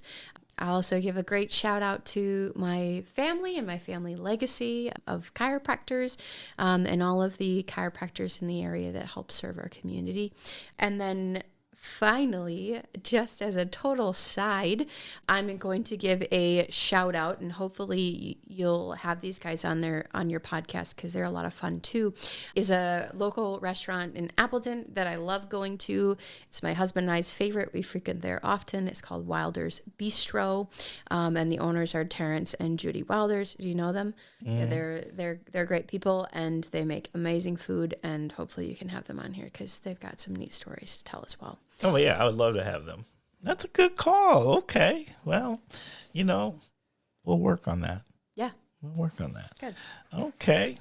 I'll also give a great shout out to my family and my family legacy of chiropractors and all of the chiropractors in the area that help serve our community. And then finally, just as a total side, I'm going to give a shout out, and hopefully you'll have these guys on your podcast because they're a lot of fun too, is a local restaurant in Appleton that I love going to. It's my husband and I's favorite. We frequent there often. It's called Wilder's Bistro, and the owners are Terrence and Judy Wilders. Do you know them? Yeah, they're great people, and they make amazing food, and hopefully you can have them on here because they've got some neat stories to tell as well. Oh, yeah, I would love to have them. That's a good call. Okay. Well, we'll work on that. Yeah. We'll work on that. Good. Okay.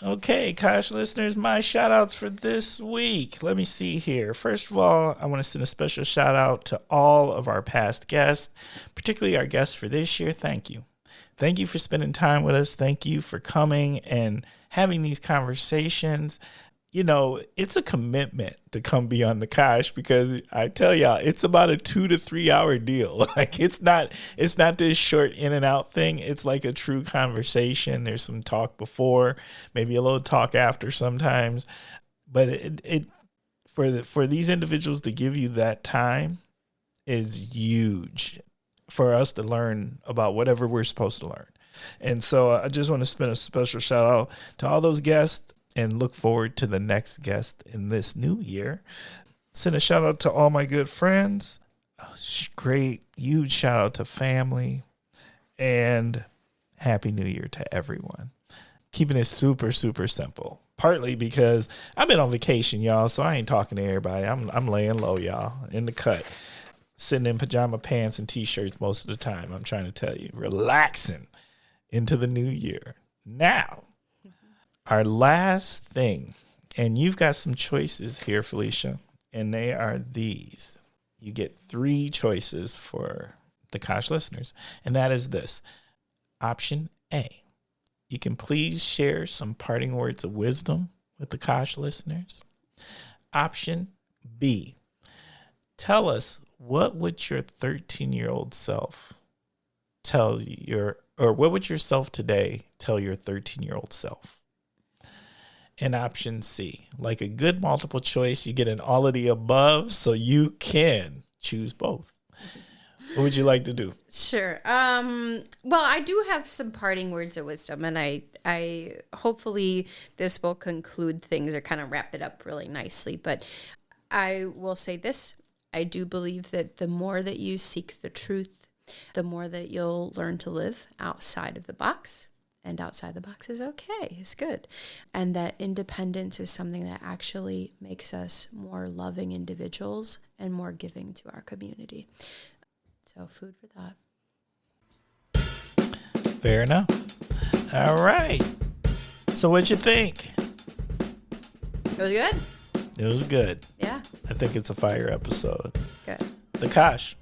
Okay, Kosh listeners, my shout outs for this week. Let me see here. First of all, I want to send a special shout out to all of our past guests, particularly our guests for this year. Thank you. Thank you for spending time with us. Thank you for coming and having these conversations. It's a commitment to come be on the Kosh because I tell y'all, it's about a 2 to 3 hour deal. Like it's not this short in and out thing. It's like a true conversation. There's some talk before, maybe a little talk after sometimes, but it for these individuals to give you that time is huge for us to learn about whatever we're supposed to learn. And so I just want to spend a special shout out to all those guests and look forward to the next guest in this new year. Send a shout out to all my good friends. Great, huge shout out to family. And Happy New Year to everyone. Keeping it super, super simple. Partly because I've been on vacation, y'all, so I ain't talking to everybody. I'm laying low, y'all, in the cut. Sitting in pajama pants and T-shirts most of the time. I'm trying to tell you. Relaxing into the new year. Now, our last thing, and you've got some choices here, Felicia, and they are these. You get 3 choices for the Kosh listeners, and that is this. Option A, you can please share some parting words of wisdom with the Kosh listeners. Option B, tell us what would your 13-year-old self tell you, or what would your self today tell your 13-year-old self? And option C, like a good multiple choice, you get an all of the above, so you can choose both. What would you like to do? Sure. Well, I do have some parting words of wisdom, and I hopefully this will conclude things or kind of wrap it up really nicely. But I will say this. I do believe that the more that you seek the truth, the more that you'll learn to live outside of the box. And outside the box is okay. It's good. And that independence is something that actually makes us more loving individuals and more giving to our community. So food for thought. Fair enough. All right. So what'd you think? It was good. It was good. Yeah. I think it's a fire episode. Good. The Kosh.